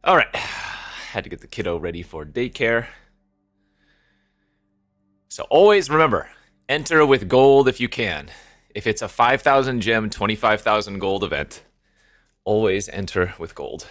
All right. Had to get the kiddo ready for daycare. So always remember, enter with gold if you can. If it's a 5,000 gem, 25,000 gold event, always enter with gold.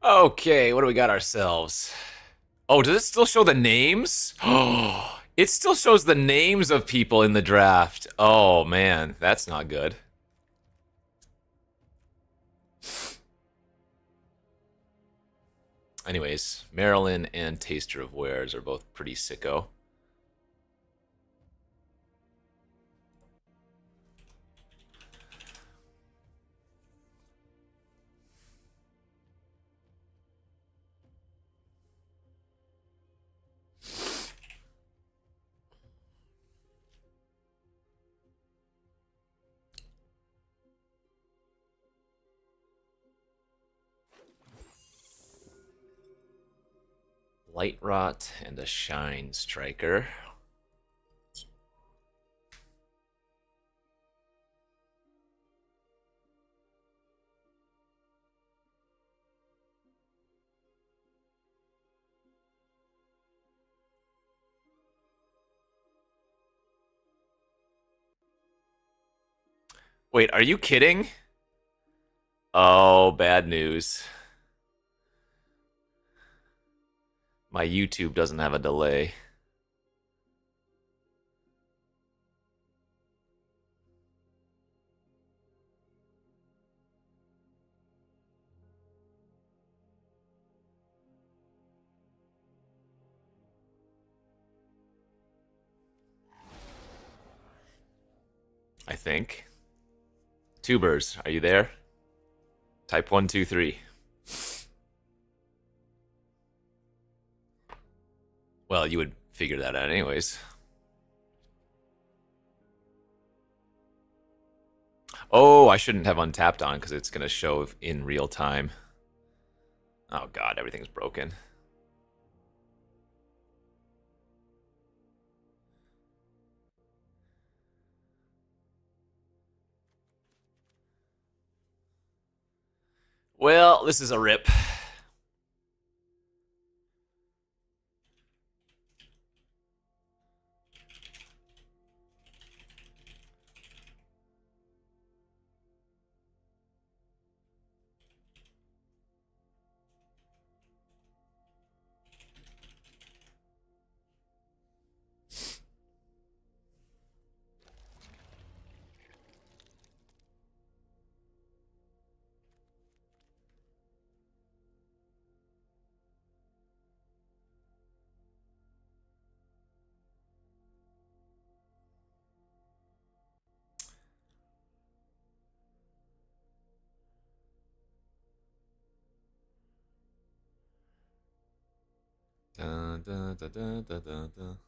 Okay, what do we got ourselves? Oh, does it still show the names? Oh, it still shows the names of people in the draft. Oh, man, that's not good. Anyways, Marilyn and Taster of Wares are both pretty sicko. Light Rot and a Shine Striker. Wait, are you kidding? Oh, bad news. My YouTube doesn't have a delay. I think. Tubers, are you there? Type 1, 2, 3. Well, you would figure that out anyways. Oh, I shouldn't have untapped on because it's going to show in real time. Oh god, everything's broken. Well, this is a rip. Dun, dun, dun, dun, dun, dun, dun.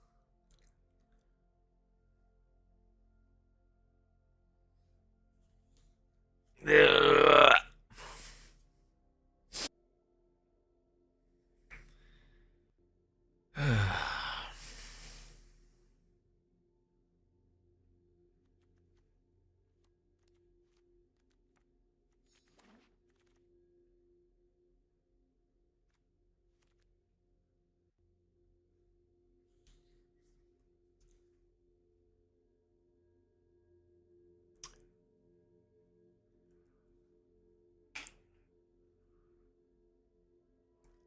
Ugh.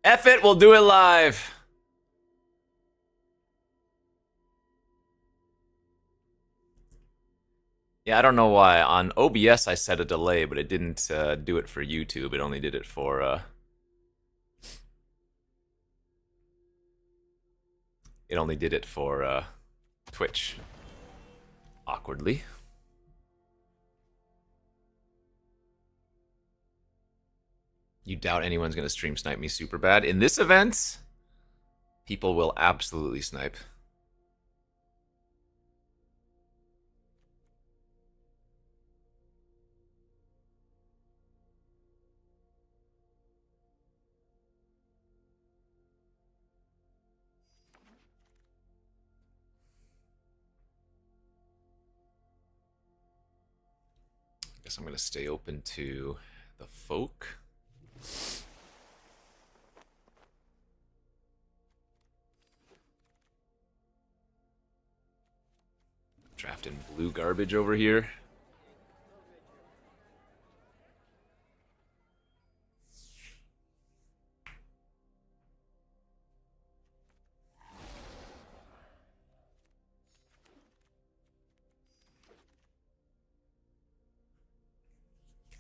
F it, we'll do it live. Yeah, I don't know why. On OBS I set a delay, but it didn't do it for YouTube. It only did it for Twitch. Awkwardly. You doubt anyone's gonna stream snipe me super bad? In this event, people will absolutely snipe. Guess I'm gonna stay open to the folk. Drafting blue garbage over here.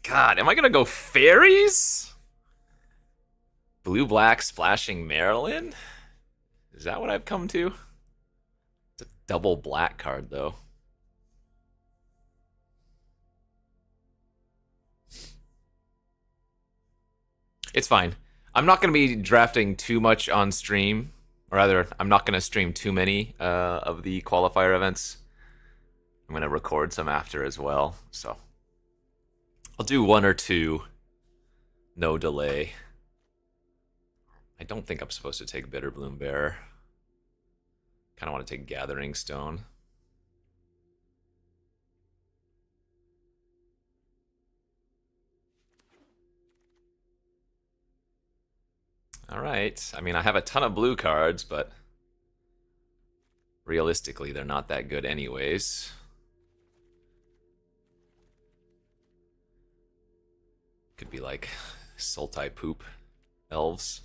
God, am I gonna go fairies? Blue-black splashing Maryland? Is that what I've come to? It's a double black card, though. It's fine. I'm not going to be drafting too much on stream. Or rather, I'm not going to stream too many of the qualifier events. I'm going to record some after as well. So I'll do one or two. No delay. I don't think I'm supposed to take Bitter Bloom Bearer. Kind of want to take Gathering Stone. All right. I mean, I have a ton of blue cards, but realistically, they're not that good anyways. Could be like Sultai Poop elves.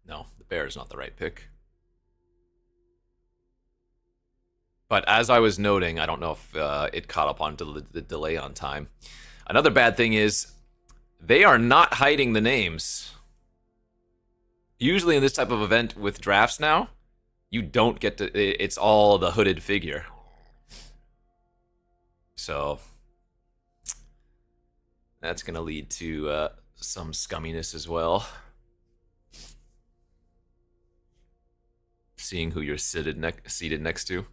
No, the bear is not the right pick. But as I was noting, I don't know if it caught up on the delay on time. Another bad thing is they are not hiding the names. Usually in this type of event with drafts now, you don't get to... It's all the hooded figure. So that's going to lead to some scumminess as well. Seeing who you're seated next to.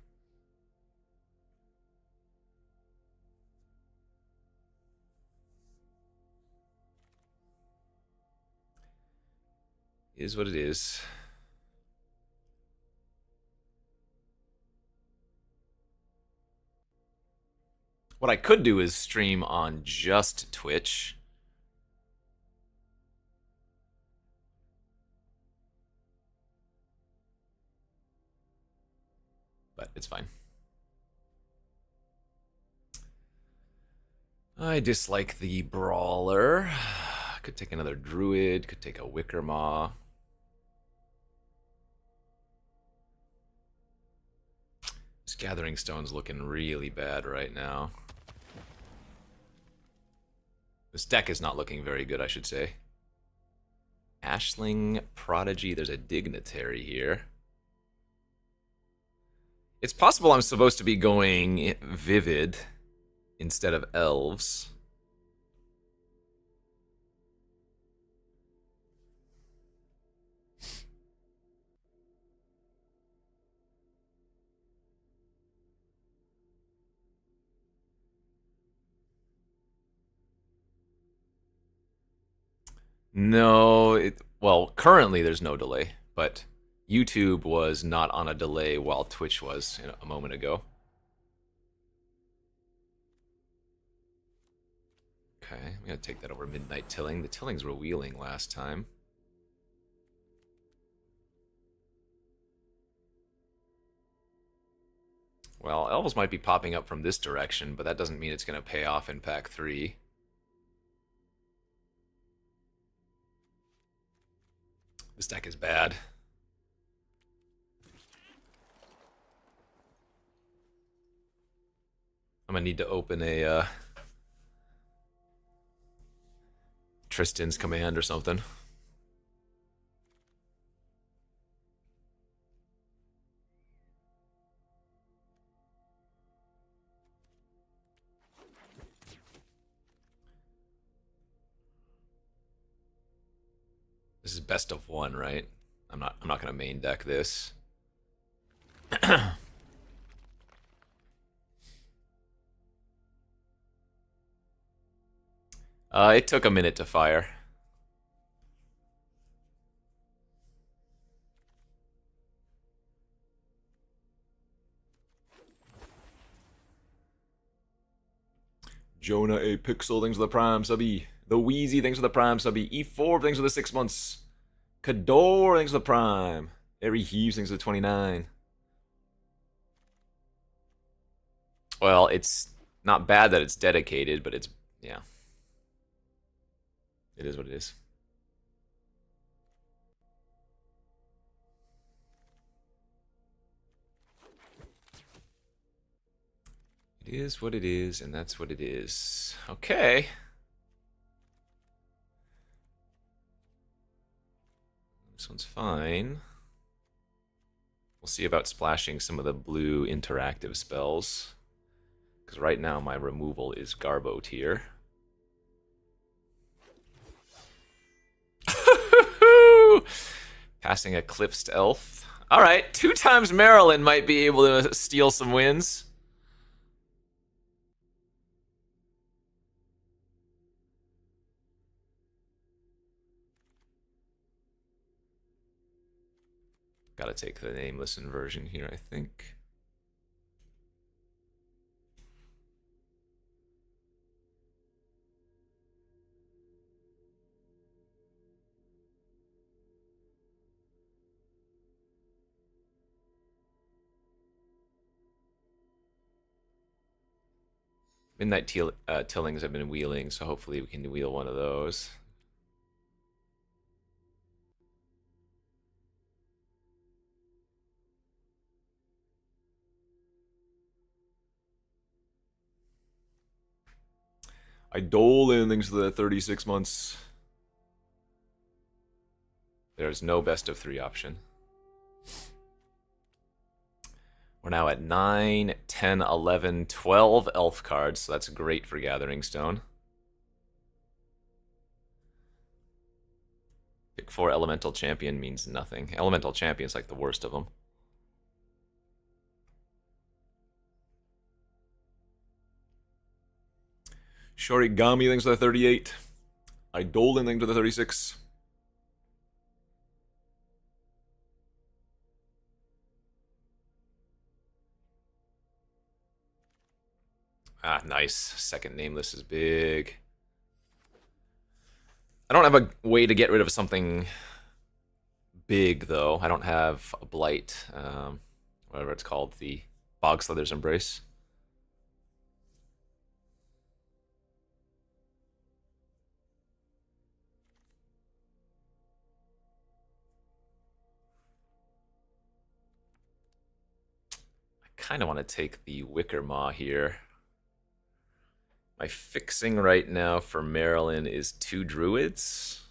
Is what it is. What I could do is stream on just Twitch. But it's fine. I dislike the Brawler. Could take another Druid, could take a Wickermaw. This Gathering Stone's looking really bad right now. This deck is not looking very good, I should say. Ashling, Prodigy, there's a Dignitary here. It's possible I'm supposed to be going Vivid instead of Elves. No, well, currently there's no delay, but YouTube was not on a delay while Twitch was a moment ago. Okay, I'm gonna take that over Midnight Tilling. The Tillings were wheeling last time. Well, Elves might be popping up from this direction, but that doesn't mean it's gonna pay off in pack 3. This deck is bad. I'm gonna need to open a Tristan's Command or something. This is best of one, right? I'm not gonna main deck this. It took a minute to fire. Jonah A. Pixel, thanks for the prime subby. The Wheezy, thanks for the prime subby. E4, thanks for the 6 months. Kador, thanks for the prime. Ari Heaves, thanks for the 29. Well, it's not bad that it's dedicated, but it's, yeah. It is what it is. It is what it is, and that's what it is. Okay. This one's fine. We'll see about splashing some of the blue interactive spells. Because right now my removal is Garbo tier. Passing Eclipsed Elf. Alright, 2 times Maryland might be able to steal some wins. Gotta take the nameless inversion here, I think. Midnight Tillings have been wheeling, so hopefully we can wheel one of those. Idolin, thanks for the 36 months. There's no best of 3 option. We're now at 9, 10, 11, 12 elf cards, so that's great for Gathering Stone. Pick 4 Elemental Champion means nothing. Elemental Champion's like the worst of them. Shorigami, thanks for the 38. Idolin, thanks for the 36. Ah, nice. Second nameless is big. I don't have a way to get rid of something big, though. I don't have a Blight, whatever it's called, the Bogslither's Embrace. I kind of want to take the Wicker Maw here. My fixing right now for Maryland is 2 Druids.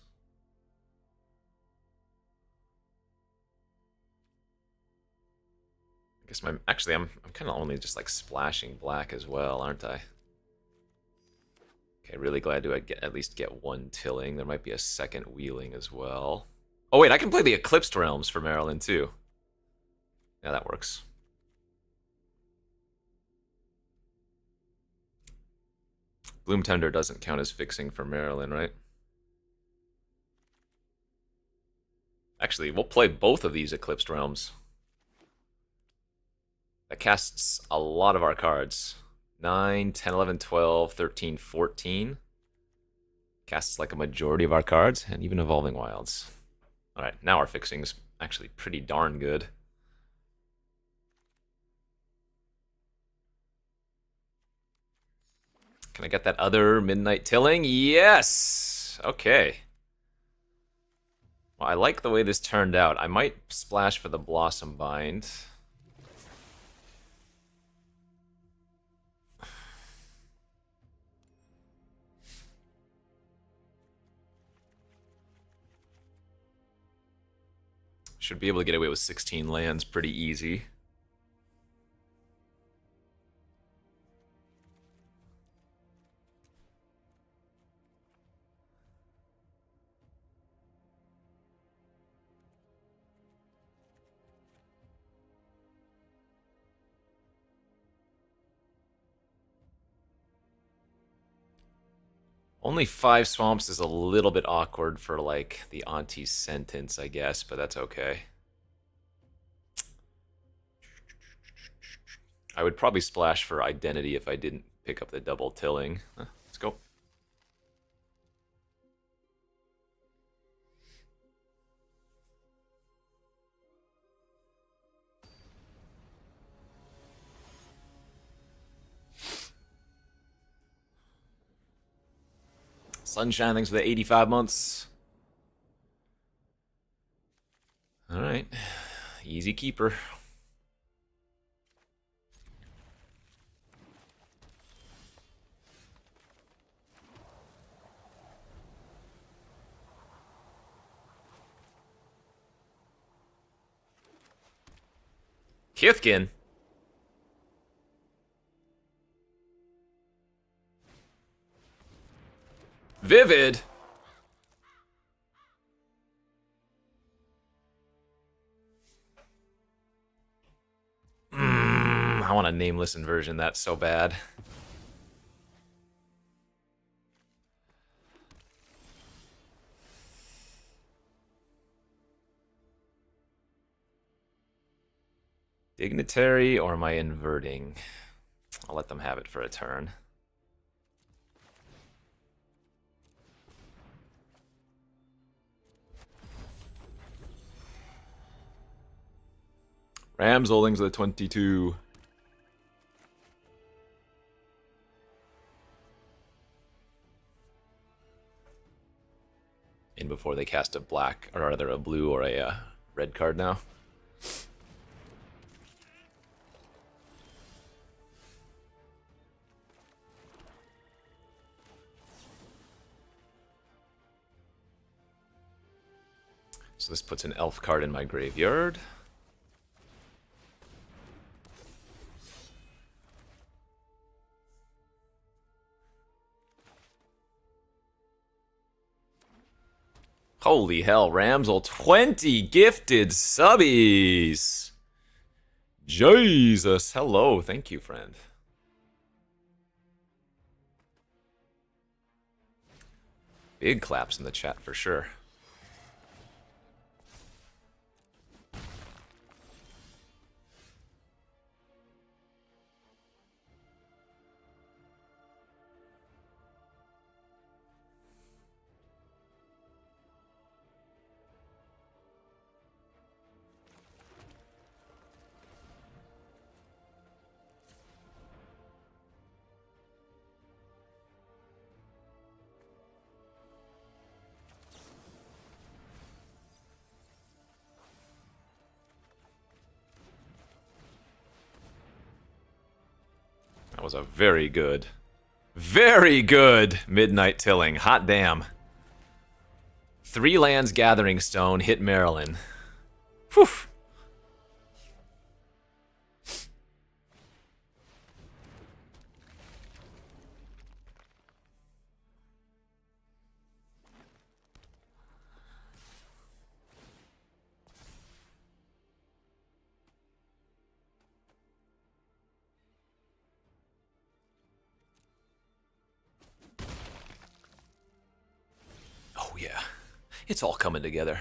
I guess I'm kind of only just like splashing black as well, aren't I? Okay, really glad to at least get 1 tilling. There might be a second wheeling as well. Oh wait, I can play the Eclipsed Realms for Maryland too. Yeah, that works. Bloom Tender doesn't count as fixing for Maryland, right? Actually, we'll play both of these Eclipsed Realms. That casts a lot of our cards. 9, 10, 11, 12, 13, 14. Casts like a majority of our cards, and even Evolving Wilds. Alright, now our fixing's actually pretty darn good. Can I get that other Midnight Tilling? Yes! Okay. Well, I like the way this turned out. I might splash for the Blossom Bind. Should be able to get away with 16 lands pretty easy. Only 5 swamps is a little bit awkward for, like, the Auntie's sentence, I guess, but that's okay. I would probably splash for identity if I didn't pick up the double tilling. Let's go. Sunshine, thanks for the 85 months. Alright. Easy keeper. Kithkin. Vivid. I want a nameless inversion. That's so bad. Dignitary, or am I inverting? I'll let them have it for a turn. Rams Oldings with a 22. In before they cast a black, or rather a blue or a red card now. So this puts an elf card in my graveyard. Holy hell, Ramsel, 20 gifted subbies! Jesus, hello, thank you, friend. Big claps in the chat for sure. That was a very good Midnight Tilling. Hot damn. 3 lands Gathering Stone hit Maryland. Whew. Oh yeah, it's all coming together.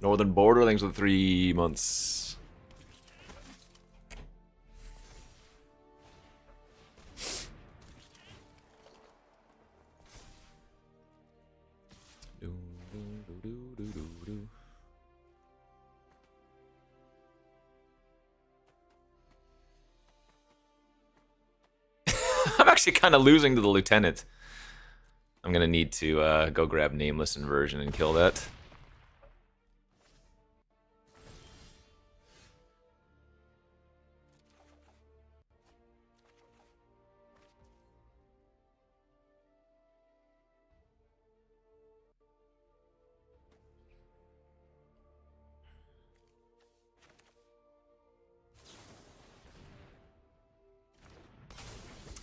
Northern border, thanks for the 3 months. I'm actually kind of losing to the lieutenant. I'm gonna need to go grab nameless inversion and kill that.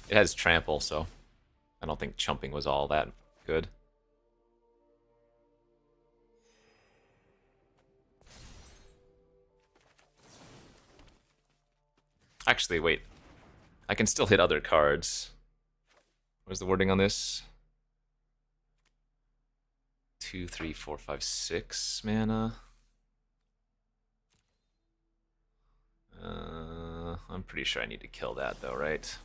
It has trample, so I don't think chumping was all that good. Actually, wait. I can still hit other cards. What is the wording on this? 2, 3, 4, 5, 6 mana. I'm pretty sure I need to kill that though, right?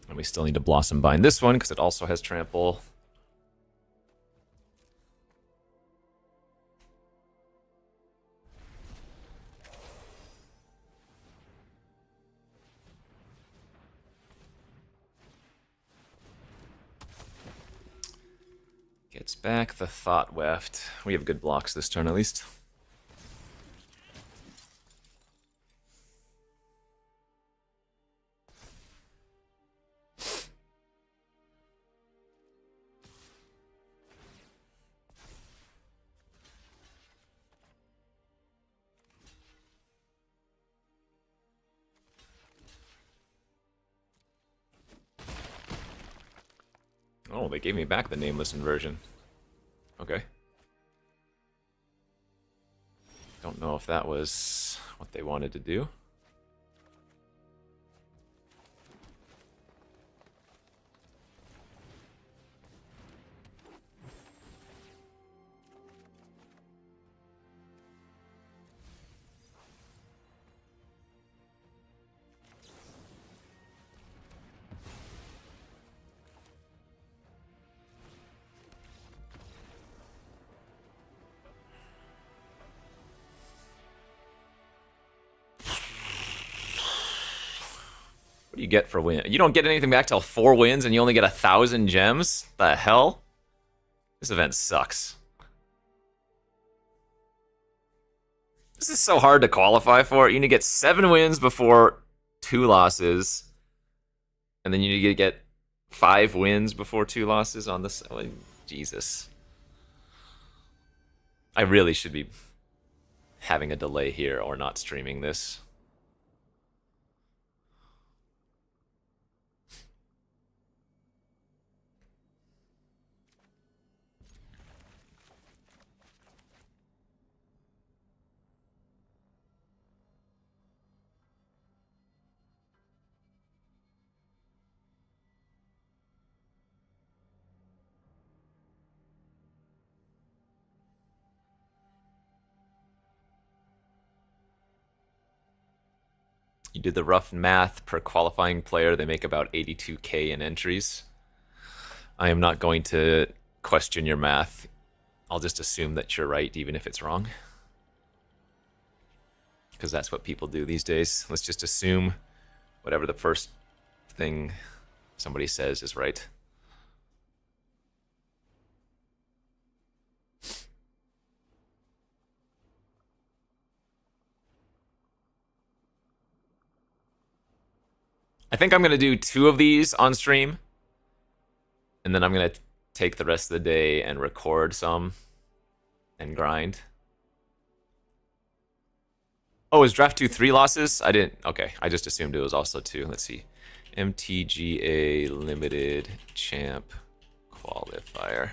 And we still need to Blossom Bind this one because it also has trample. Gets back the Thought Weft. We have good blocks this turn at least. Oh, they gave me back the nameless inversion. Okay. Don't know if that was what they wanted to do. What do you get for win? You don't get anything back till 4 wins and you only get 1,000 gems? The hell? This event sucks. This is so hard to qualify for. You need to get 7 wins before 2 losses. And then you need to get 5 wins before 2 losses on this. Oh, Jesus. I really should be having a delay here or not streaming this. You did the rough math per qualifying player. They make about 82k in entries. I am not going to question your math. I'll just assume that you're right, even if it's wrong. Because that's what people do these days. Let's just assume whatever the first thing somebody says is right. I think I'm going to do 2 of these on stream. And then I'm going to take the rest of the day and record some and grind. Oh, is draft 2 3 losses? I didn't. Okay, I just assumed it was also 2. Let's see. MTGA Limited Champ Qualifier.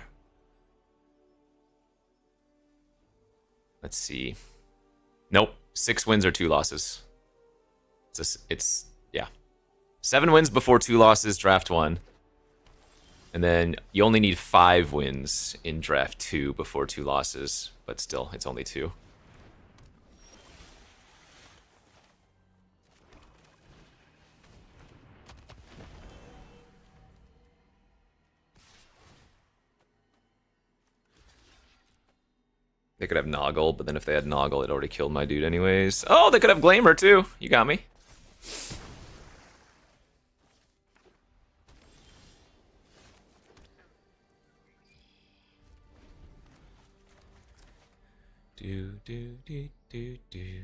Let's see. Nope. 6 wins or 2 losses. It's yeah. 7 wins before 2 losses, draft 1. And then you only need 5 wins in draft 2 before 2 losses. But still, it's only 2. They could have Noggle, but then if they had Noggle, it already killed my dude anyways. Oh, they could have Glamour too. You got me. Do, do, do, do, do.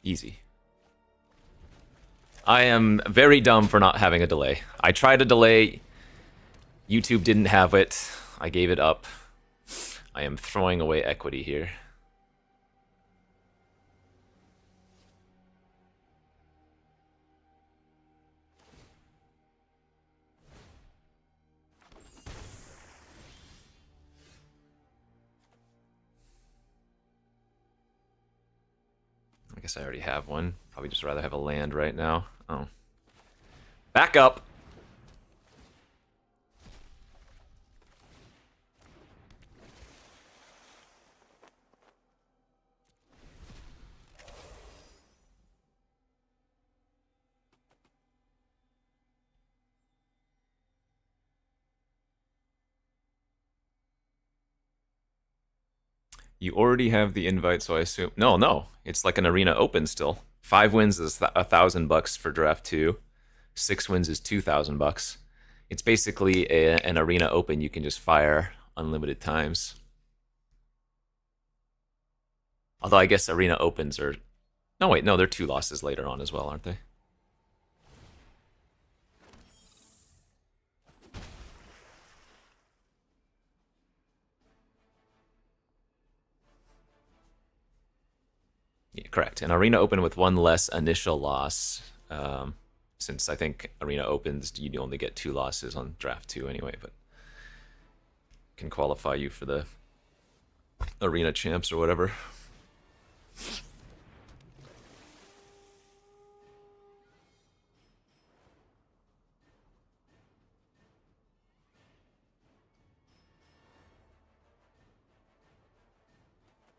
Easy. I am very dumb for not having a delay. I tried a delay. YouTube didn't have it. I gave it up. I am throwing away equity here. I guess I already have one. Probably just rather have a land right now. Oh. Back up! You already have the invite, so I assume... No. It's like an arena open still. 5 wins is $1,000 for draft 2. 6 wins is $2,000. It's basically an arena open you can just fire unlimited times. Although I guess arena opens are... No, wait, no, they're 2 losses later on as well, aren't they? Yeah, correct. An arena open with 1 less initial loss. Since I think arena opens, you only get 2 losses on draft 2 anyway, but can qualify you for the arena champs or whatever.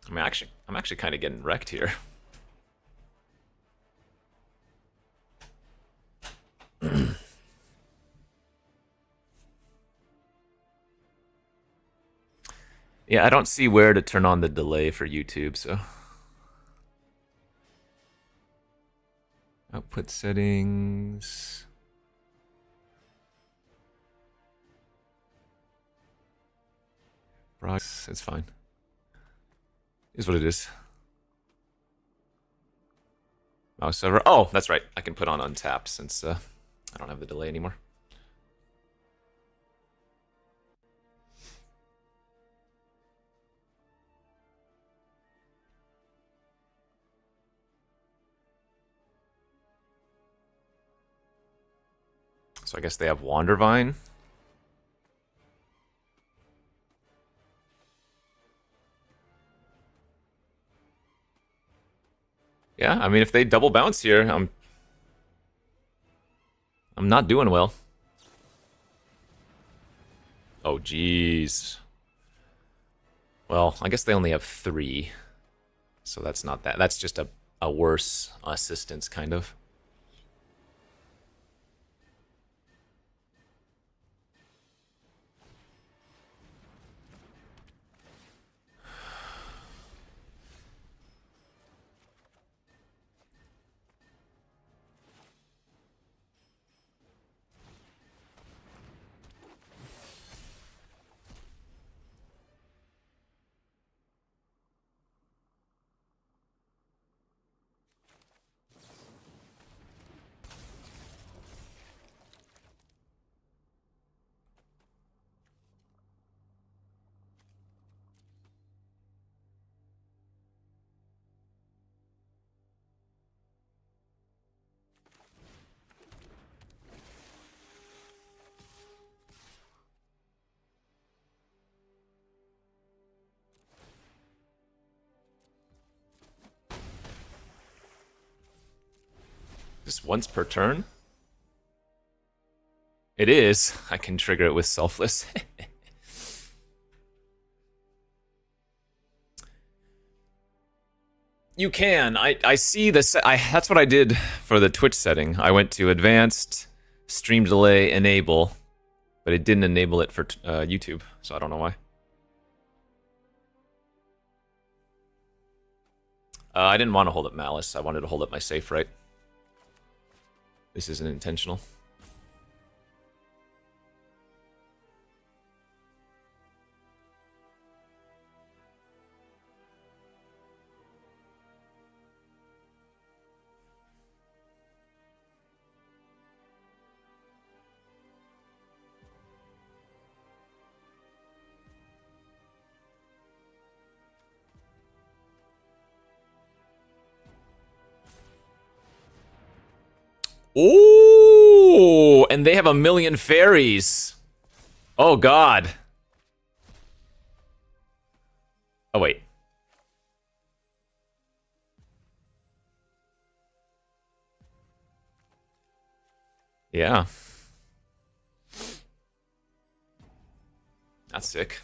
I'm actually kind of getting wrecked here. Yeah, I don't see where to turn on the delay for YouTube, so... Output settings... It's fine. Is what it is. Mouse over. Oh, that's right. I can put on untapped since I don't have the delay anymore. So I guess they have Wandervine. Yeah, I mean, if they double bounce here, I'm not doing well. Oh, jeez. Well, I guess they only have 3. So that's not that. That's just a worse assistance, kind of. Just once per turn? It is. I can trigger it with selfless. You can. I see this. That's what I did for the Twitch setting. I went to advanced, stream delay, enable, but it didn't enable it for YouTube, so I don't know why. I didn't want to hold up Malice. I wanted to hold up my safe right. This isn't intentional. Oh, and they have 1,000,000 fairies. Oh, God. Oh, wait. Yeah. That's sick.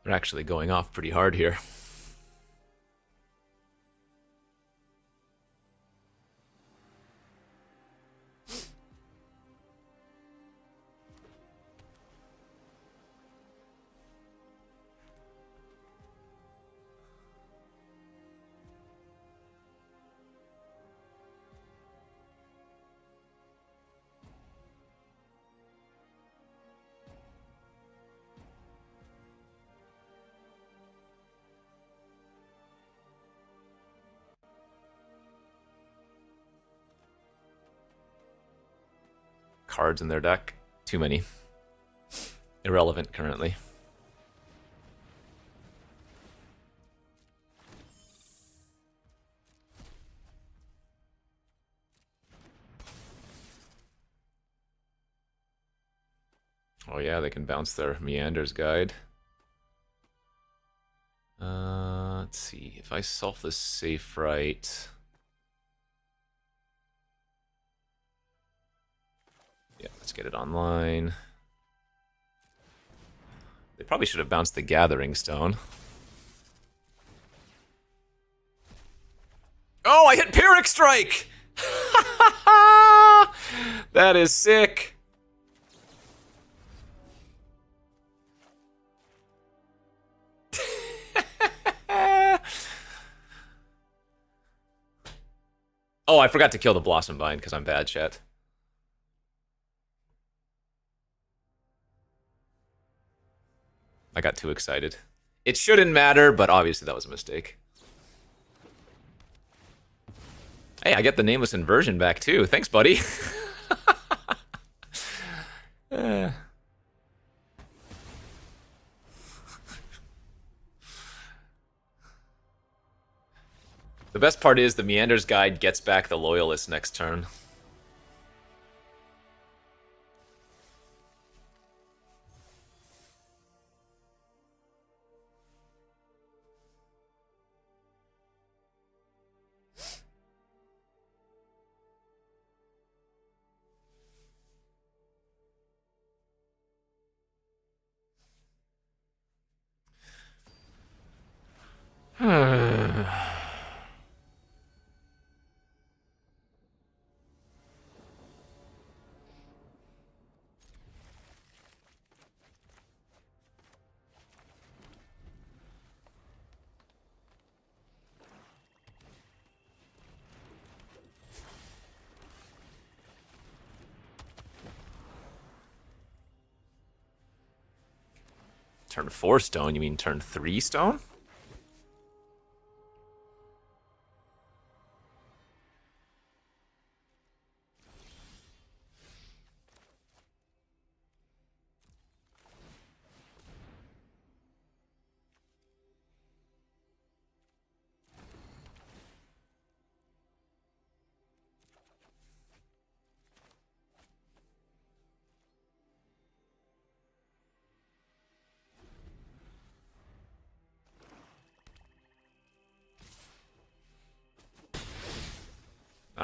They're actually going off pretty hard here. Cards in their deck. Too many. Irrelevant currently. Oh yeah, they can bounce their Meander's Guide. Let's see. If I solve this safe right... Yeah, let's get it online. They probably should have bounced the Gathering Stone. Oh, I hit Pyrrhic Strike! That is sick. Oh, I forgot to kill the Blossom Vine because I'm bad, chat. I got too excited. It shouldn't matter, but obviously that was a mistake. Hey, I get the Nameless Inversion back too. Thanks, buddy. The best part is the Meander's Guide gets back the Loyalist next turn. Turn 4 stone? You mean turn 3 stone?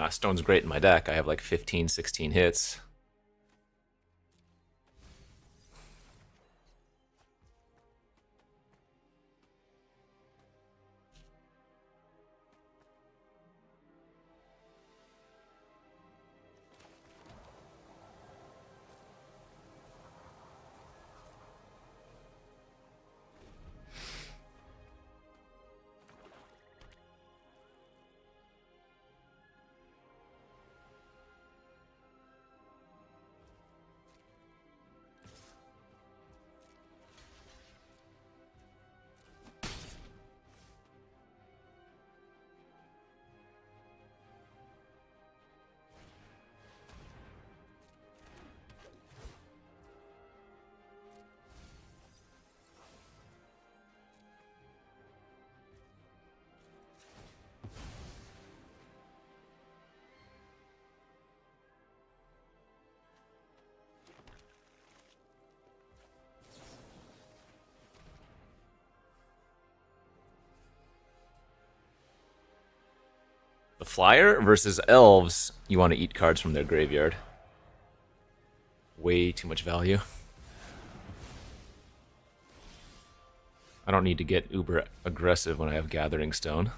Stone's great in my deck. I have like 15, 16 hits. The flyer versus elves, you want to eat cards from their graveyard. Way too much value. I don't need to get uber aggressive when I have Gathering Stone.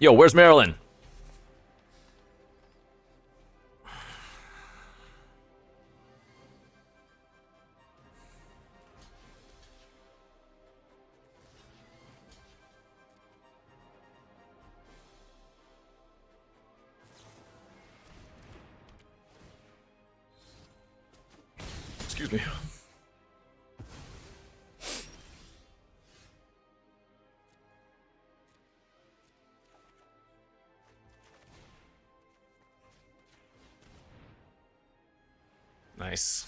Yo, where's Marilyn? Excuse me. Nice.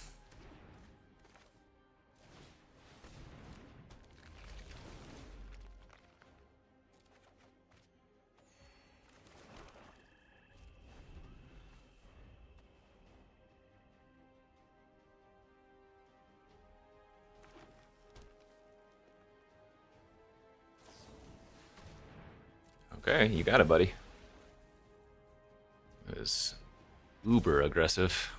Okay, you got it, buddy. That is uber aggressive.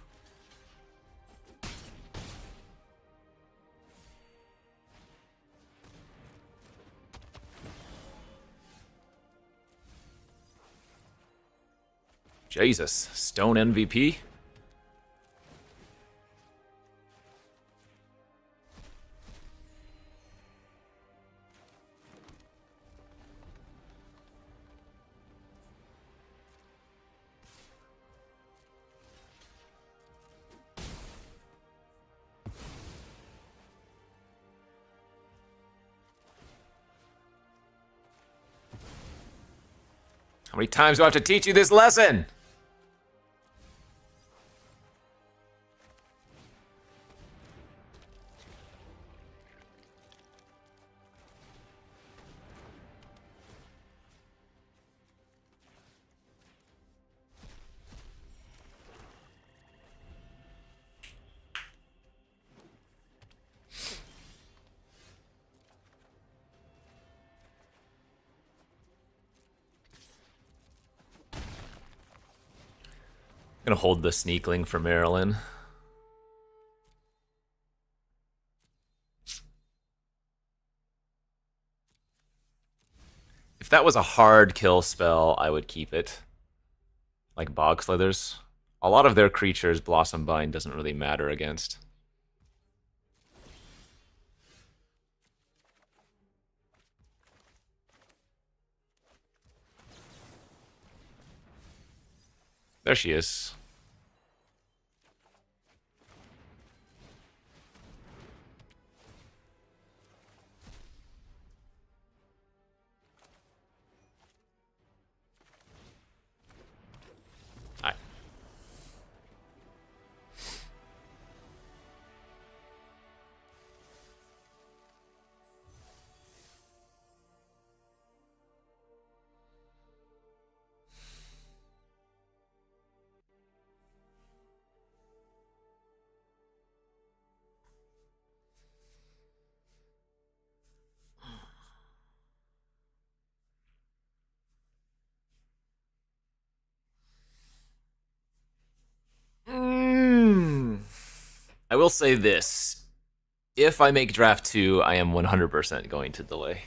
Jesus, Stone MVP? How many times do I have to teach you this lesson? I'm gonna hold the Sneakling for Marilyn. If that was a hard kill spell, I would keep it. Like Bog Slithers. A lot of their creatures, Blossom Bind doesn't really matter against. There she is. Hi. I will say this. If I make draft 2, I am 100% going to delay.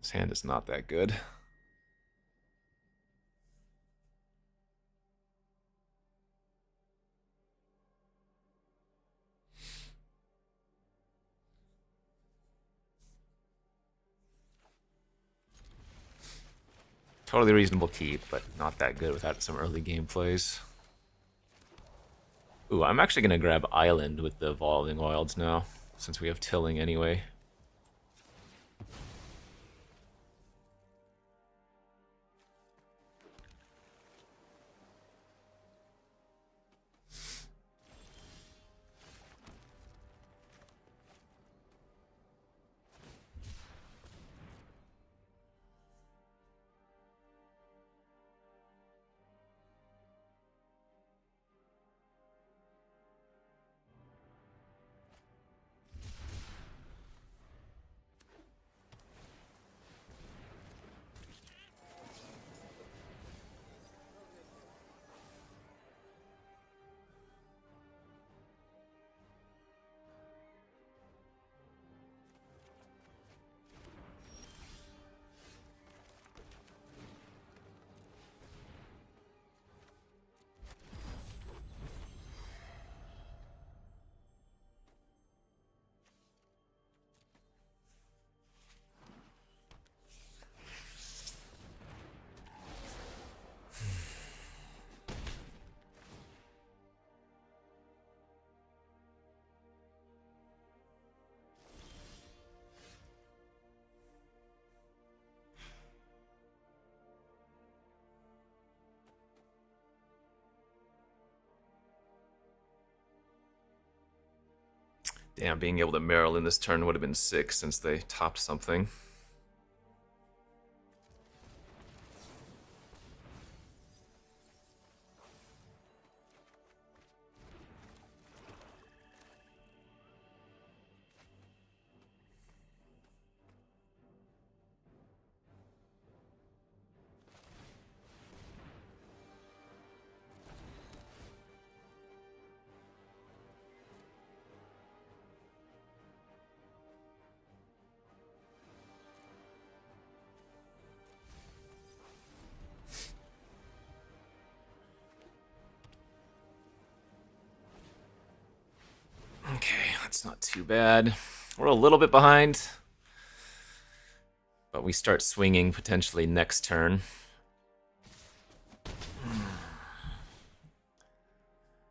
This hand is not that good. Totally reasonable keep, but not that good without some early game plays. Ooh, I'm actually going to grab Island with the Evolving Wilds now, since we have Tilling anyway. Damn, being able to Maryland this turn would have been sick since they topped something. Okay, that's not too bad. We're a little bit behind, but we start swinging potentially next turn.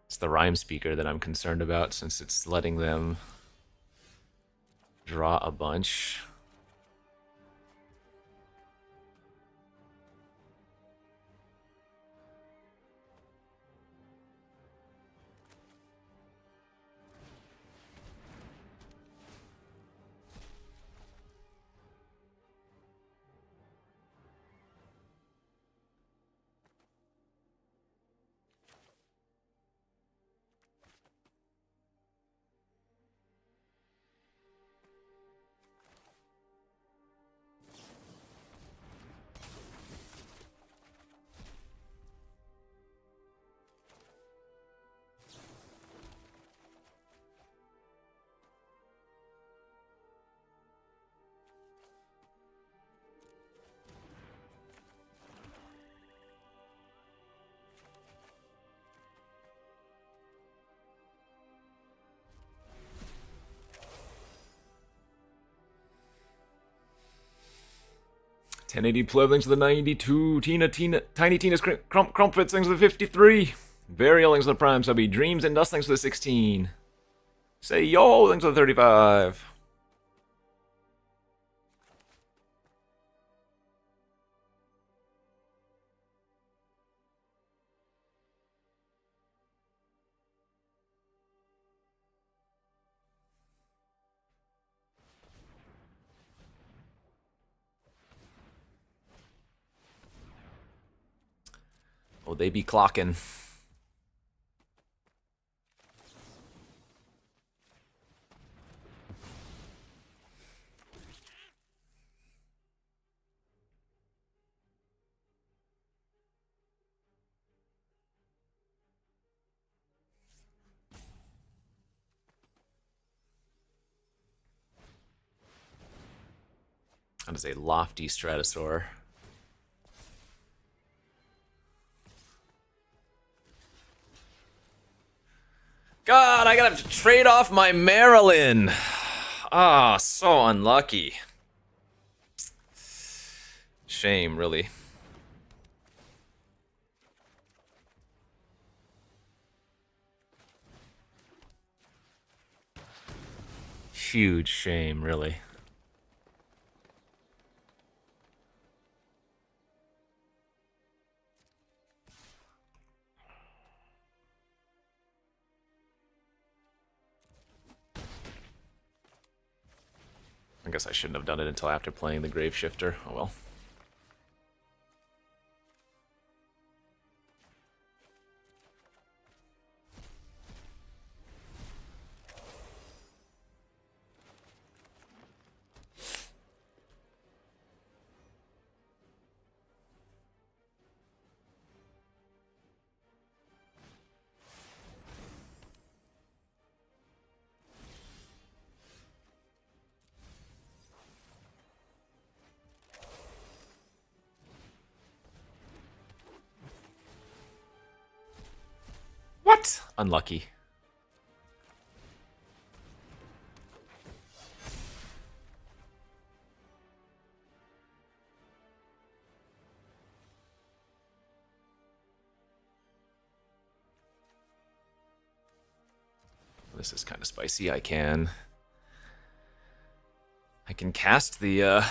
It's the Rhyme Speaker that I'm concerned about, since it's letting them draw a bunch. $1080 Plebling to the 92. Tiny Tina's Crumpets things to the 53. Burial things to the Prime Subby. Dreams and Dust things to the 16. Say yo things to the 35. Oh, they be clocking. That is a lofty Stratosaur. God, I gotta trade off my Marilyn. Ah, so unlucky. Shame, really. Huge shame, really. I guess I shouldn't have done it until after playing the Grave Shifter. Oh well. What? Unlucky. This is kind of spicy. I can cast the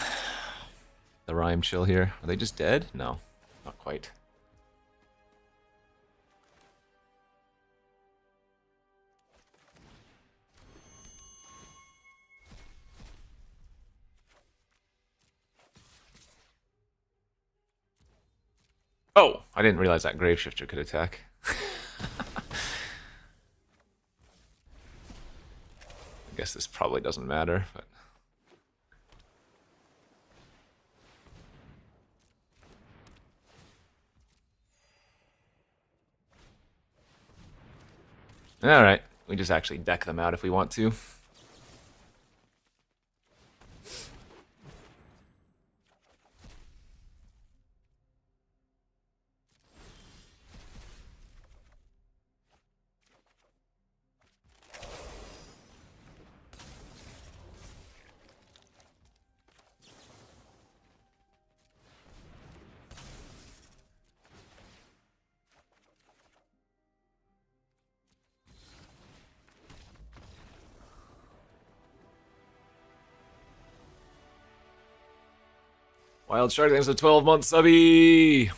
Rhyme Chill here. Are they just dead? No, not quite. Oh, I didn't realize that Grave Shifter could attack. I guess this probably doesn't matter, but... Alright, we just actually deck them out if we want to. Wild Shark, thanks for 12-month subby!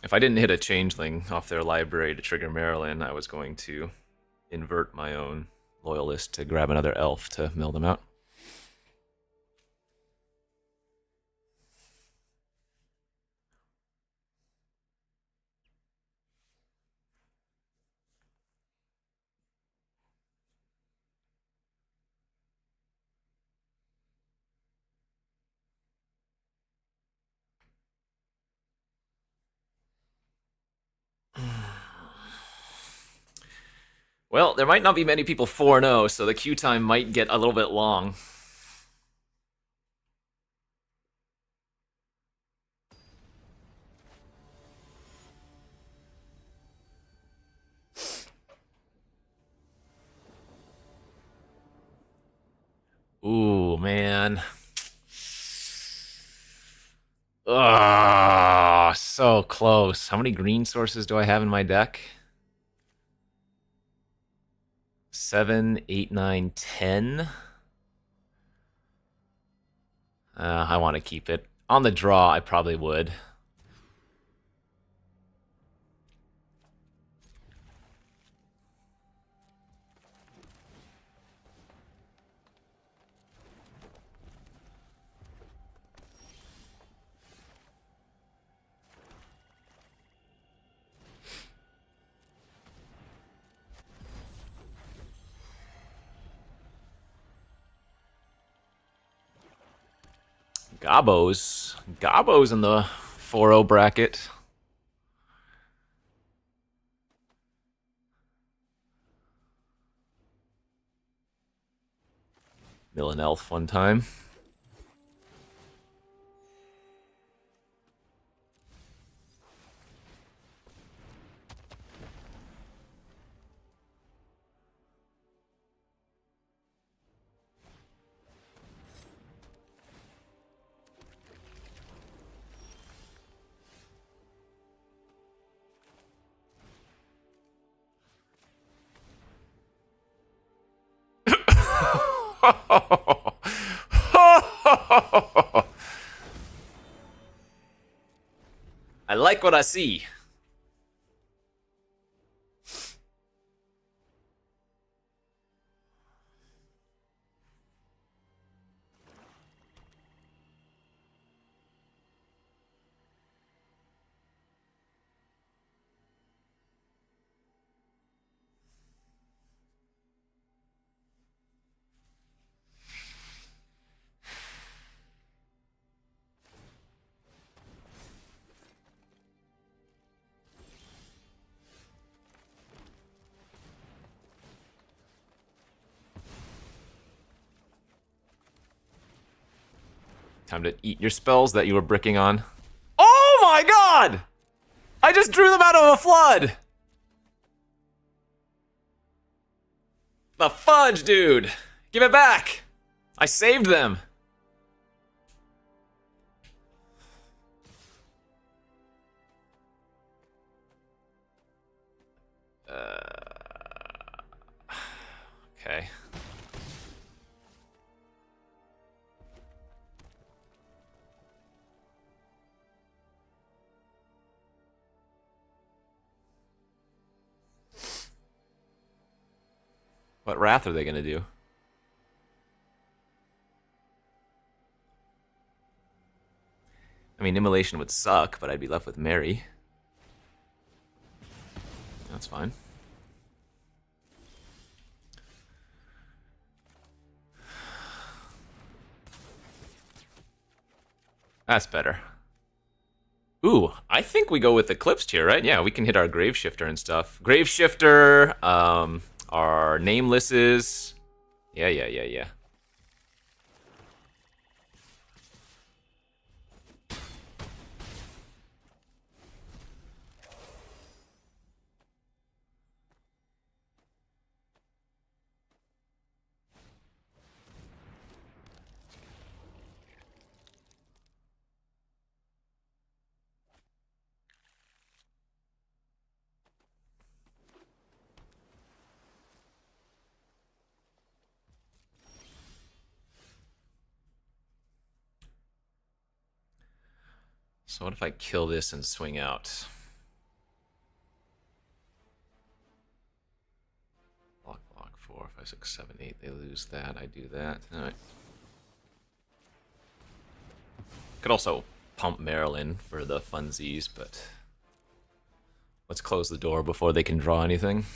If I didn't hit a Changeling off their library to trigger Marilyn, I was going to invert my own Loyalist to grab another elf to mill them out. Well, there might not be many people 4-0, so the queue time might get a little bit long. Ooh, man. Ah, so close. How many green sources do I have in my deck? 7, 8, 9, 10. I want to keep it. On the draw, I probably would. Gabbo's in the 4-0 bracket. Mill an elf one time. I like what I see. Time to eat your spells that you were bricking on. Oh my god! I just drew them out of a flood! The fudge, dude! Give it back! I saved them! Okay. What wrath are they gonna do? I mean, immolation would suck, but I'd be left with Mary. That's fine. That's better. Ooh, I think we go with Eclipsed here, right? Yeah, we can hit our Graveshifter and stuff. Graveshifter, our Namelesses. Yeah. So what if I kill this and swing out? Block, 4, 5, 6, 7, 8. They lose that. I do that. Alright. Could also pump Marilyn for the funsies, but let's close the door before they can draw anything.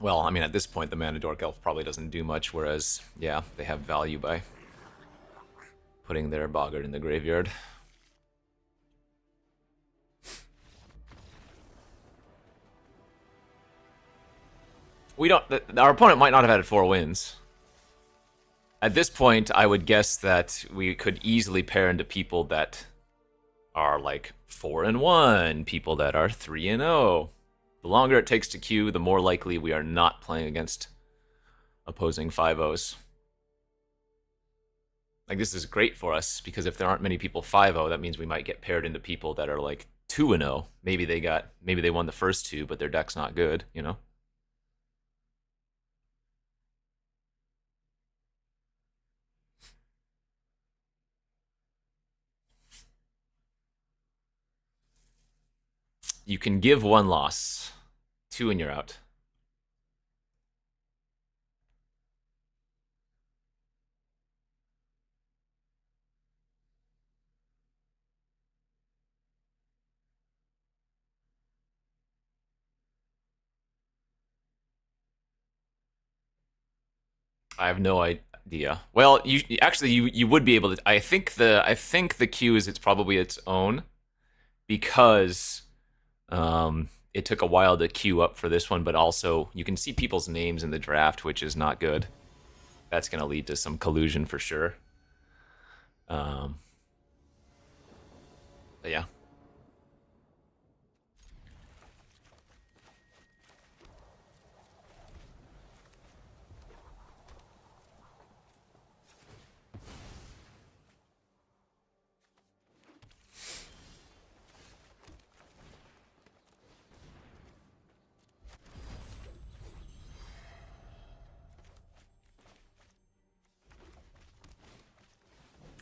Well, I mean, at this point, the Mana Dork Elf probably doesn't do much, whereas, yeah, they have value by putting their Boggart in the graveyard. We don't... Our opponent might not have had 4 wins. At this point, I would guess that we could easily pair into people that are, like, 4-1, people that are 3-0. The longer it takes to queue, the more likely we are not playing against opposing 5-0s. Like, this is great for us, because if there aren't many people 5-0, that means we might get paired into people that are, like, 2-0. Maybe they won the first 2, but their deck's not good, you know? You can give 1 loss. 2 and you're out. I have no idea. Well, you would be able to. I think the queue is it's probably its own because it took a while to queue up for this one, but also you can see people's names in the draft, which is not good. That's going to lead to some collusion for sure. But yeah.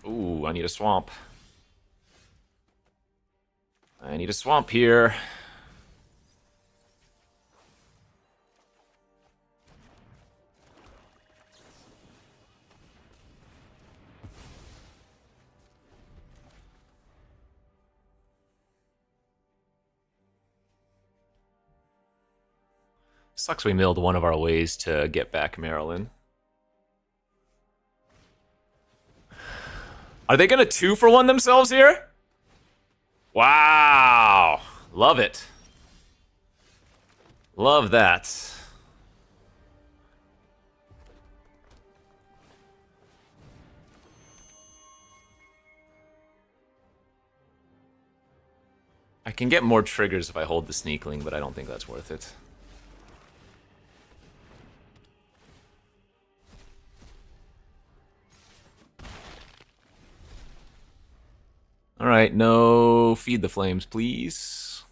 Ooh, I need a swamp. I need a swamp here. Sucks we milled one of our ways to get back Maryland. Are they gonna 2-for-1 themselves here? Wow. Love it. Love that. I can get more triggers if I hold the Sneakling, but I don't think that's worth it. Alright, no feed the flames, please.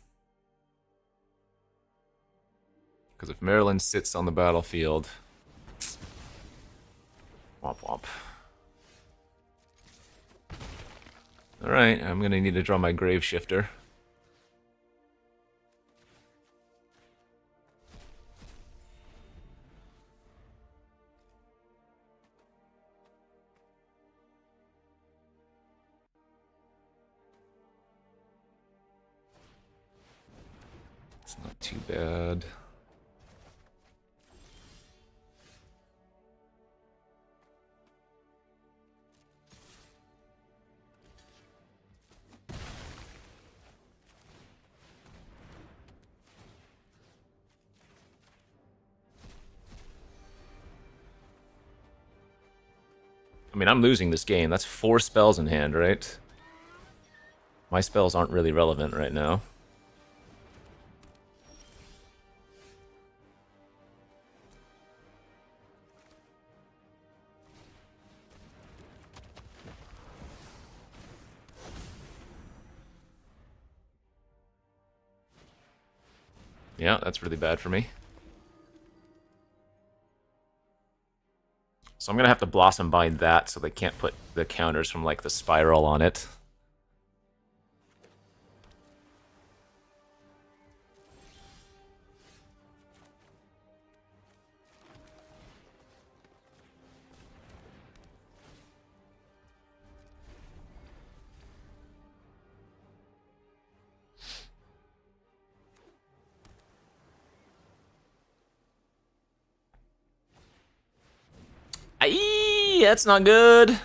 Because if Maryland sits on the battlefield... Womp womp. Alright, I'm gonna need to draw my Grave Shifter. It's not too bad. I mean, I'm losing this game. That's 4 spells in hand, right? My spells aren't really relevant right now. Yeah, that's really bad for me. So I'm gonna have to Blossom Bind that so they can't put the counters from, like, the Spiral on it. Aye, that's not good.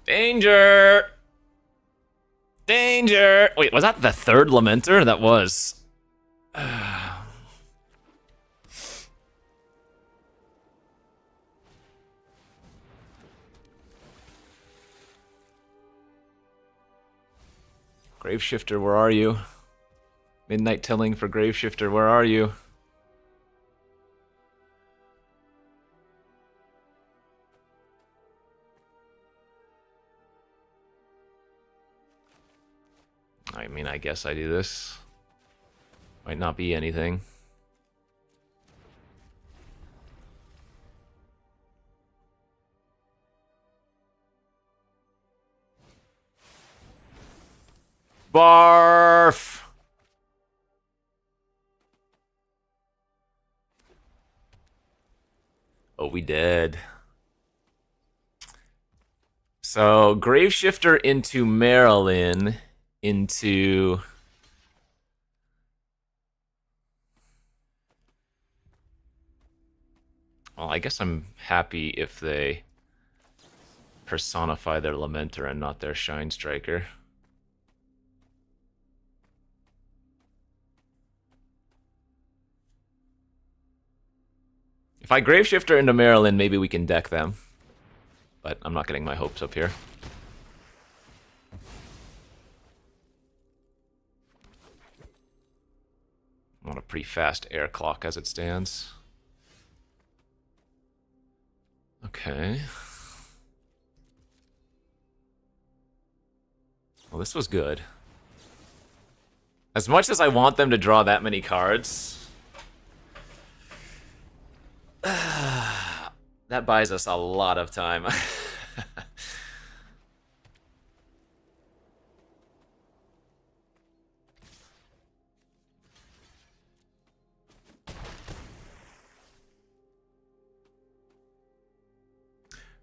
Danger! Danger! Wait, was that the 3rd Lamenter? That was... Graveshifter, where are you? Midnight Tilling for Graveshifter, where are you? I mean, I guess I do this. Might not be anything. Barf! Oh, we dead. So, Graveshifter into Marilyn into... Well, I guess I'm happy if they personify their Lamenter and not their Shine Striker. If I Graveshifter into Marilyn, maybe we can deck them. But I'm not getting my hopes up here. I want a pretty fast air clock as it stands. Okay. Well, this was good. As much as I want them to draw that many cards, that buys us a lot of time.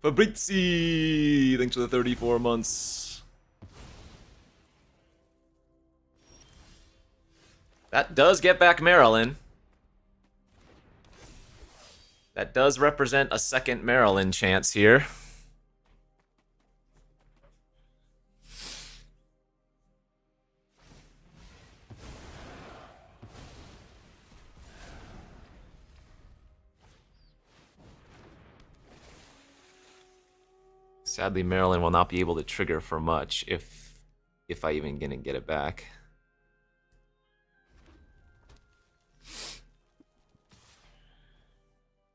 Fabrizi, thanks for the 34 months. That does get back Marilyn. That does represent a second Marilyn chance here. Sadly, Marilyn will not be able to trigger for much if I even gonna get it back.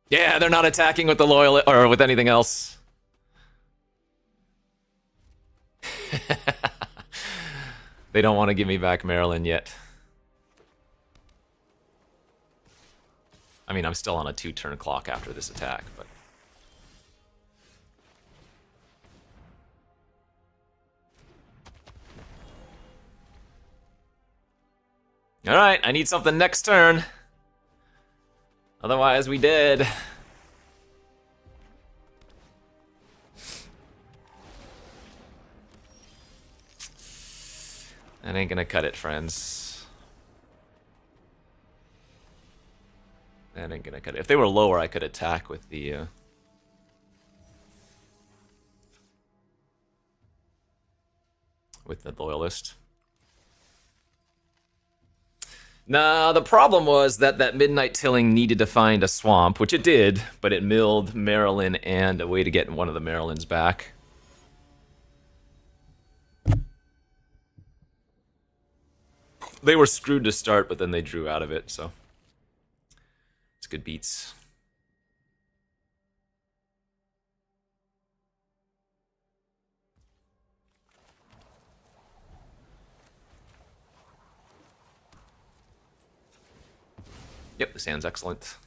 Yeah, they're not attacking with the loyal or with anything else. They don't want to give me back Marilyn yet. I mean, I'm still on a 2-turn clock after this attack, but... Alright, I need something next turn. Otherwise, we dead. That ain't gonna cut it, friends. That ain't gonna cut it. If they were lower, I could attack with the... with the Loyalist. Nah, the problem was that Midnight Tilling needed to find a swamp, which it did, but it milled Marilyn and a way to get one of the Marilyns back. They were screwed to start, but then they drew out of it, so... It's good beats. Yep, this hand's excellent.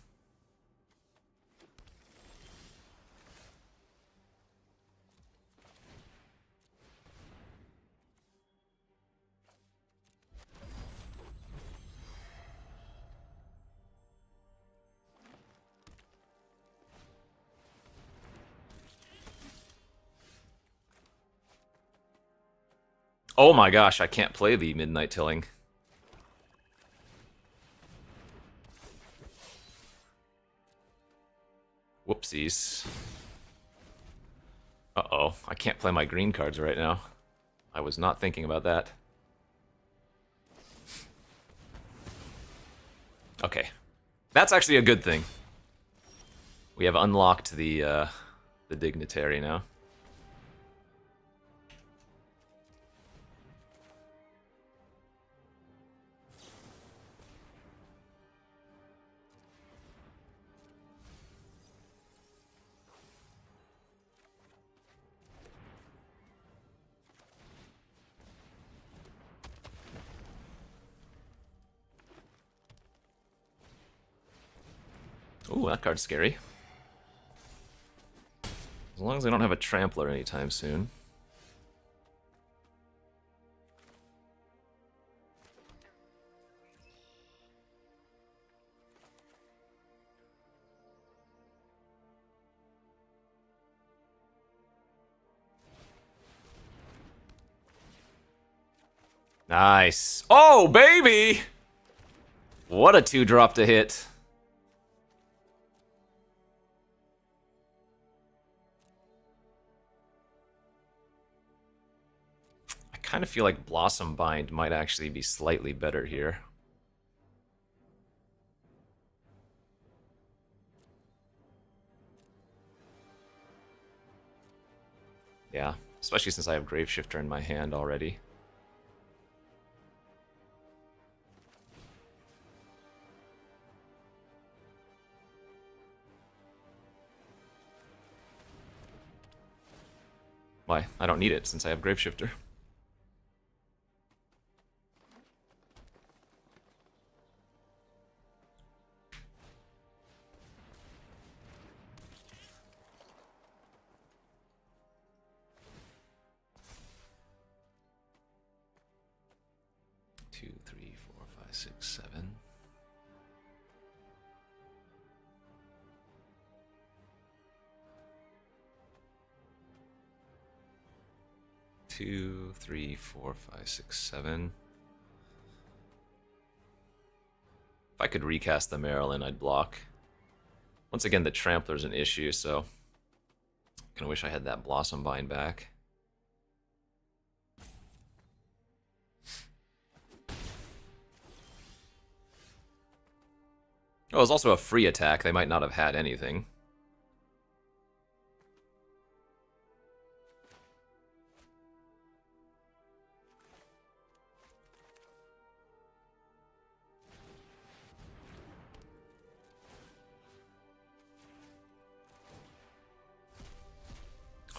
Oh my gosh, I can't play the Midnight Tilling. Whoopsies. Uh-oh, I can't play my green cards right now. I was not thinking about that. Okay. That's actually a good thing. We have unlocked the Dignitary now. Ooh, that card's scary. As long as I don't have a Trampler anytime soon. Nice. Oh, baby! What a 2-drop to hit. I kind of feel like Blossom Bind might actually be slightly better here. Yeah, especially since I have Graveshifter in my hand already. Why? I don't need it since I have Graveshifter. Two, three, four, five, six, 7. Two, three, four, five, six, 7. If I could recast the Marilyn, I'd block. Once again, the Trampler's an issue, so I kinda wish I had that Blossom Bind back. Oh, it was also a free attack. They might not have had anything.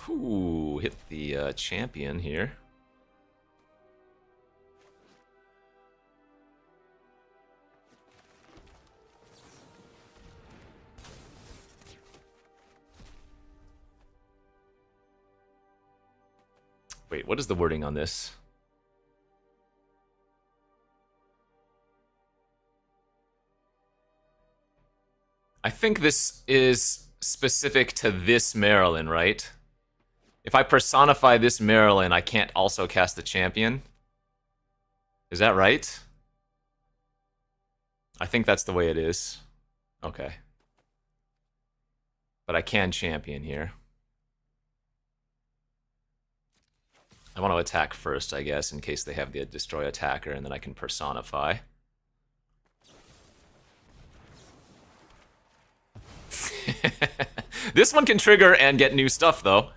Ooh, hit the champion here. Wait, what is the wording on this? I think this is specific to this Marilyn, right? If I personify this Marilyn, I can't also cast the champion? Is that right? I think that's the way it is. Okay. But I can champion here. I want to attack first, I guess, in case they have the destroy attacker, and then I can personify. This one can trigger and get new stuff, though.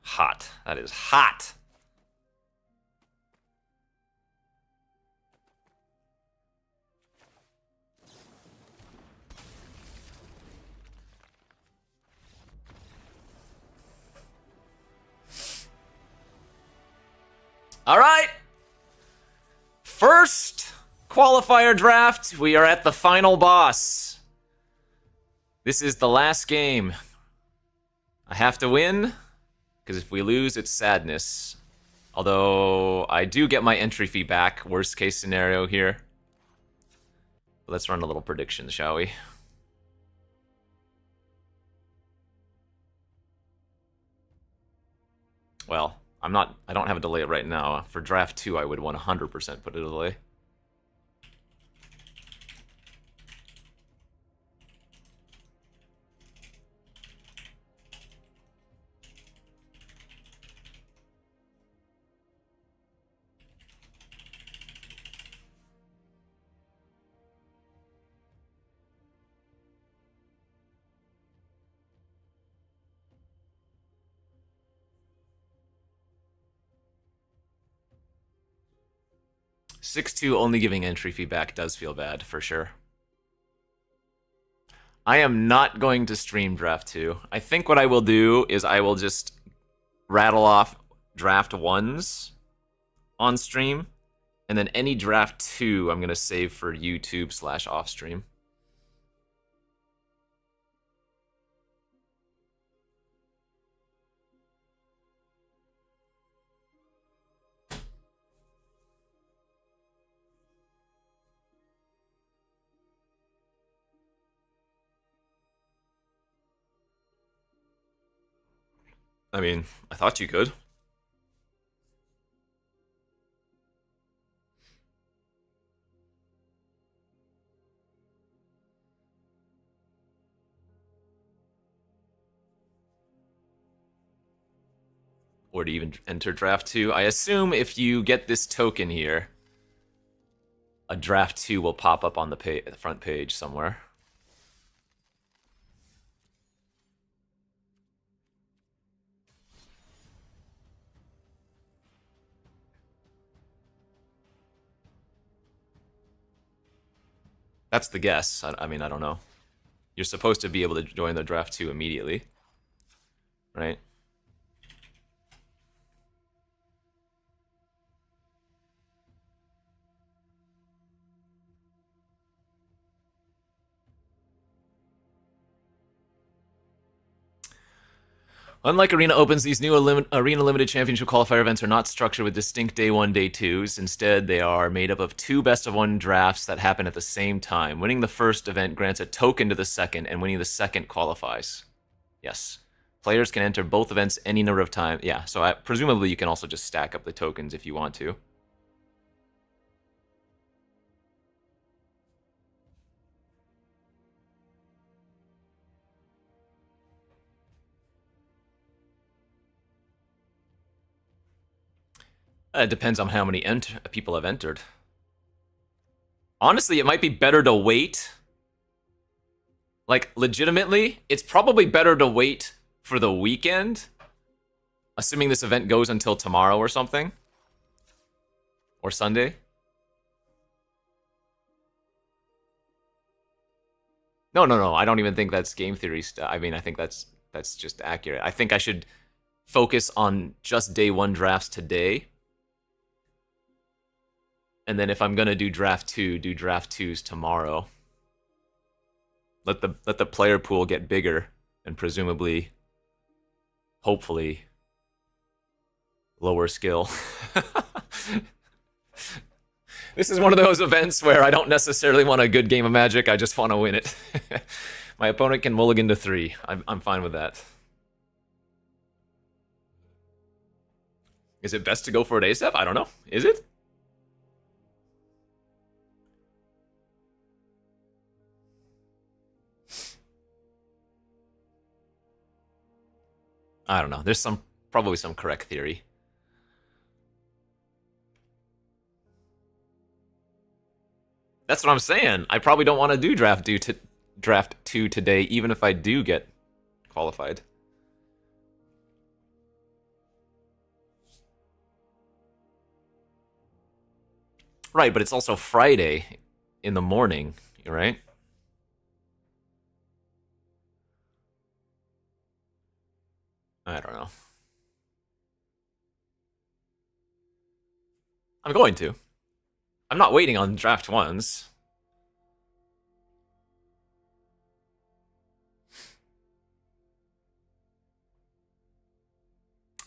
Hot. That is hot. All right. First qualifier draft. We are at the final boss. This is the last game. I have to win, because if we lose, it's sadness. Although, I do get my entry fee back, worst case scenario here. Let's run a little prediction, shall we? Well, I don't have a delay right now. For draft 2, I would 100% put a delay. Six-two only giving entry feedback does feel bad, for sure. I am not going to stream draft 2. I think what I will do is I will just rattle off draft 1s on stream, and then any draft 2 I'm going to save for YouTube/off stream. I mean, I thought you could. Or to even enter draft 2. I assume if you get this token here, a draft 2 will pop up on the front page somewhere. That's the guess. I mean, I don't know. You're supposed to be able to join the draft 2 immediately, right? Unlike Arena Opens, these new Arena Limited Championship qualifier events are not structured with distinct Day 1, Day 2s. Instead, they are made up of 2 best-of-1 drafts that happen at the same time. Winning the first event grants a token to the second, and winning the second qualifies. Yes. Players can enter both events any number of times. Yeah, so presumably you can also just stack up the tokens if you want to. It depends on how many people have entered. Honestly, it might be better to wait. Like, legitimately, it's probably better to wait for the weekend, assuming this event goes until tomorrow or something. Or Sunday. No. I don't even think that's game theory stuff. I mean, I think that's just accurate. I think I should focus on just Day 1 drafts today. And then if I'm gonna do draft 2, do draft 2s tomorrow. Let the player pool get bigger and presumably, hopefully, lower skill. This is one of those events where I don't necessarily want a good game of Magic, I just want to win it. My opponent can mulligan to 3. I'm fine with that. Is it best to go for an ASAP? I don't know. Is it? I don't know. There's probably some correct theory. That's what I'm saying. I probably don't want to do draft 2 today, even if I do get qualified. Right, but it's also Friday in the morning, right? I don't know. I'm going to. I'm not waiting on draft 1s.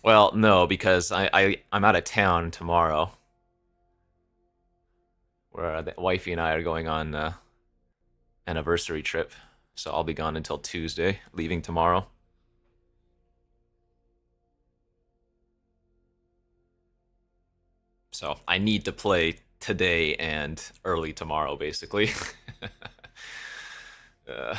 Well, no, because I'm out of town tomorrow. Where the wifey and I are going on anniversary trip. So I'll be gone until Tuesday, leaving tomorrow. So I need to play today and early tomorrow, basically. uh,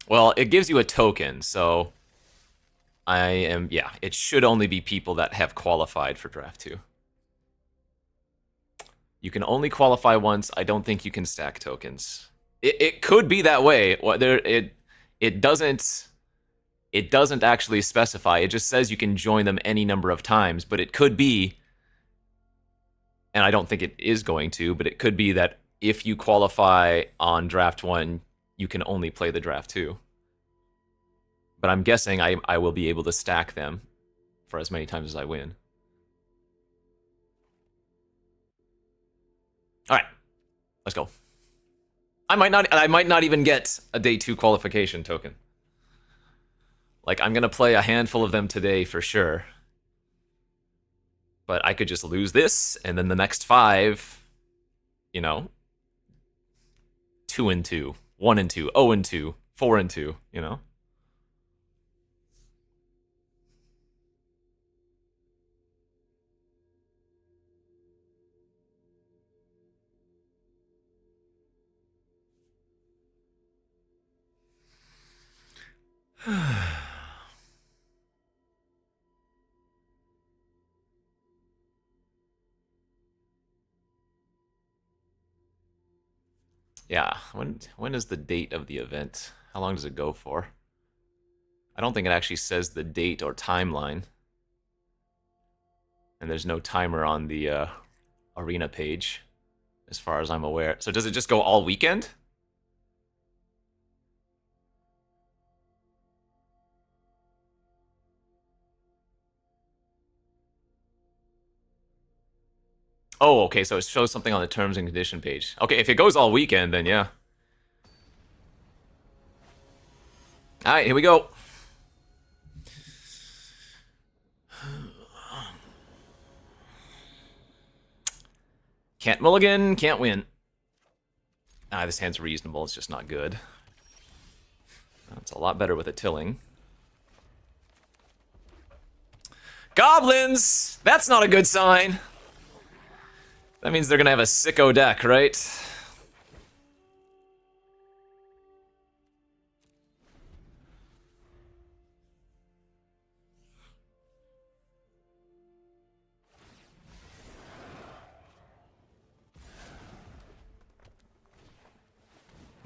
well, it gives you a token, so it should only be people that have qualified for draft 2. You can only qualify once. I don't think you can stack tokens. It could be that way. It doesn't actually specify. It just says you can join them any number of times, but it could be, and I don't think it is going to, but it could be that if you qualify on draft 1, you can only play the draft 2. But I'm guessing I will be able to stack them for as many times as I win. All right, let's go. I might not even get a day 2 qualification token. Like, I'm gonna play a handful of them today for sure. But I could just lose this, and then the next 5, you know, 2 and 2, 1 and 2, 0 and 2, 4 and 2, you know? Yeah, when is the date of the event? How long does it go for? I don't think it actually says the date or timeline. And there's no timer on the arena page, as far as I'm aware. So does it just go all weekend? Oh, okay, so it shows something on the terms and condition page. Okay, if it goes all weekend, then yeah. Alright, here we go. Can't mulligan, can't win. Ah, this hand's reasonable, it's just not good. It's a lot better with a tilling. Goblins! That's not a good sign. That means they're gonna have a sicko deck, right?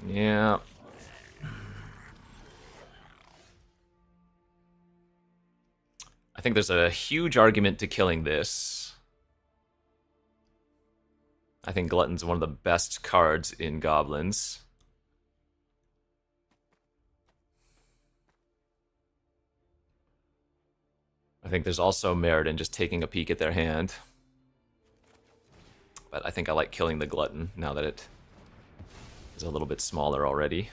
Yeah. I think there's a huge argument to killing this. I think Glutton's one of the best cards in Goblins. I think there's also merit in just taking a peek at their hand. But I think I like killing the Glutton now that it is a little bit smaller already.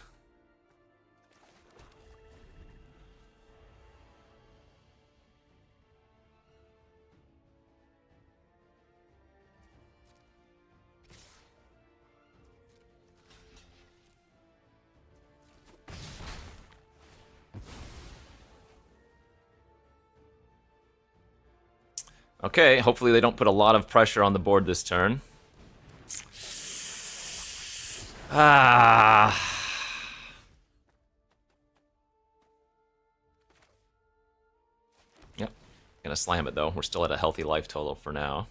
Okay, hopefully they don't put a lot of pressure on the board this turn. Ah. Yep. Gonna slam it though. We're still at a healthy life total for now.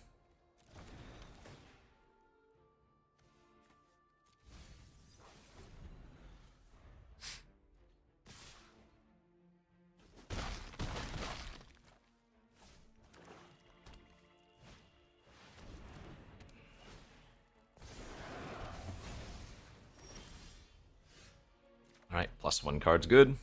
Alright, +1 card's good.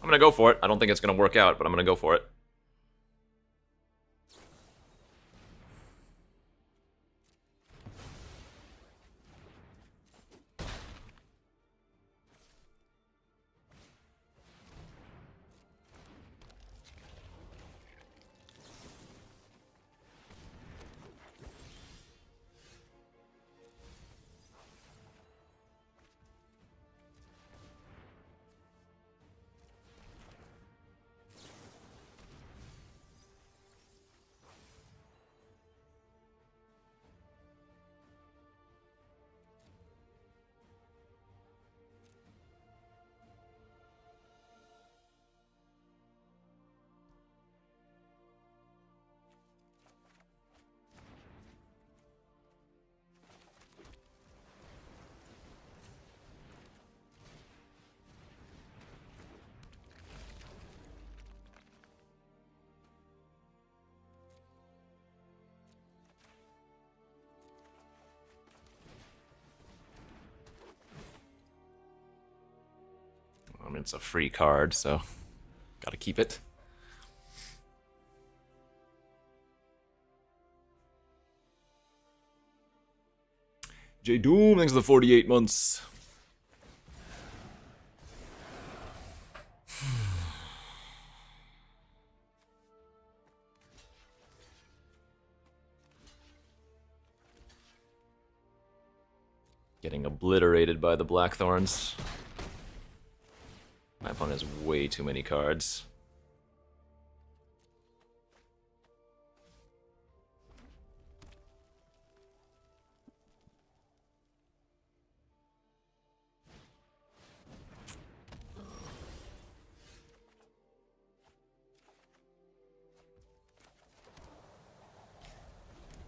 I'm gonna go for it. I don't think it's gonna work out, but I'm gonna go for it. mean, it's a free card, so gotta keep it. J Doom, thanks for the 48 months. Getting obliterated by the Blackthorns. My opponent has way too many cards.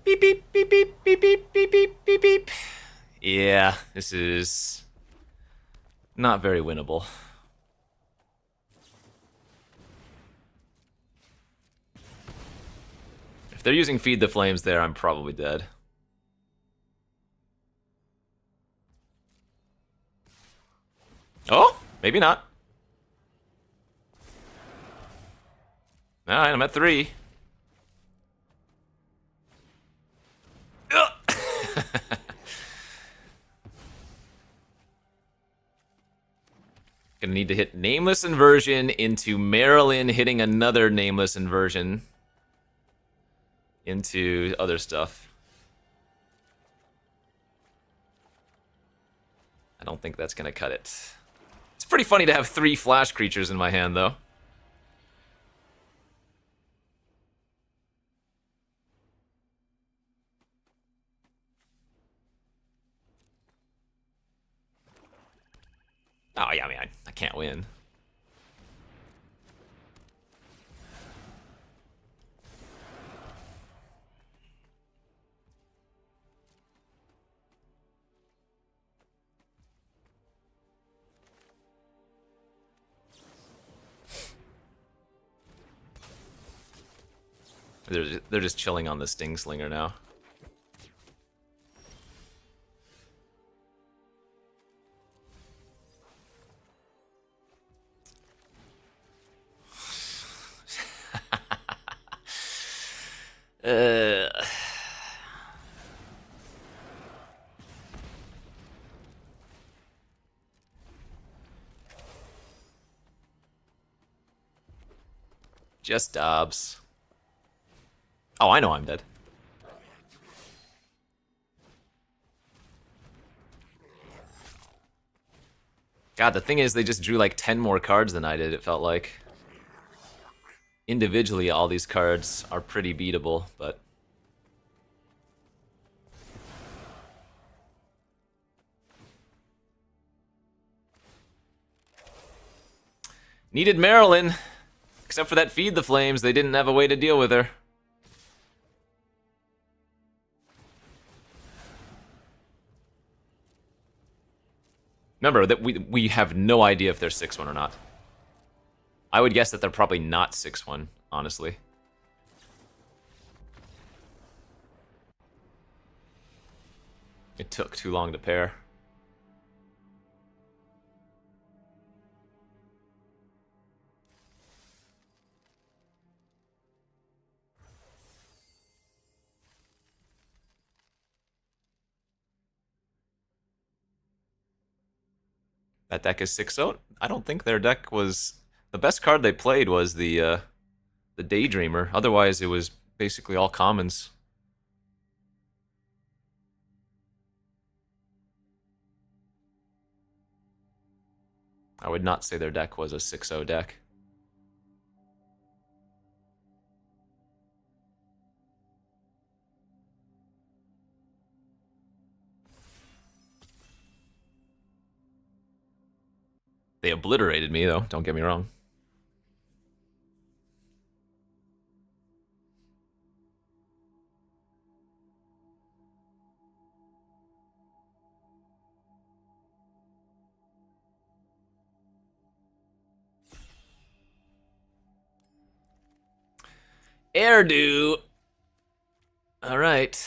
Beep, beep, beep, beep, beep, beep, beep, beep, beep, beep. Yeah, this is not very winnable. If they're using Feed the Flames there, I'm probably dead. Oh, maybe not. Alright, I'm at 3. Gonna need to hit Nameless Inversion into Marilyn hitting another Nameless Inversion into other stuff. I don't think that's gonna cut it. It's pretty funny to have 3 flash creatures in my hand, though. Oh, yeah, I mean, I can't win. They're just chilling on the Sting Slinger now. Just Dobbs. Oh, I know I'm dead. God, the thing is, they just drew like 10 more cards than I did, it felt like. Individually, all these cards are pretty beatable, but... Needed Marilyn. Except for that Feed the Flames, they didn't have a way to deal with her. Remember, that we have no idea if they're 6-1 or not. I would guess that they're probably not 6-1, honestly. It took too long to pair. That deck is 6-0. I don't think their deck was... The best card they played was the Daydreamer. Otherwise, it was basically all commons. I would not say their deck was a 6-0 deck. They obliterated me, though. Don't get me wrong. Airdo. All right.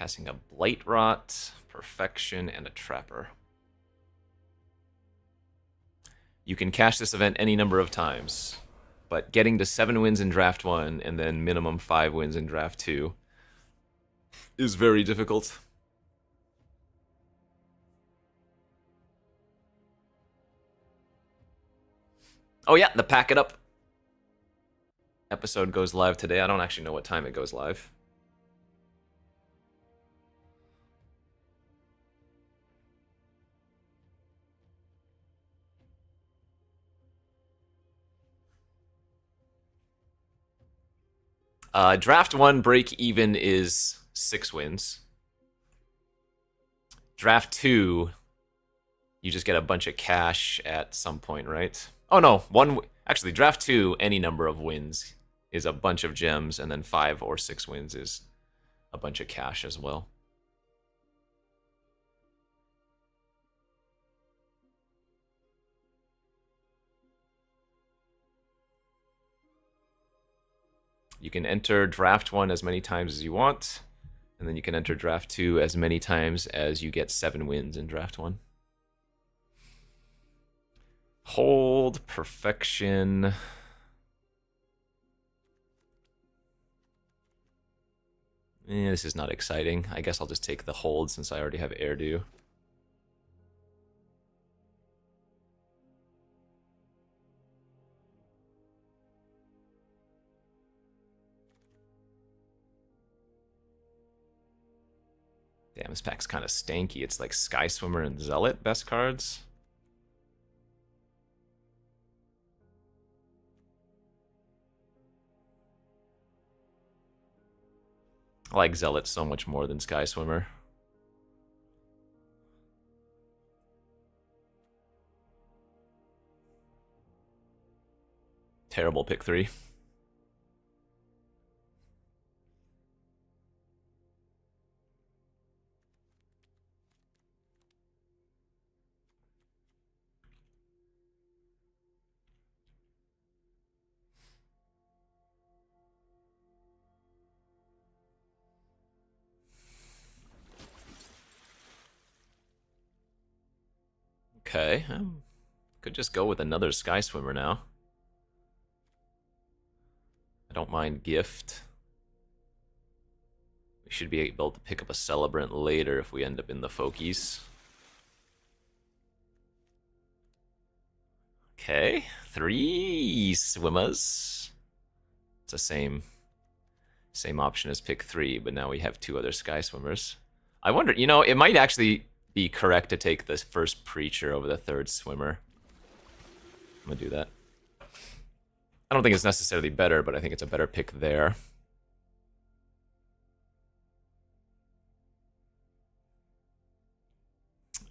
Passing a Blight Rot, Perfection, and a Trapper. You can cash this event any number of times, but getting to 7 wins in Draft 1 and then minimum 5 wins in Draft 2 is very difficult. Oh yeah, the Pack It Up episode goes live today. I don't actually know what time it goes live. Draft 1 break even is 6 wins. Draft 2, you just get a bunch of cash at some point, right? Oh no, actually Draft 2, any number of wins is a bunch of gems, and then 5 or 6 wins is a bunch of cash as well. You can enter Draft 1 as many times as you want, and then you can enter Draft 2 as many times as you get 7 wins in Draft 1. Hold, Perfection. This is not exciting. I guess I'll just take the hold since I already have Airdo. Damn, this pack's kind of stanky. It's like Sky Swimmer and Zealot, best cards. I like Zealot so much more than Sky Swimmer. Terrible pick 3. Okay, could just go with another Sky Swimmer now. I don't mind Gift. We should be able to pick up a Celebrant later if we end up in the Fokies. Okay, 3 swimmers. It's the same option as pick 3, but now we have 2 other Sky Swimmers. I wonder, you know, it might actually be correct to take the first Preacher over the 3rd Swimmer. I'm gonna do that. I don't think it's necessarily better, but I think it's a better pick there.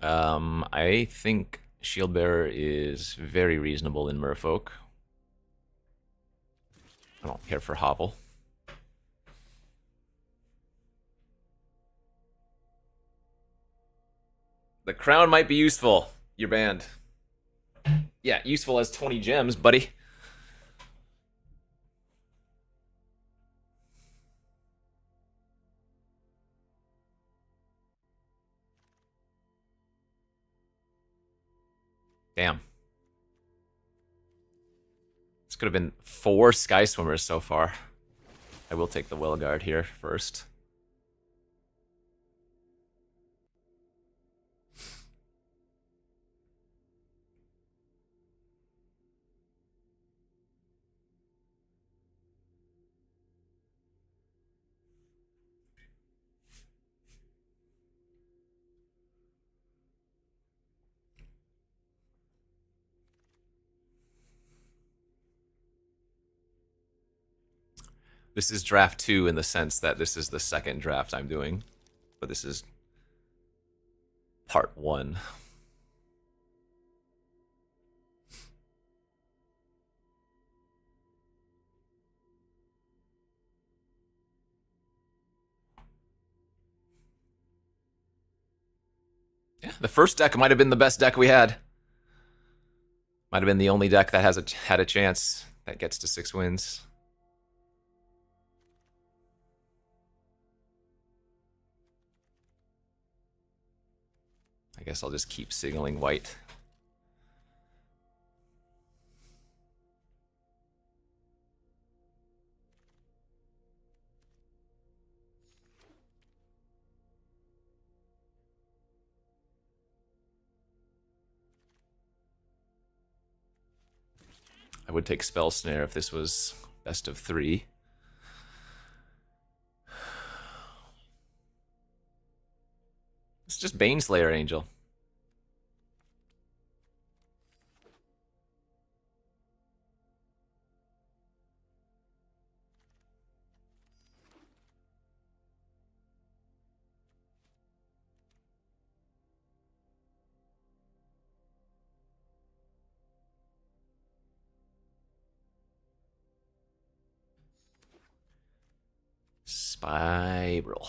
I think Shieldbearer is very reasonable in Merfolk. I don't care for Hovel. The crown might be useful. You're banned. Yeah, useful as 20 gems, buddy. Damn. This could have been 4 Sky Swimmers so far. I will take the Well Guard here first. This is draft 2 in the sense that this is the second draft I'm doing, but this is part 1. Yeah, the first deck might have been the best deck we had. Might have been the only deck that had a chance that gets to 6 wins. I guess I'll just keep signaling white. I would take Spell Snare if this was best of 3. It's just Baneslayer Angel. Spiral.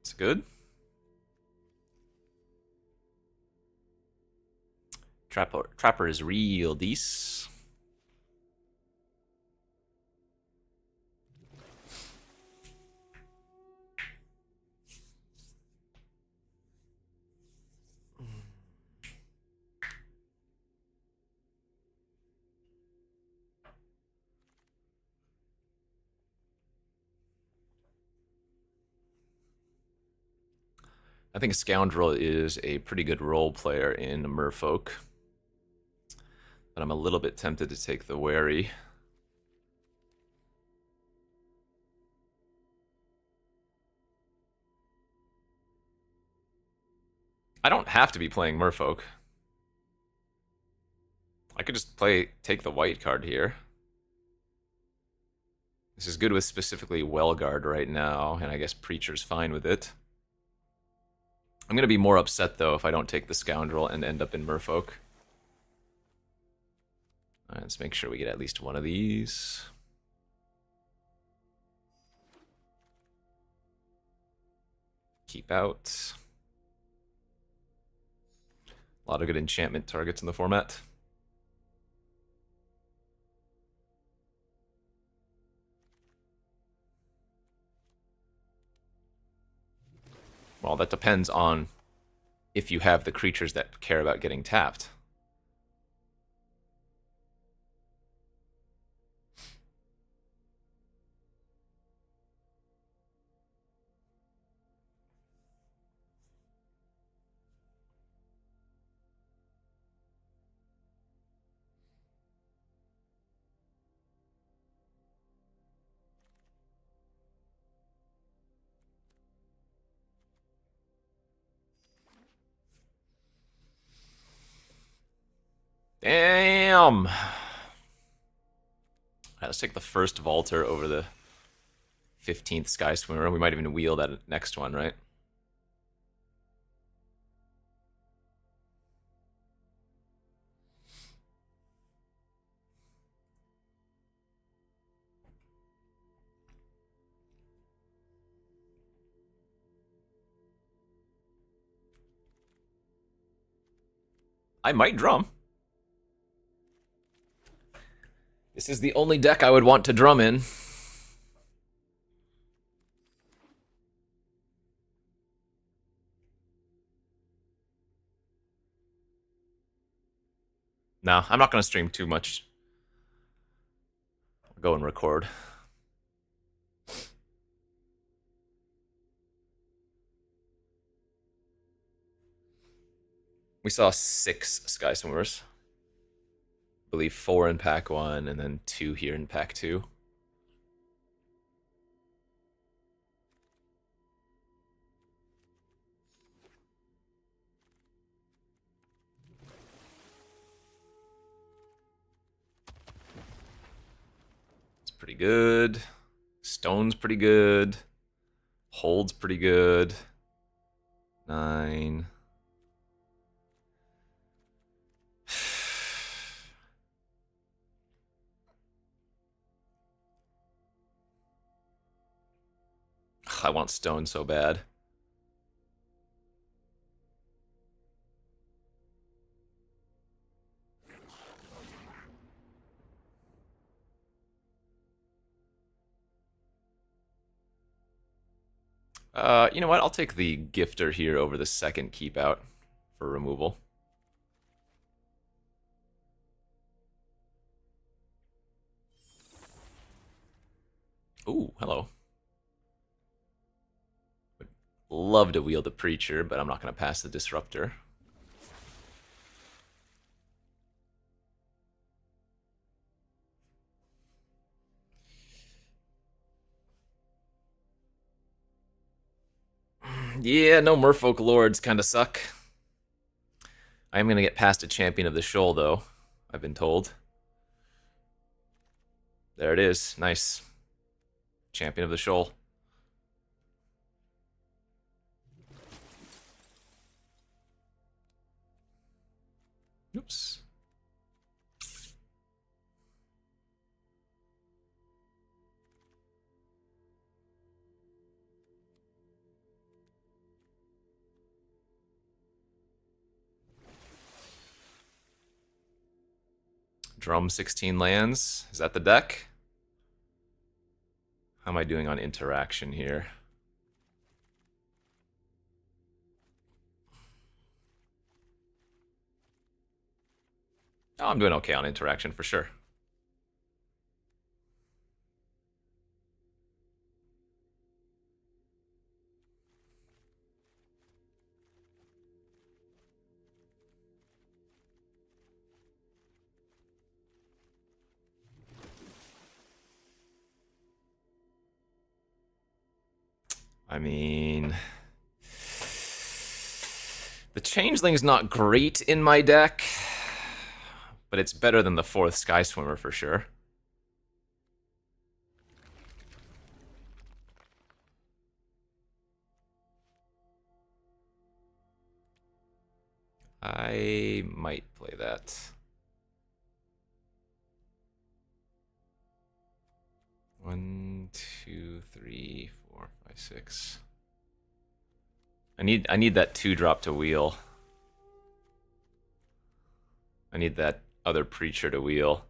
It's good. Trapper is real decent. I think Scoundrel is a pretty good role player in Merfolk. But I'm a little bit tempted to take the Wary. I don't have to be playing Merfolk. I could just take the white card here. This is good with specifically Wellguard right now, and I guess Preacher's fine with it. I'm going to be more upset, though, if I don't take the Scoundrel and end up in Merfolk. Alright, let's make sure we get at least one of these. Keep out. A lot of good enchantment targets in the format. Well, that depends on if you have the creatures that care about getting tapped. Damn! Alright, let's take the first Vaulter over the 15th Sky Swimmer. We might even wheel that next one, right? I might drum. This is the only deck I would want to drum in. No, I'm not going to stream too much. I'll go and record. We saw 6 Sky Swimmers. I believe 4 in pack 1 and then 2 here in pack 2. It's pretty good. Stone's pretty good. Hold's pretty good. 9. I want stone so bad. You know what? I'll take the gifter here over the second keep out for removal. Ooh, hello. Would love to wield the preacher, but I'm not going to pass the disruptor. Yeah, no merfolk lords kind of suck. I am going to get past a champion of the shoal, though, I've been told. There it is. Nice. Champion of the shoal. Oops. Drum 16 lands. Is that the deck? How am I doing on interaction here? Oh, I'm doing okay on interaction for sure. I mean, the Changeling's not great in my deck, but it's better than the 4th Sky Swimmer for sure. I might play that. One, two, three, 4, 5, 6. I need that 2-drop to wheel. I need that other preacher to wheel.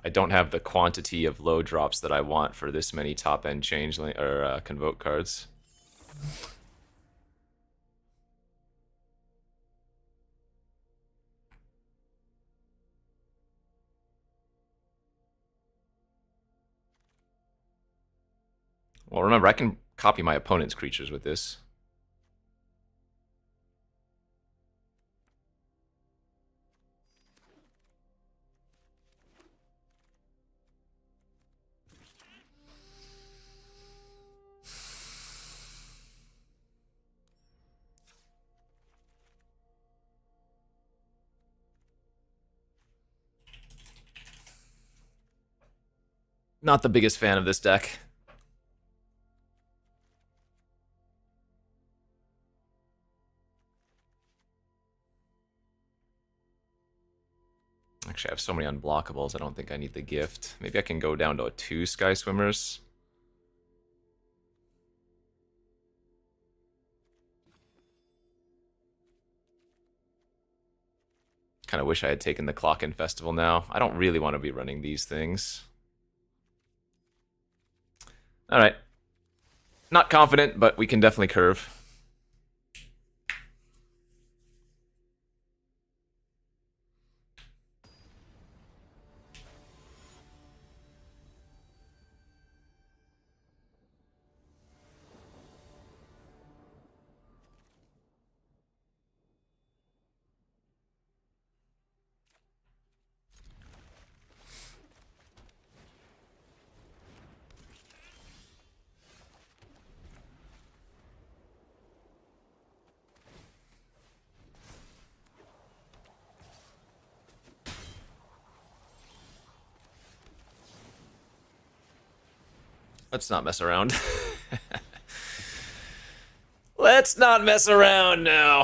I don't have the quantity of low drops that I want for this many top end changeling or convoke cards. Well, remember, I can copy my opponent's creatures with this. Not the biggest fan of this deck. Actually, I have so many unblockables, I don't think I need the gift. Maybe I can go down to 2 Sky Swimmers. Kind of wish I had taken the Clock-In Festival now. I don't really want to be running these things. Alright. Not confident, but we can definitely curve. Let's not mess around. Let's not mess around now.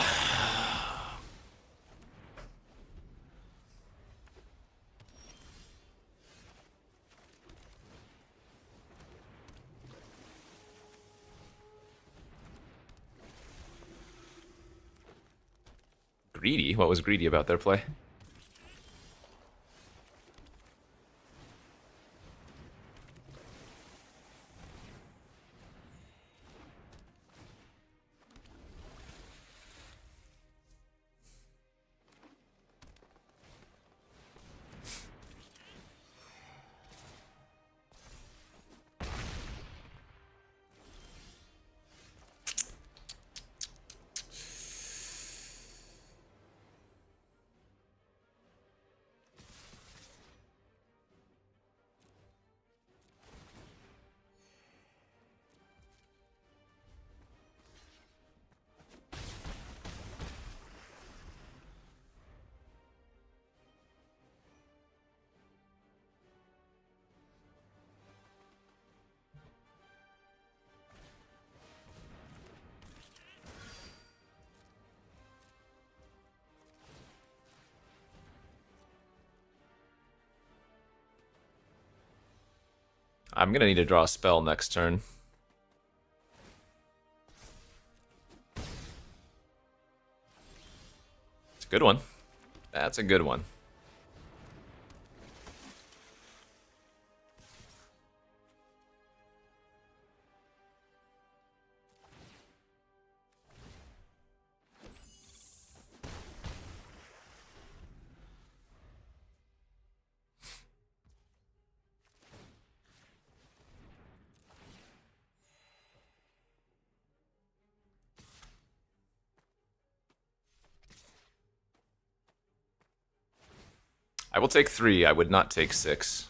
Greedy? What was greedy about their play? I'm gonna need to draw a spell next turn. It's a good one. That's a good one. I will take 3. I would not take 6.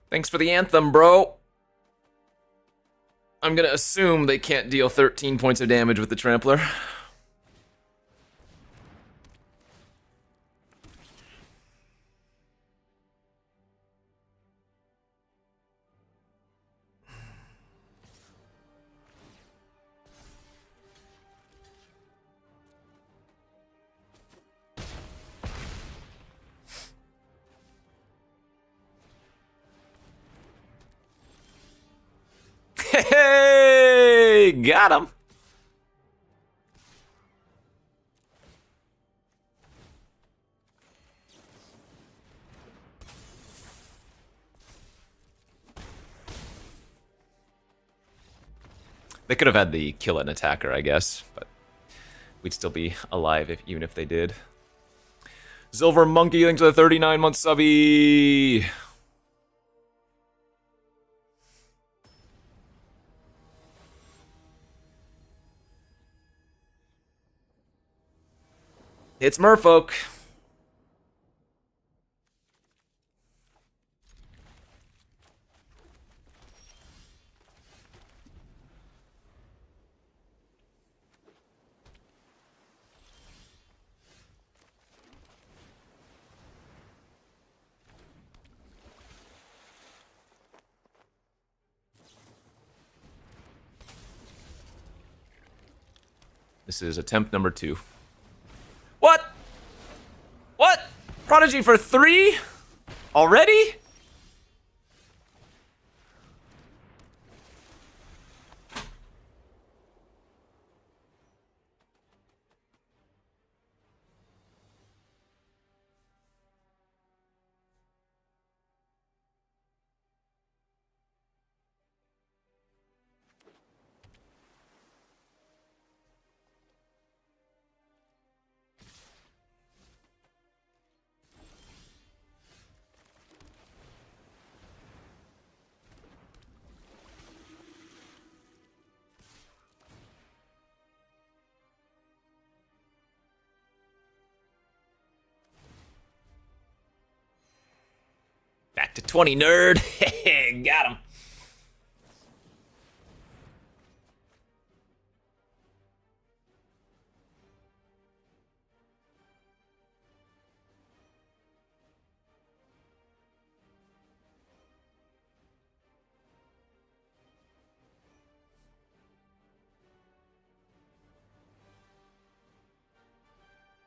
Thanks for the anthem, bro. I'm gonna assume they can't deal 13 points of damage with the Trampler. Hey, got him. They could have had the kill an attacker, I guess, but we'd still be alive even if they did. Silver Monkey, thanks for the 39-month subby. It's Merfolk. This is attempt number 2. What? What? Prodigy for 3? Already? to 20, nerd. Got him.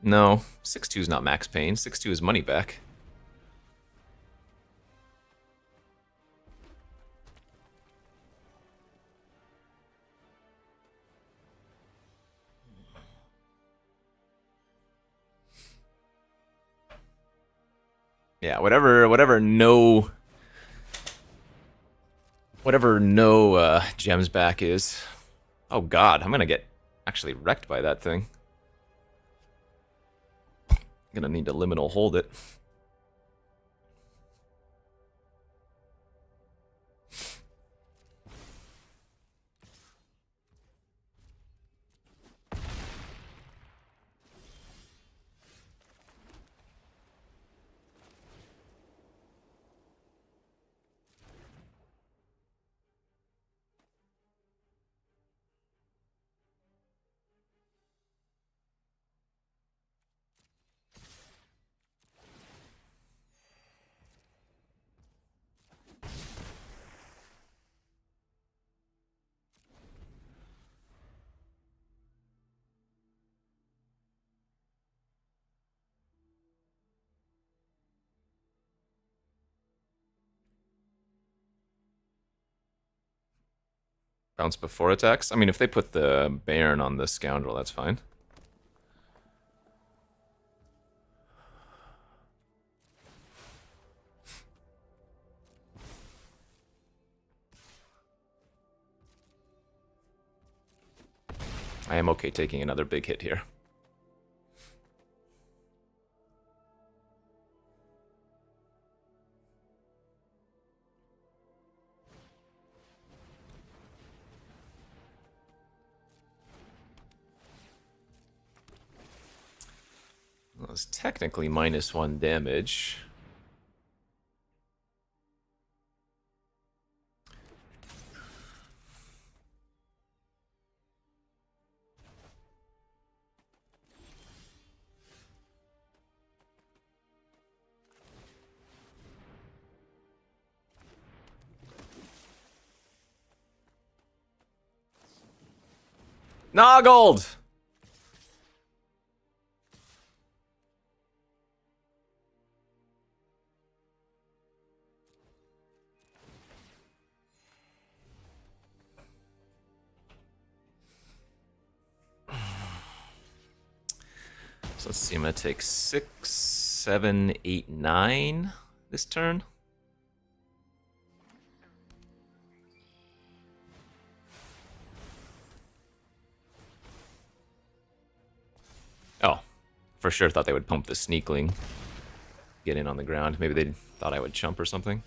No, 6-2 is not max pain. 6-2 is money back. Yeah, whatever no gems back is. Oh god, I'm gonna get actually wrecked by that thing. Gonna need to liminal hold it. Bounce before attacks? I mean, if they put the Baron on the Scoundrel, that's fine. I am okay taking another big hit here. Well, it's technically -1 damage. Noggled! So let's see, I'm gonna take 6, 7, 8, 9 this turn. Oh, for sure thought they would pump the Sneakling. Get in on the ground. Maybe they thought I would chump or something.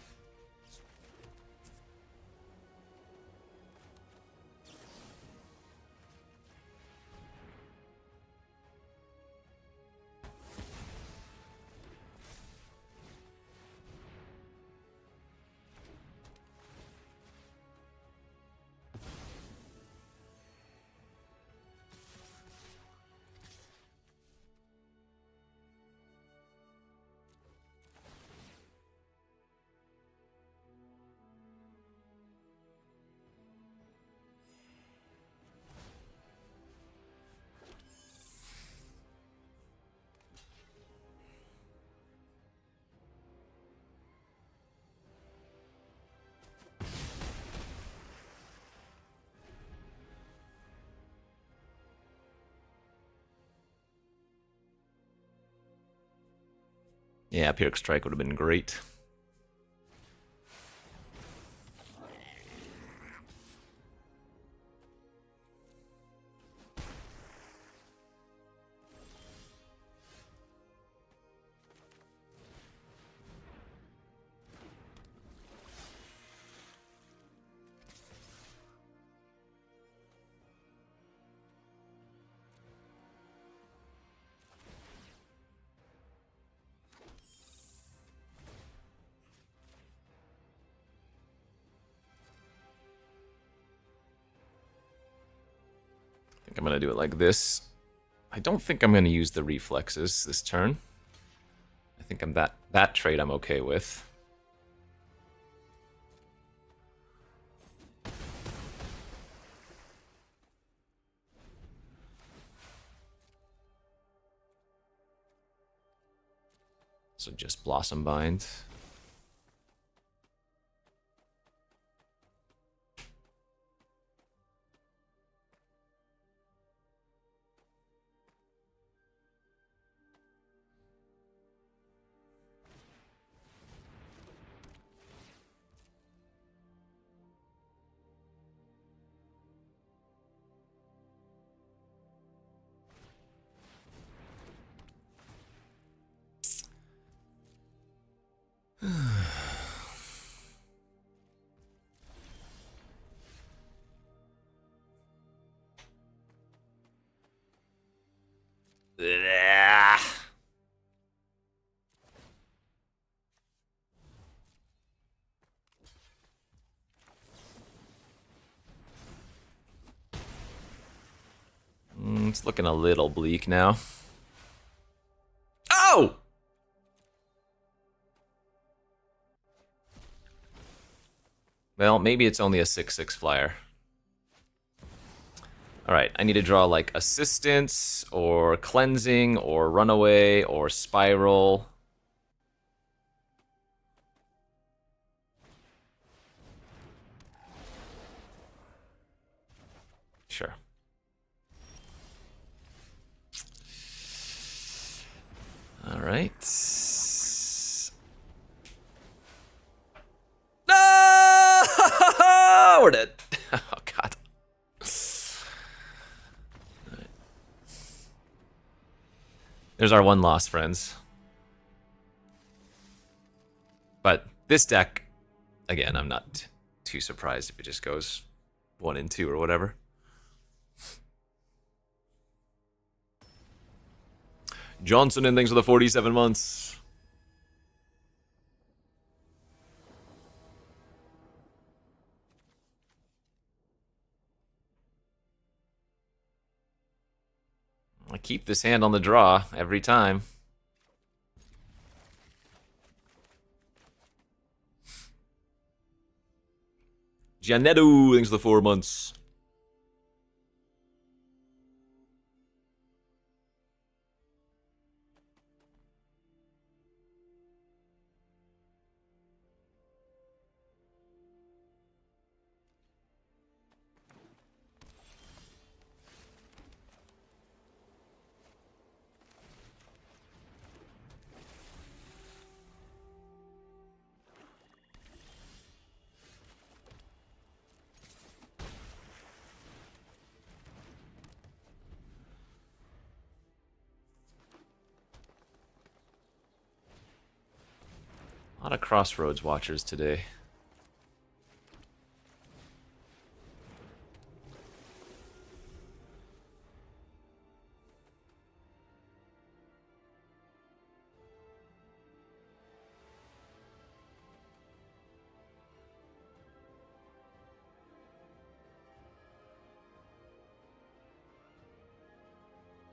Yeah, Pyrrhic Strike would have been great. think I'm going to do it like this. I don't think I'm going to use the reflexes this turn. I think that trait I'm okay with. So just Blossom Bind. It's looking a little bleak now. Oh! Well, maybe it's only a 6/6 flyer. Alright, I need to draw like Assistance, or Cleansing, or Runaway, or Spiral. Sure. Alright. No! We're dead. Oh, God. Right. There's our one loss, friends. But this deck, again, I'm not too surprised if it just goes 1 and 2 or whatever. Johnson and thanks for the 47 months. I keep this hand on the draw every time. Gianetto, thanks for the 4 months. A lot of Crossroads watchers today.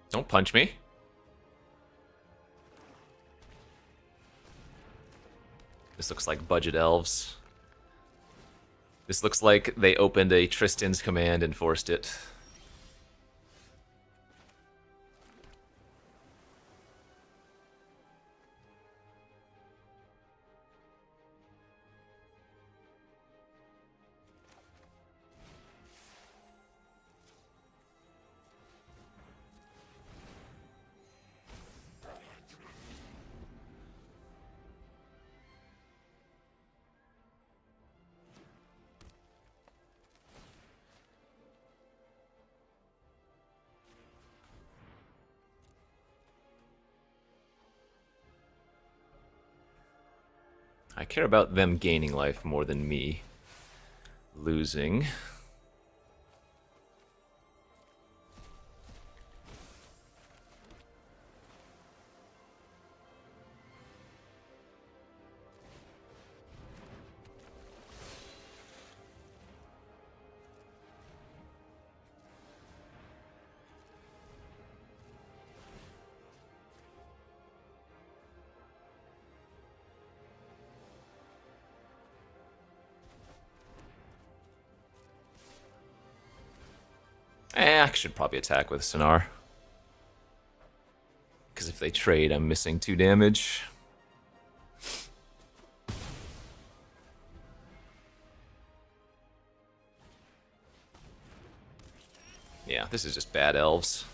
Don't punch me. This looks like budget elves. This looks like they opened a Tristan's command and forced it. I care about them gaining life more than me losing. I should probably attack with Sonar. Because if they trade, I'm missing 2 damage. Yeah, this is just bad elves.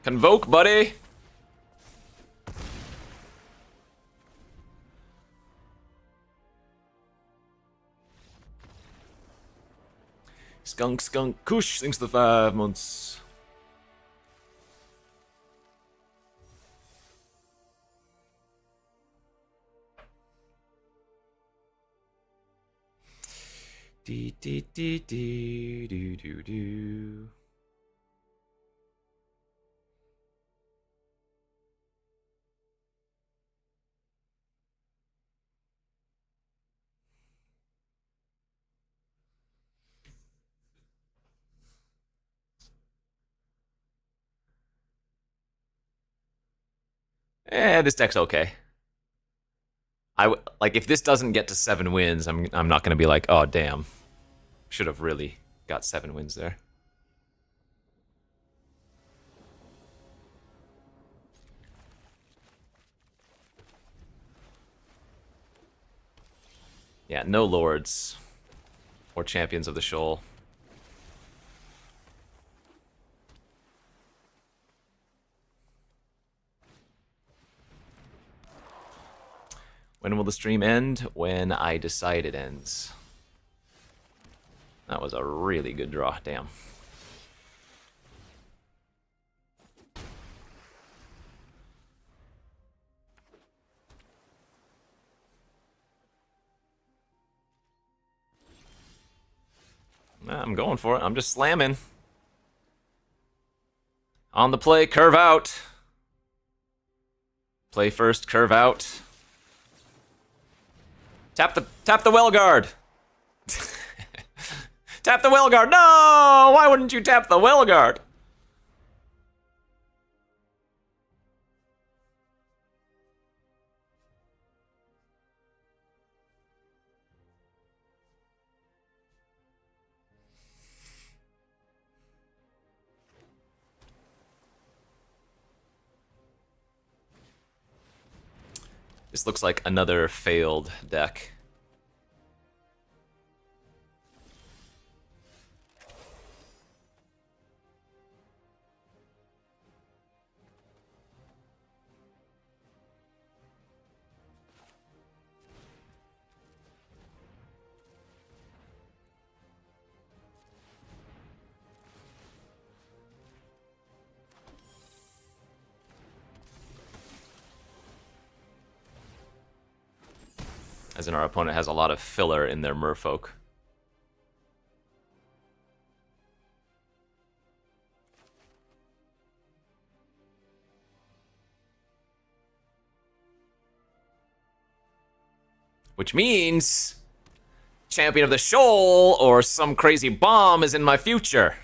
Convoke, buddy! Skunk, skunk, kush, thanks to the 5 months. Dee dee dee dee doo doo doo. This deck's okay. Like if this doesn't get to 7 wins, I'm not gonna be like, oh damn, should have really got 7 wins there. Yeah, no lords or champions of the shoal. When will the stream end? When I decide it ends. That was a really good draw, damn. I'm going for it. I'm just slamming. On the play, curve out. Play first, curve out. Tap the well guard. Tap the well guard. No! Why wouldn't you tap the well guard? This looks like another failed deck. As in, our opponent has a lot of filler in their merfolk. Which means Champion of the Shoal or some crazy bomb is in my future.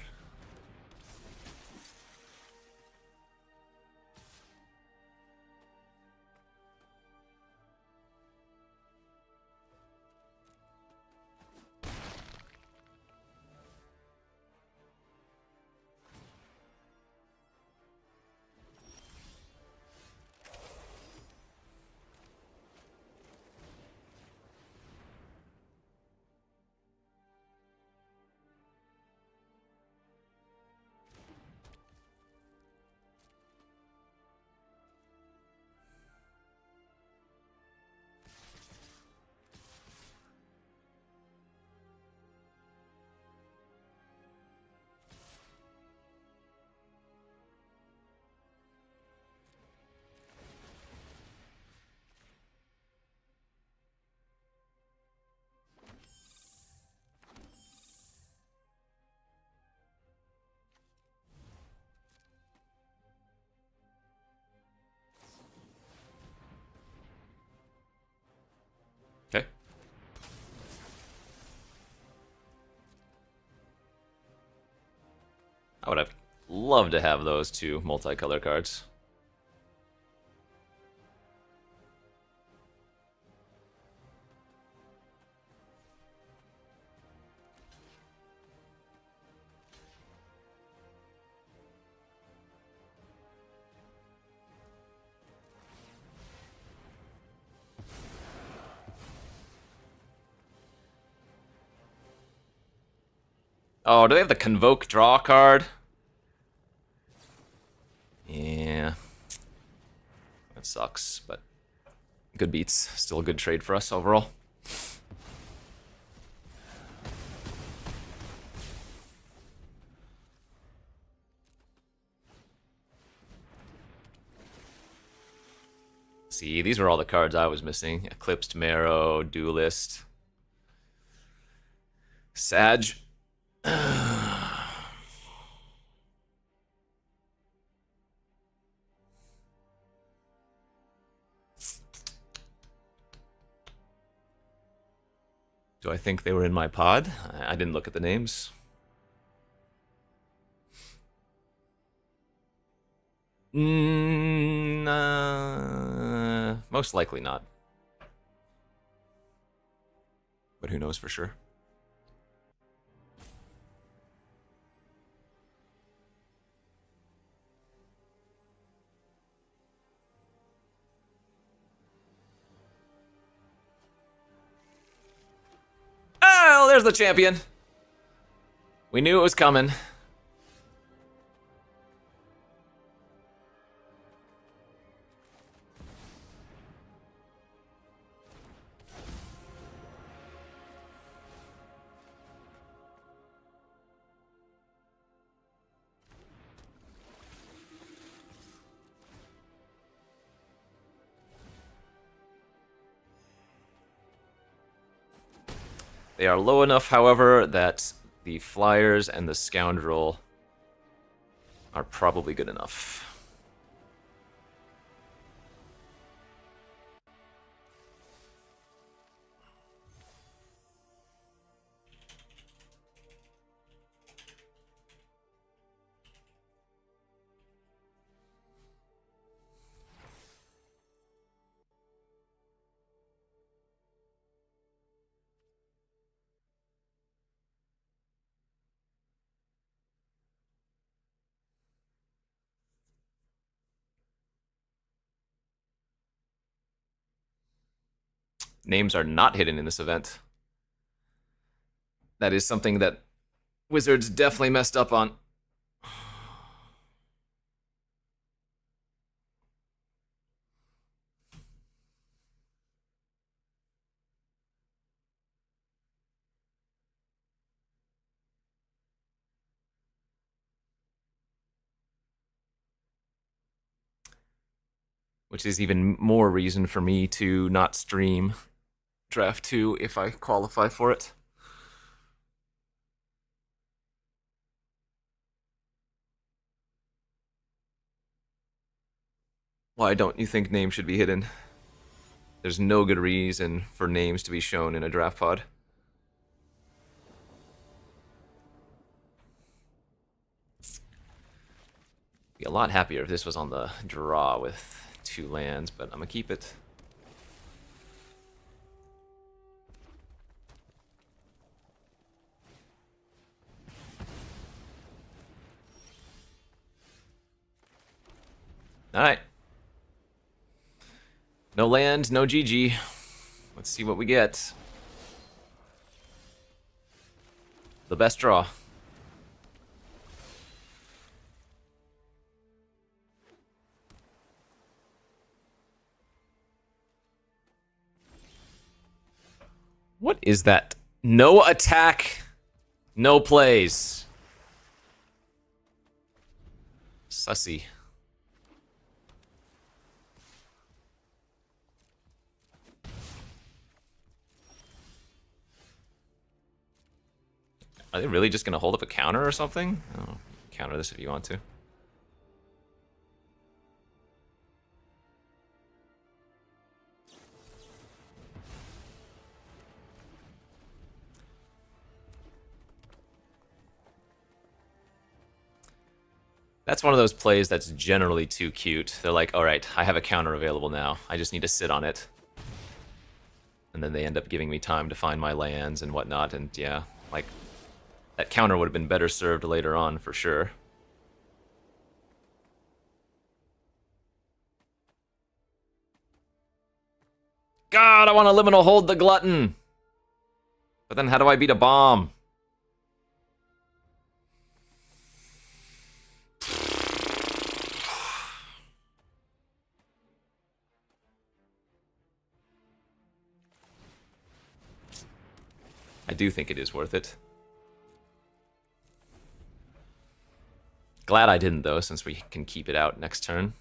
I would have loved to have those two multicolor cards. Oh, do they have the Convoke draw card? Yeah. That sucks, but good beats. Still a good trade for us overall. See, these were all the cards I was missing. Eclipsed Marrow, Duelist. Sag. Do I think they were in my pod? I didn't look at the names. Most likely not. But who knows for sure. Oh, there's the champion. We knew it was coming. They are low enough, however, that the Flyers and the Scoundrel are probably good enough. Names are not hidden in this event. That is something that Wizards definitely messed up on. Which is even more reason for me to not stream Draft 2 if I qualify for it. Why don't you think names should be hidden? There's no good reason for names to be shown in a draft pod. Be a lot happier if this was on the draw with 2 lands, but I'm gonna keep it. Alright. No land, no GG. Let's see what we get. The best draw. What is that? No attack, no plays. Sussy. Are they really just going to hold up a counter or something? Oh, counter this if you want to. That's one of those plays that's generally too cute. They're like, alright, I have a counter available now. I just need to sit on it. And then they end up giving me time to find my lands and whatnot, and yeah, like, that counter would have been better served later on, for sure. God, I want to liminal hold the glutton! But then how do I beat a bomb? I do think it is worth it. Glad I didn't, though, since we can keep it out next turn.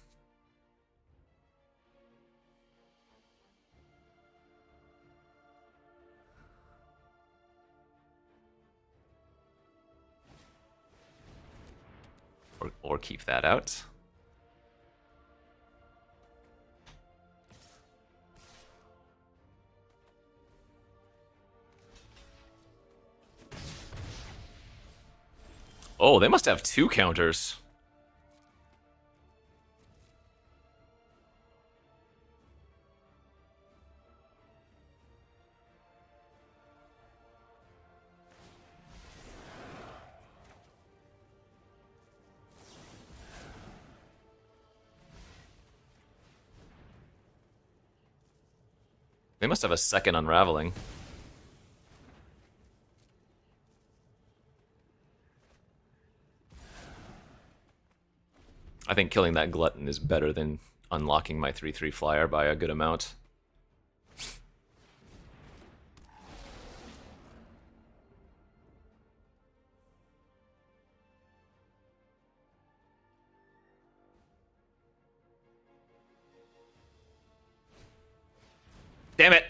Or keep that out. Oh, they must have 2 counters. They must have a second unraveling. I think killing that glutton is better than unlocking my 3/3 flyer by a good amount. Damn it!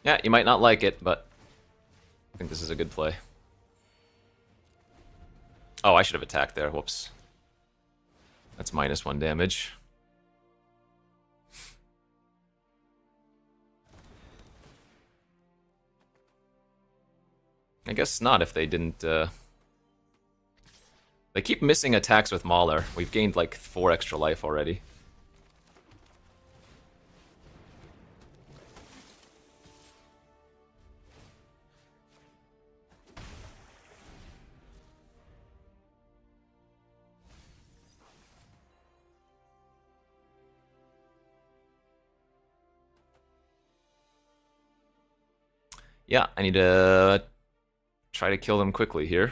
Yeah, you might not like it, but I think this is a good play. Oh, I should have attacked there. Whoops. That's -1 damage. I guess not if they didn't, They keep missing attacks with Mauler. We've gained like 4 extra life already. Yeah, I need to try to kill them quickly here.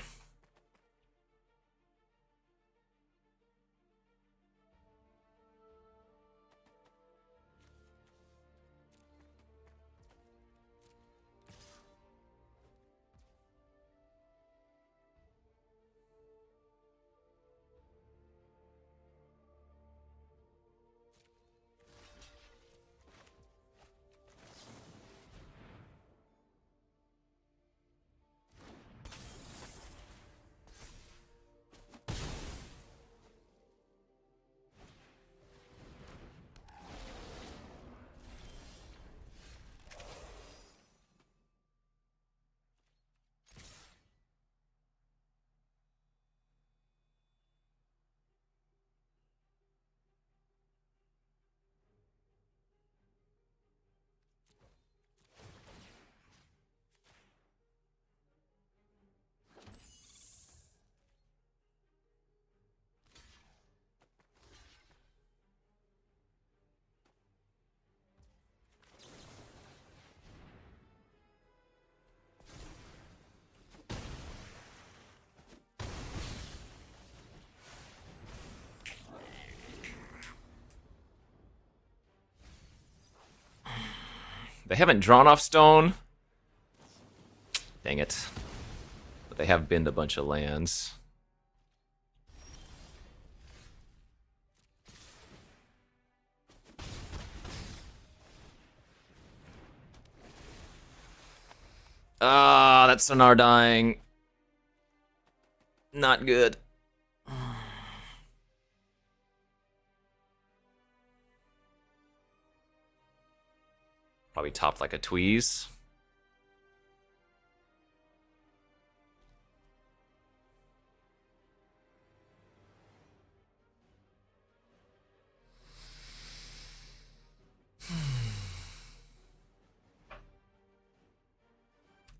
They haven't drawn off stone. Dang it. But they have binned a bunch of lands. Ah, that's Sonar dying. Not good. Probably topped like a tweeze.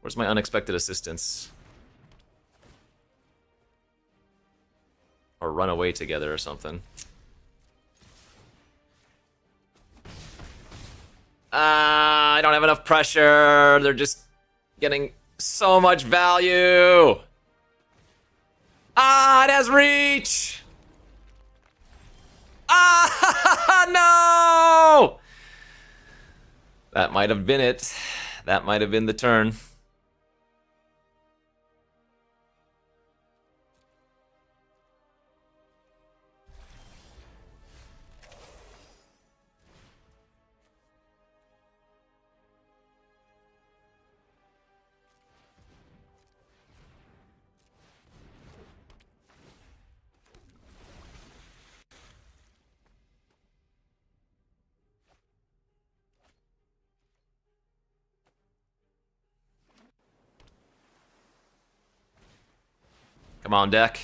Where's my unexpected assistance? Or run away together or something. I don't have enough pressure. They're just getting so much value. It has reach. No! That might have been it. That might have been the turn. Come on, deck.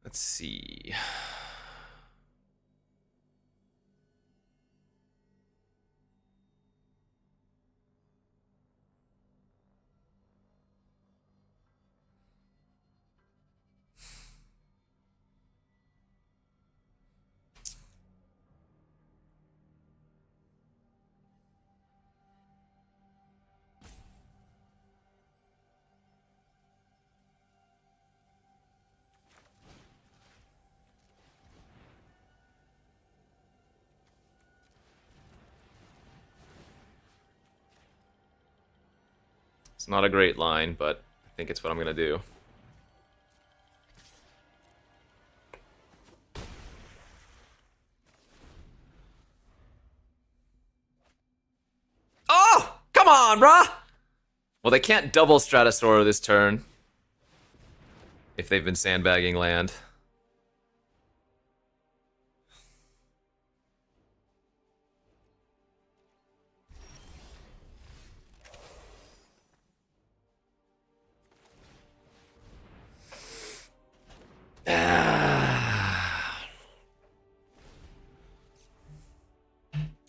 Let's see. It's not a great line, but I think it's what I'm gonna do. Oh! Come on, bruh! Well, they can't double Stratosaur this turn. If they've been sandbagging land.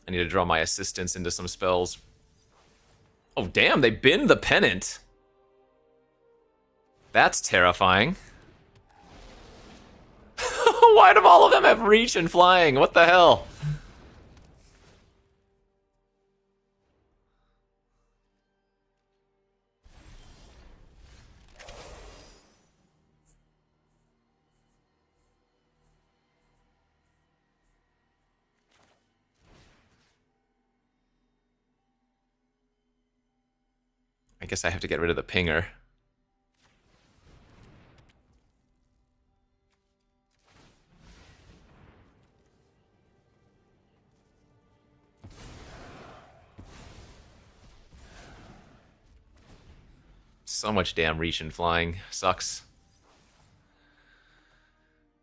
I need to draw my assistants into some spells. Oh, damn, they binned the pennant. That's terrifying. Why do all of them have reach and flying? What the hell? I guess I have to get rid of the pinger. So much damn reach and flying. Sucks.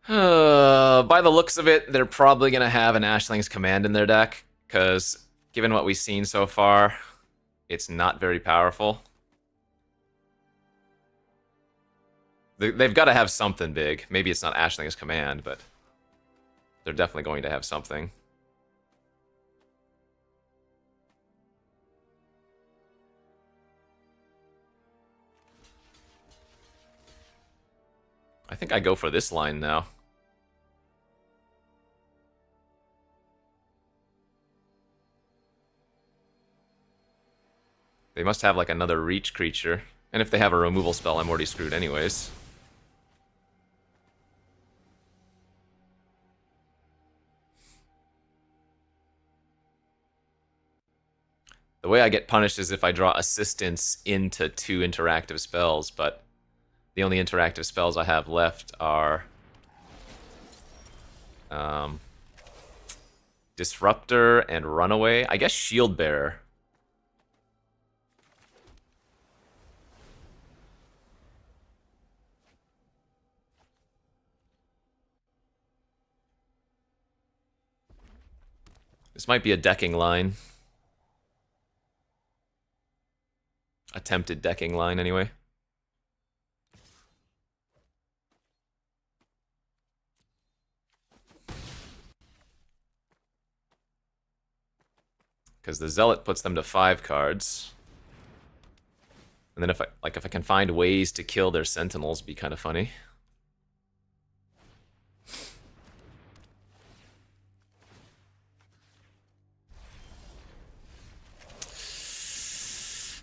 By the looks of it, they're probably going to have an Ashling's Command in their deck, because given what we've seen so far, it's not very powerful. They've got to have something big. Maybe it's not Ashling's Command, but they're definitely going to have something. I think I go for this line now. They must have like another reach creature. And if they have a removal spell, I'm already screwed anyways. The way I get punished is if I draw assistance into 2 interactive spells, but the only interactive spells I have left are Disruptor and Runaway. I guess Shield Bearer. This might be a decking line. Attempted decking line, anyway. Because the Zealot puts them to 5 cards. And then if I can find ways to kill their Sentinels, be kind of funny.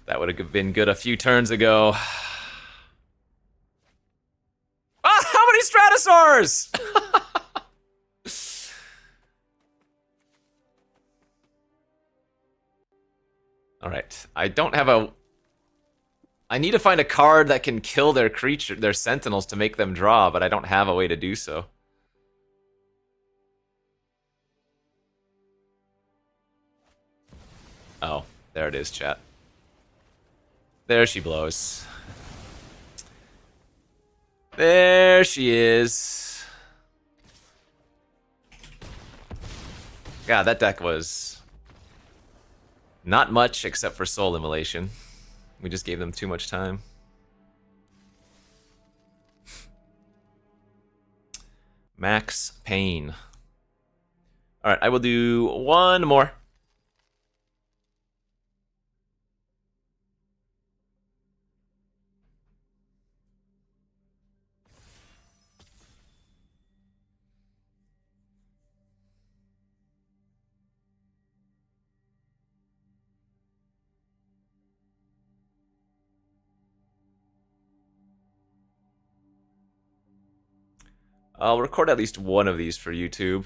That would have been good a few turns ago. Ah, how many Stratosaurs? Alright, I don't have a... I need to find a card that can kill their their Sentinels to make them draw, but I don't have a way to do so. Oh, there it is, chat. There she blows. There she is. God, that deck was not much except for Soul Immolation. We just gave them too much time. Max Payne. Alright, I will do one more. I'll record at least one of these for YouTube.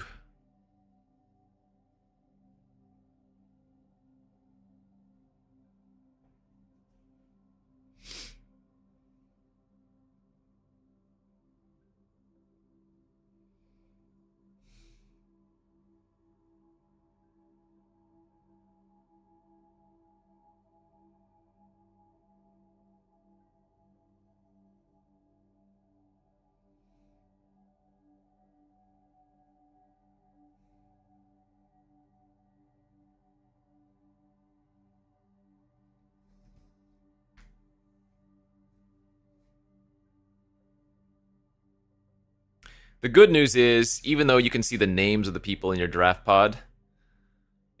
The good news is, even though you can see the names of the people in your draft pod,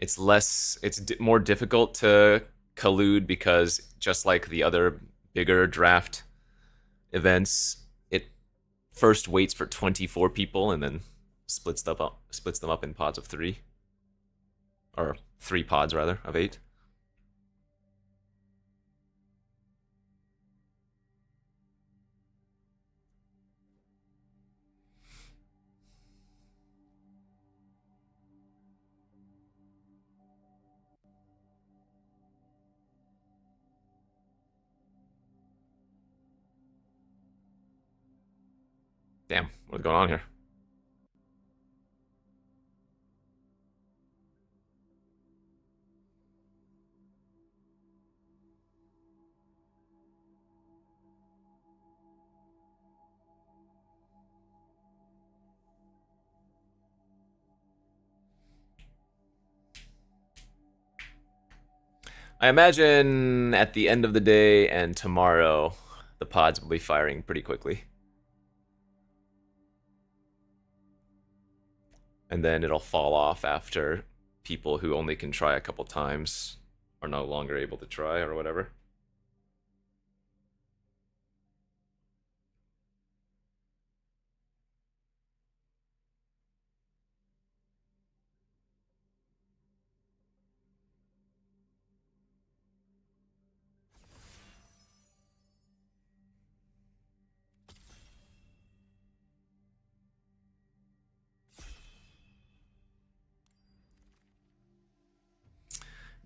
it's more difficult to collude because just like the other bigger draft events, it first waits for 24 people and then splits them up in pods of 3. Or 3 pods, rather, of 8. Damn, what's going on here? I imagine at the end of the day and tomorrow, the pods will be firing pretty quickly. And then it'll fall off after people who only can try a couple times are no longer able to try or whatever.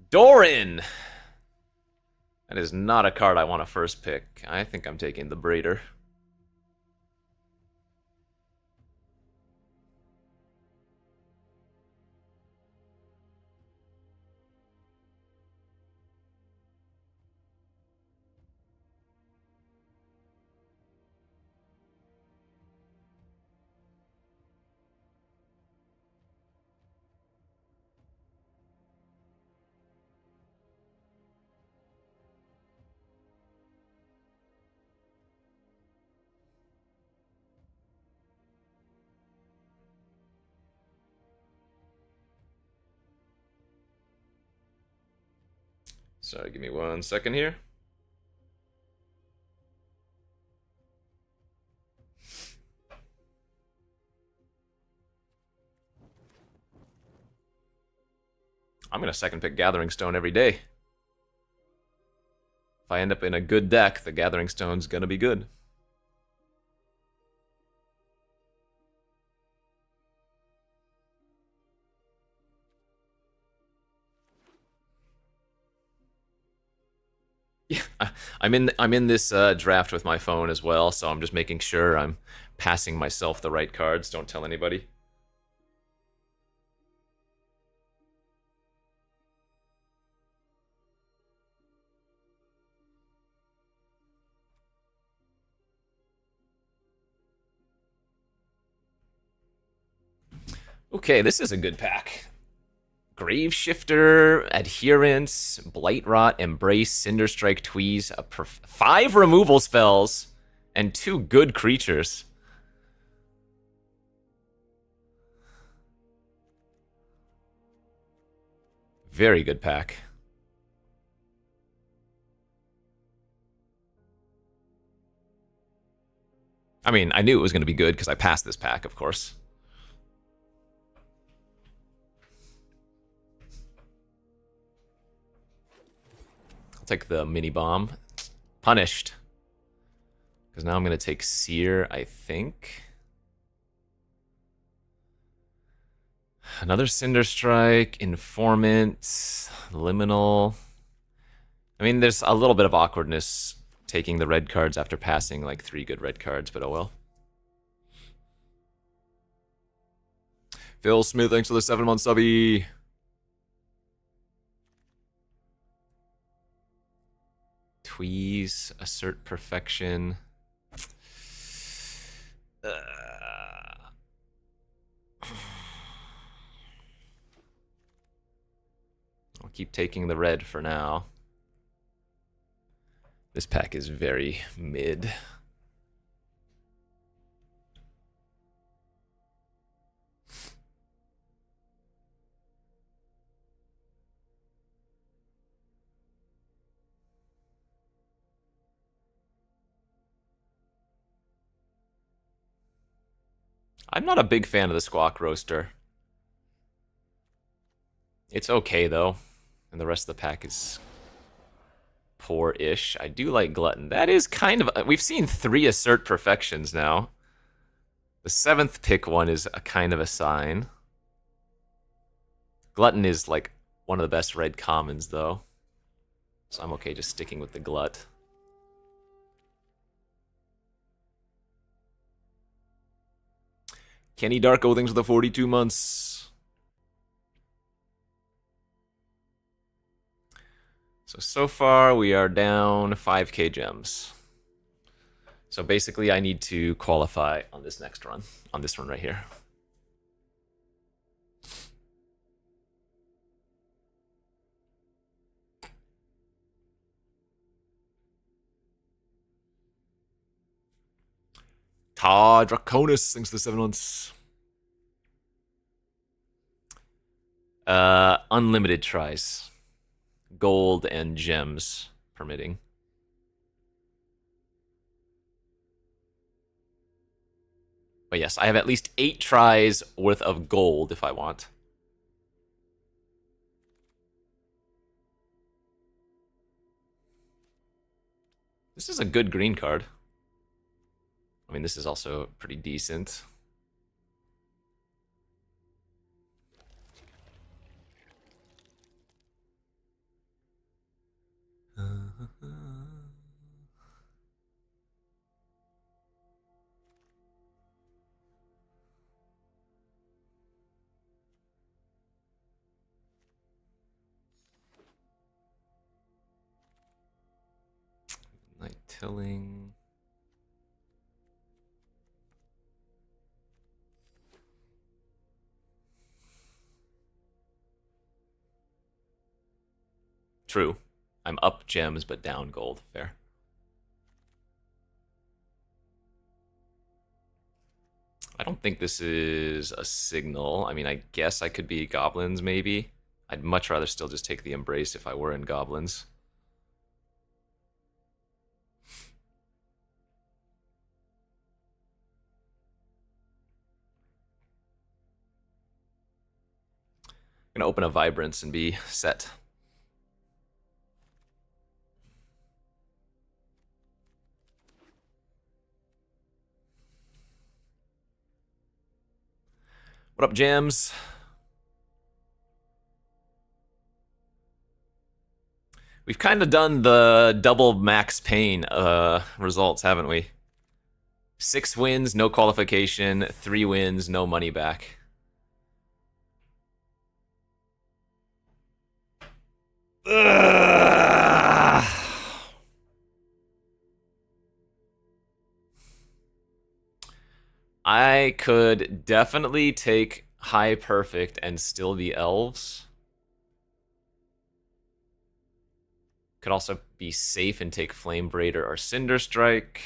Doran! That is not a card I want to first pick. I think I'm taking the Braider. Sorry, give me 1 second here. I'm going to second pick Gathering Stone every day. If I end up in a good deck, the Gathering Stone's going to be good. Yeah, I'm in this draft with my phone as well, so I'm just making sure I'm passing myself the right cards. Don't tell anybody. Okay, this is a good pack. Grave Shifter, Adherence, Blight Rot, Embrace, Cinderstrike, Tweeze, 5 removal spells, and 2 good creatures. Very good pack. I mean, I knew it was going to be good because I passed this pack, of course. I'll take the mini bomb. Punished. Because now I'm going to take Seer, I think. Another Cinderstrike, Informant, Liminal. I mean, there's a little bit of awkwardness taking the red cards after passing like 3 good red cards, but oh well. Phil Smith, thanks for the 7-month subby. Tweeze, Assert Perfection. I'll keep taking the red for now. This pack is very mid. I'm not a big fan of the Squawk Roaster. It's okay, though. And the rest of the pack is poor-ish. I do like Glutton. That is kind of... We've seen 3 Assert Perfections now. The 7th pick one is a kind of a sign. Glutton is, like, one of the best red commons, though. So I'm okay just sticking with the Glut. Kenny Darko, thanks for the 42 months. So far we are down 5k gems. So basically I need to qualify on this next run, on this one right here. Ta Draconis, thanks for the 7 months. Unlimited tries. Gold and gems permitting. But yes, I have at least 8 tries worth of gold if I want. This is a good green card. I mean, this is also pretty decent. Night Tilling. True. I'm up gems, but down gold. Fair. I don't think this is a signal. I mean, I guess I could be goblins, maybe. I'd much rather still just take the Embrace if I were in goblins. gonna open a Vibrance and be set. What up, Jams? We've kind of done the double Max Payne results, haven't we? 6 wins, no qualification. 3 wins, no money back. Ugh. I could definitely take High Perfect and still be Elves. Could also be safe and take Flame Braider or Cinder Strike.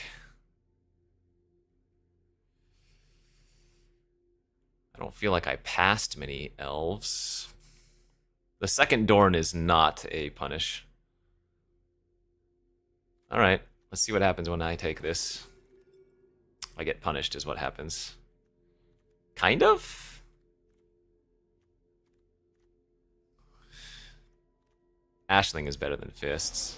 I don't feel like I passed many Elves. The second Dorn is not a punish. Alright, let's see what happens when I take this. I get punished is what happens. Kind of? Ashling is better than Fists.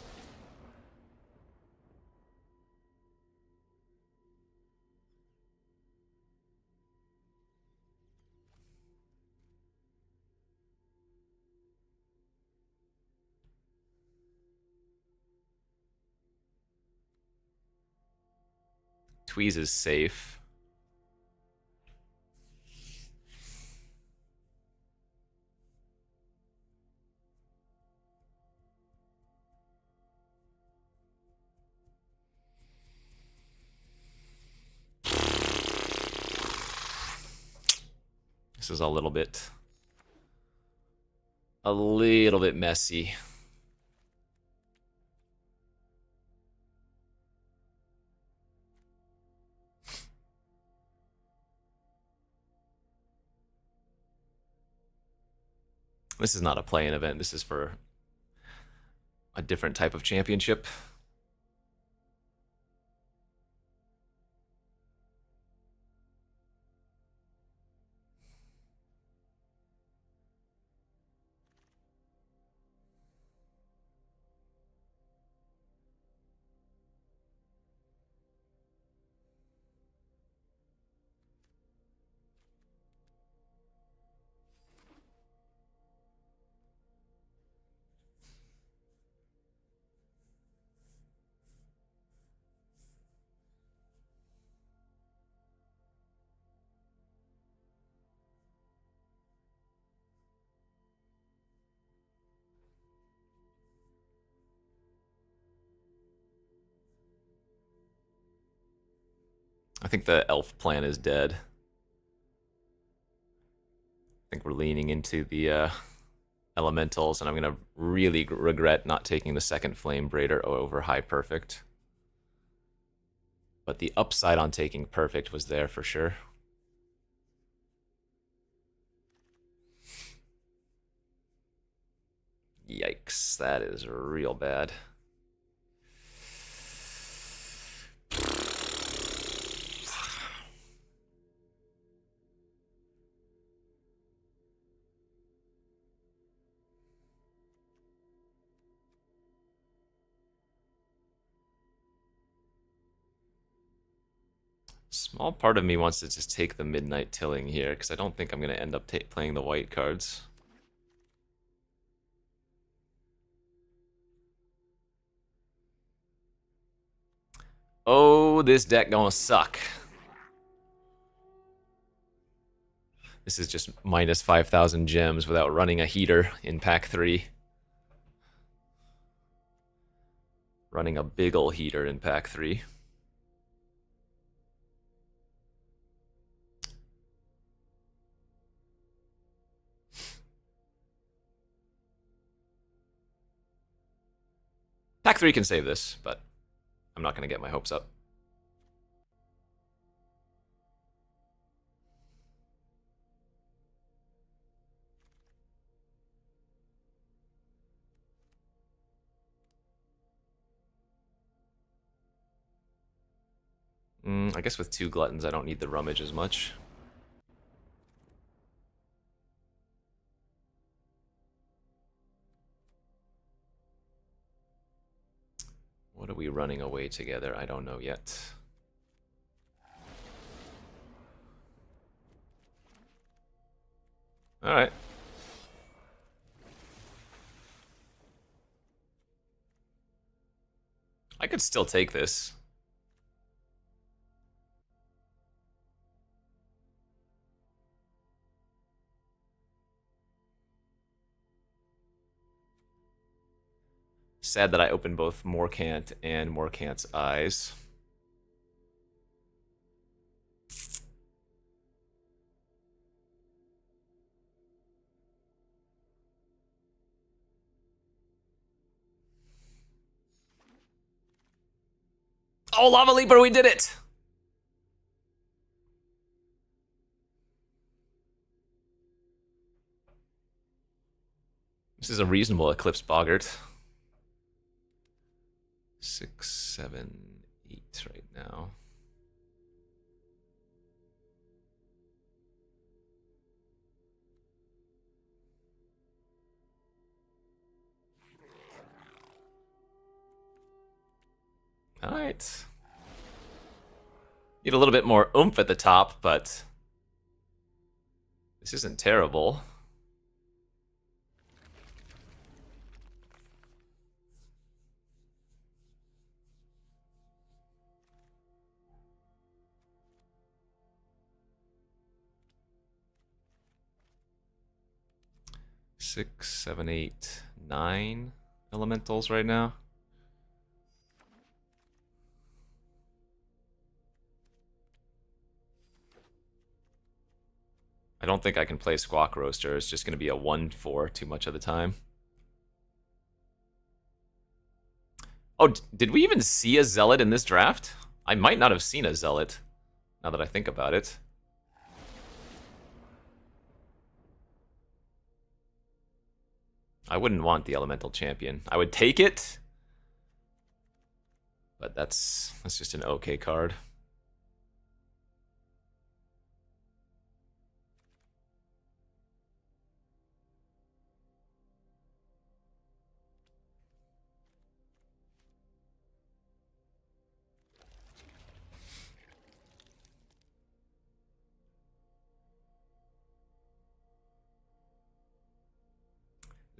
Tweeze is safe. This is a little bit messy. This is not a play-in event. This is for a different type of championship. I think the elf plan is dead. I think we're leaning into the elementals, and I'm going to really regret not taking the second Flame Braider over High Perfect. But the upside on taking Perfect was there for sure. Yikes, that is real bad. Small part of me wants to just take the Midnight Tilling here, because I don't think I'm going to end up playing the white cards. Oh, this deck gonna suck. This is just minus 5,000 gems without running a heater in pack 3. Running a big ol' heater in pack 3. Pack 3 can save this, but I'm not going to get my hopes up. I guess with 2 Gluttons, I don't need the Rummage as much. are we running away together? I don't know yet. Alright. I could still take this. Sad that I opened both Morkant and Morkant's eyes. Oh, Lava Leaper, we did it! This is a reasonable Eclipse Boggart. 6, 7, 8 right now. Alright. Need a little bit more oomph at the top, but this isn't terrible. Six, 7, 8, 9 elementals right now. I don't think I can play Squawk Roaster. It's just going to be a 1-4 too much of the time. Oh, did we even see a Zealot in this draft? I might not have seen a Zealot, now that I think about it. I wouldn't want the Elemental Champion. I would take it, but that's just an okay card.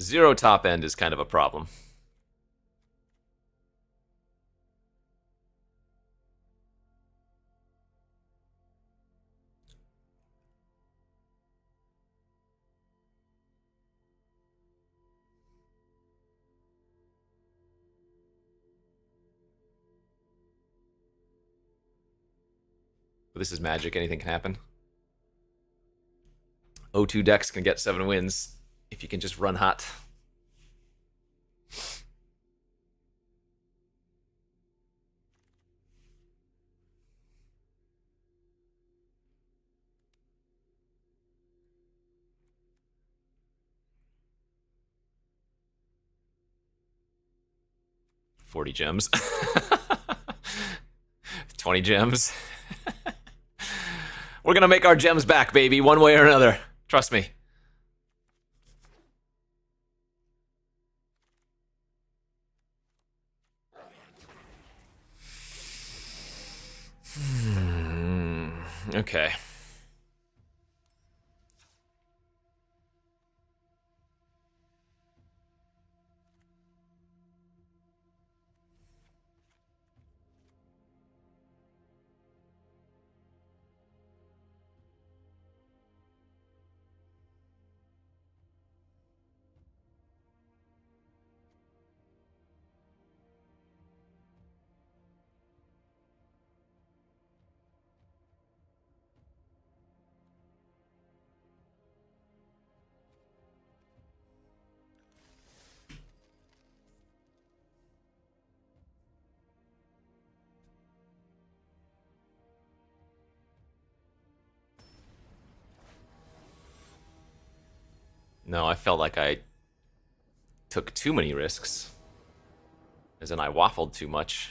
Zero top end is kind of a problem. But this is Magic, anything can happen. O2 decks can get 7 wins if you can just run hot. $40 gems. 20 gems. We're gonna make our gems back, baby, one way or another. Trust me. Okay. No, I felt like I took too many risks. As in, I waffled too much.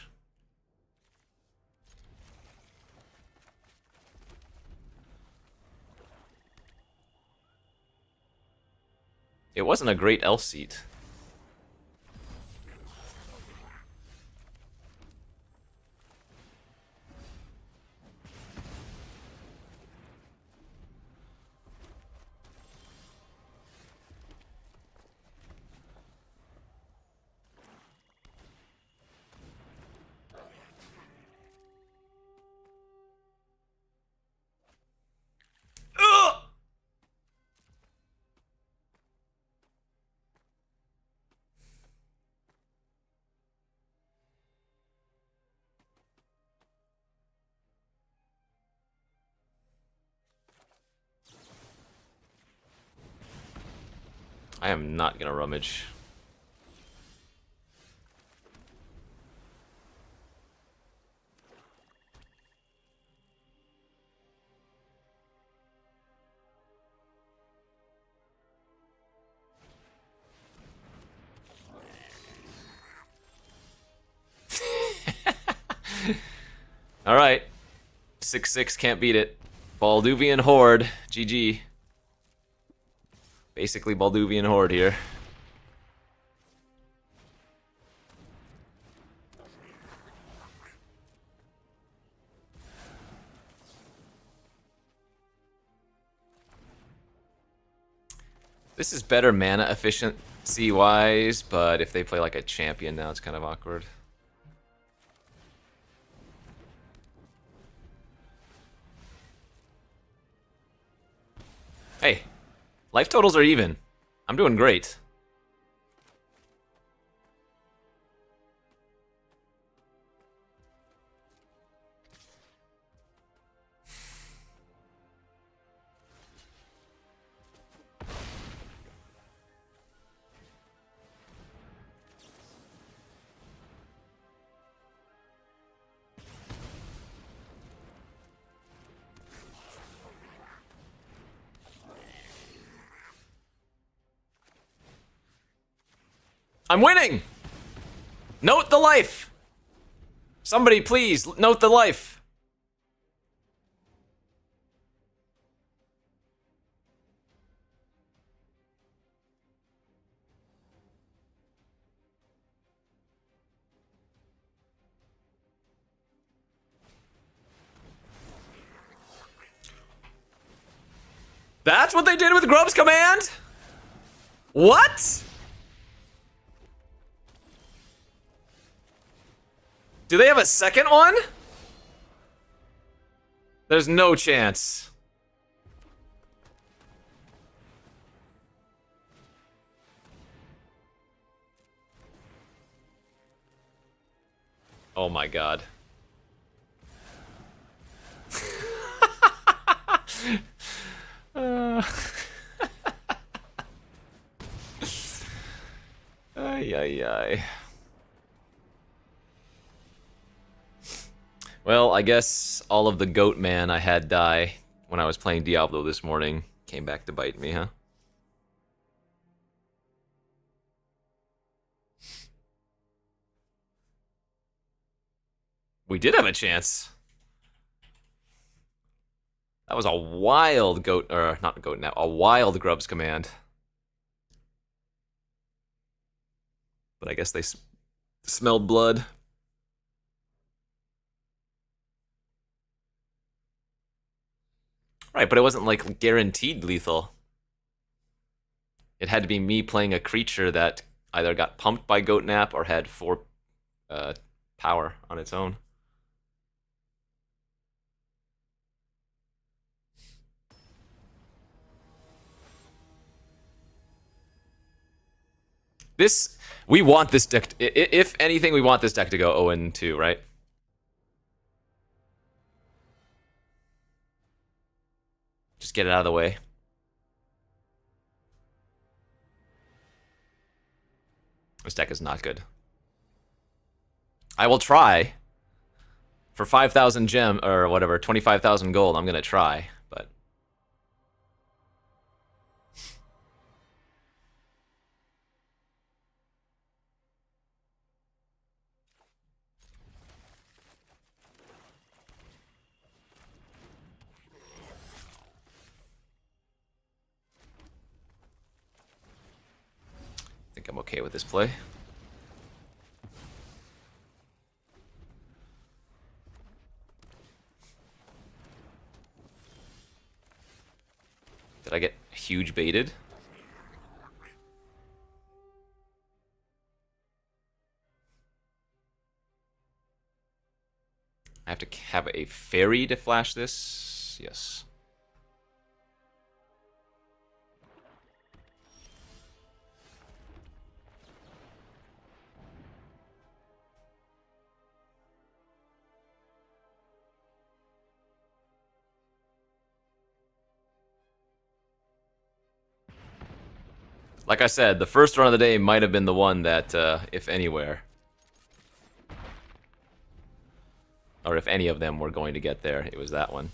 It wasn't a great elf seat. I am not gonna rummage. Alright. 6-6 can't beat it. Balduvian Horde. GG. Basically Balduvian Horde here. This is better mana efficiency-wise, but if they play like a champion now, it's kind of awkward. Hey, life totals are even. I'm doing great. I'm winning! Note the life! Somebody please, note the life! That's what they did with Grub's command? What? Do they have a second one? There's no chance. Oh my god. Ay, ay, ay. Well, I guess all of the goat man I had die when I was playing Diablo this morning came back to bite me, huh? We did have a chance. That was a wild goat, or not goat now, a wild Grubs command. But I guess they smelled blood. Right, but it wasn't like guaranteed lethal. It had to be me playing a creature that either got pumped by Goat Nap or had 4 power on its own. We want this deck, if anything, we want this deck to go 0-2, right? Just get it out of the way. This deck is not good. I will try. For 5,000 gem, or whatever, 25,000 gold, I'm gonna try, but... I think I'm okay with this play. Did I get huge baited? I have to have a fairy to flash this? Yes. Like I said, the first run of the day might have been the one that, if anywhere, or if any of them were going to get there, it was that one.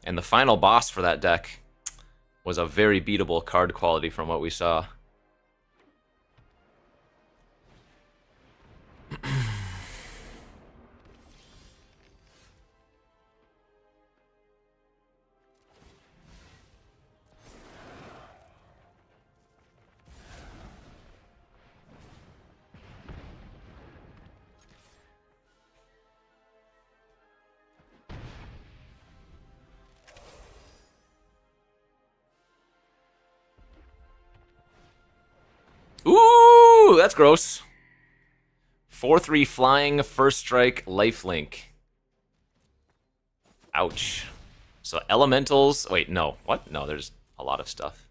And the final boss for that deck was a very beatable card quality from what we saw. Ooh, that's gross. 4/3 flying, first strike, lifelink. Ouch. So elementals. Wait, no. What? No, there's a lot of stuff.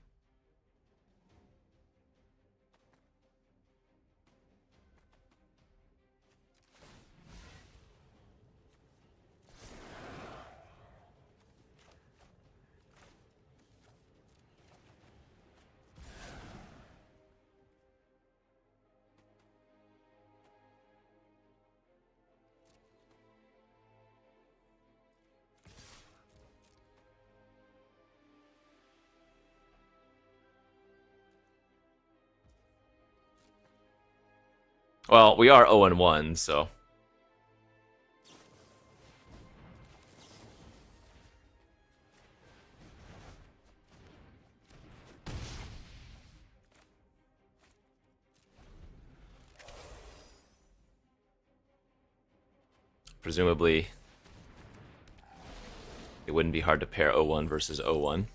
Well, we are 0-1, so. Presumably, it wouldn't be hard to pair 0-1 versus 0-1.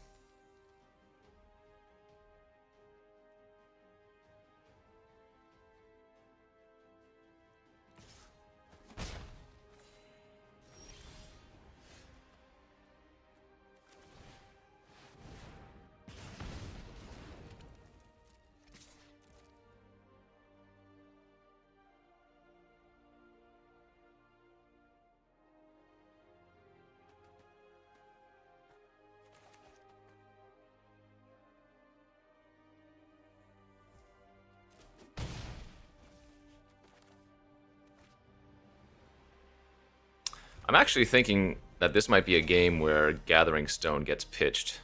I'm actually thinking that this might be a game where Gathering Stone gets pitched.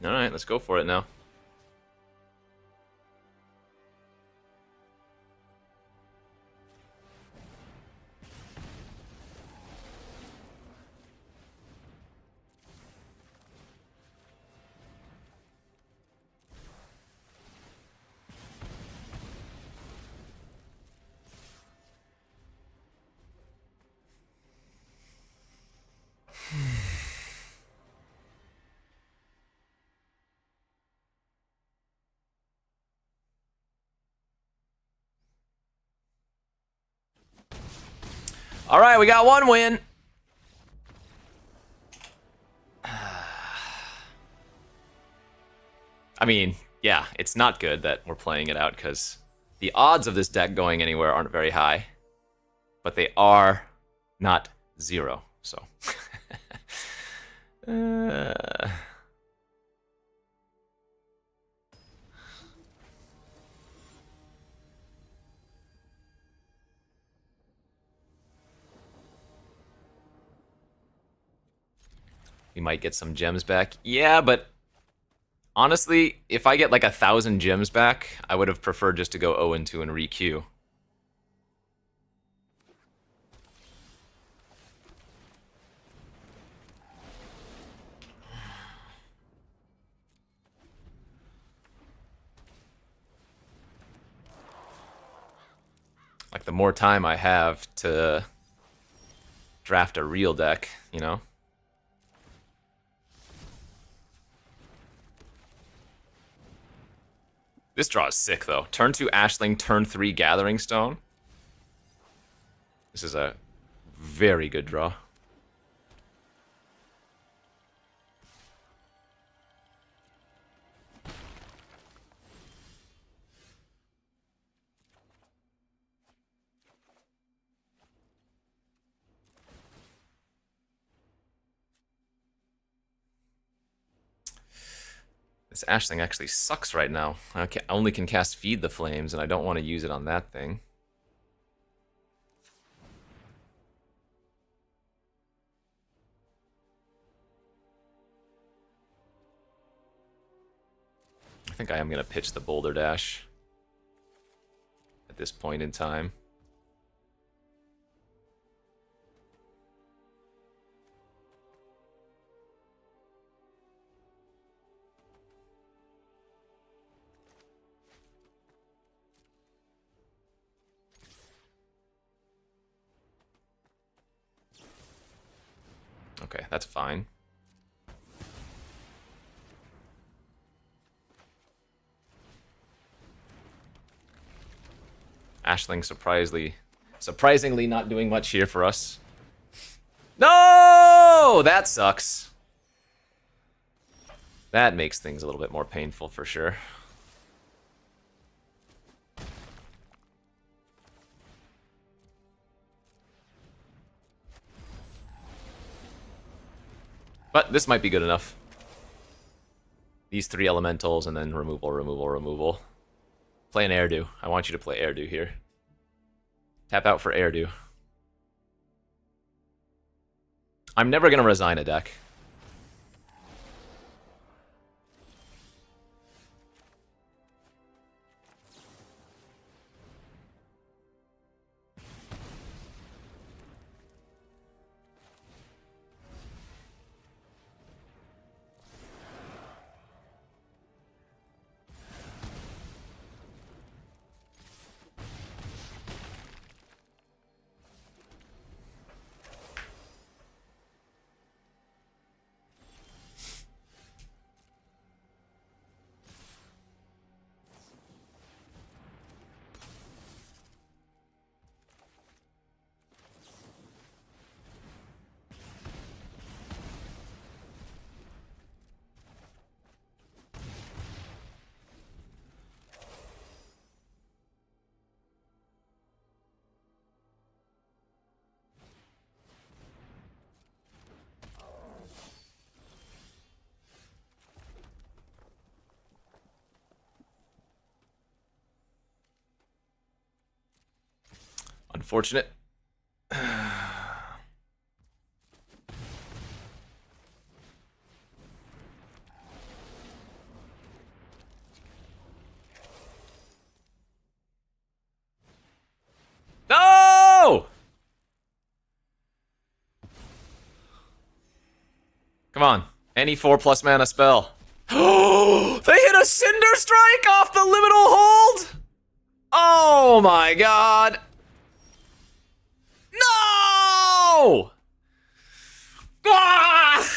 Alright, let's go for it now. All right, we got one win. I mean, yeah, it's not good that we're playing it out because the odds of this deck going anywhere aren't very high, but they are not zero, so. We might get some gems back. Yeah, but honestly, if I get like 1,000 gems back, I would have preferred just to go 0-2 and re-queue. Like, the more time I have to draft a real deck, you know? This draw is sick, though. Turn 2 Ashling, turn 3 Gathering Stone. This is a Very good draw. This Ash thing actually sucks right now. I only can cast Feed the Flames, and I don't want to use it on that thing. I think I am going to pitch the Boulder Dash at this point in time. Okay, that's fine. Ashling surprisingly not doing much here for us. No! That sucks. That makes things a little bit more painful for sure. But this might be good enough. These 3 elementals and then removal, removal, removal. Play an Airdo. I want you to play Airdo here. Tap out for Airdo. I'm never going to resign a deck. Unfortunate. No! Come on. Any 4+ mana spell. Oh! They hit a Cinder Strike off the liminal hold! Oh my god! No! Ah!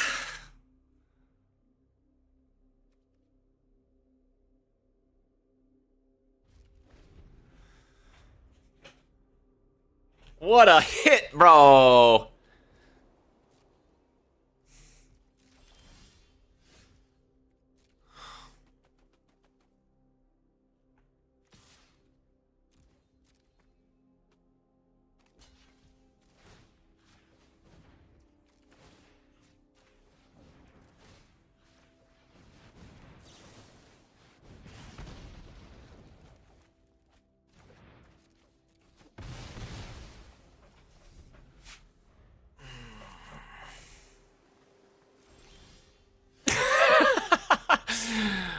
What a hit, bro!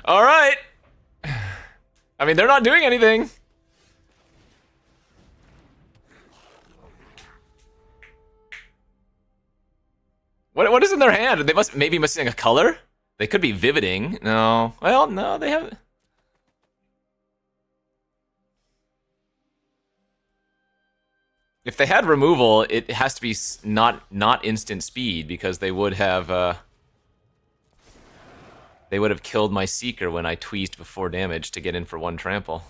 All right. I mean, they're not doing anything. What is in their hand? They must maybe missing a color? They could be vividing. No. Well, no, they haven't. If they had removal, it has to be not instant speed because they would have killed my Seeker when I tweezed before damage to get in for 1 trample.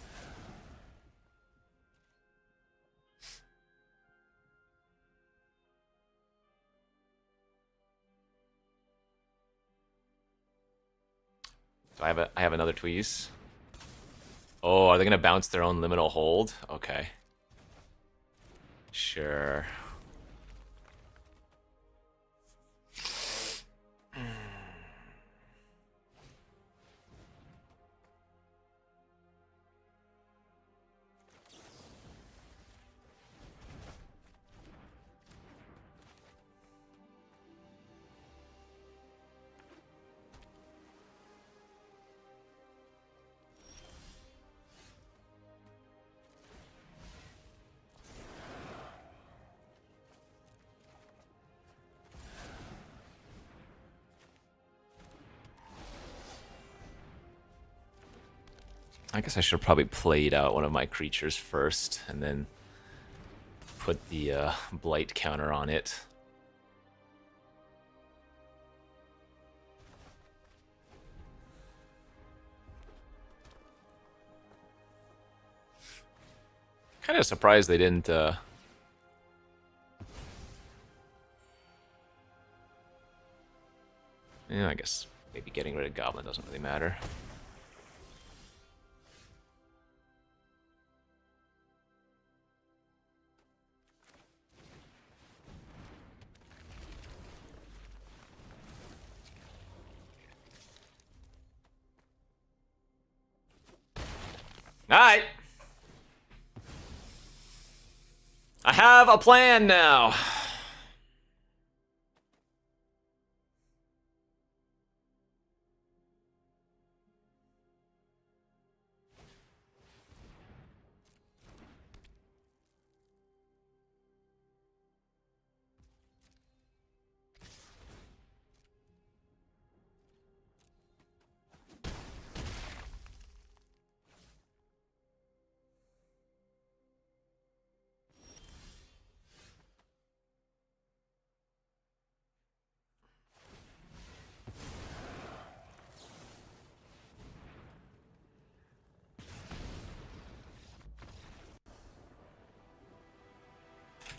Do I have another tweeze? Oh, are they gonna bounce their own liminal hold? Okay. Sure. I guess I should have probably played out one of my creatures first, and then put the blight counter on it. Kind of surprised they didn't. Yeah, I guess maybe getting rid of Goblin doesn't really matter. Alright. I have a plan now.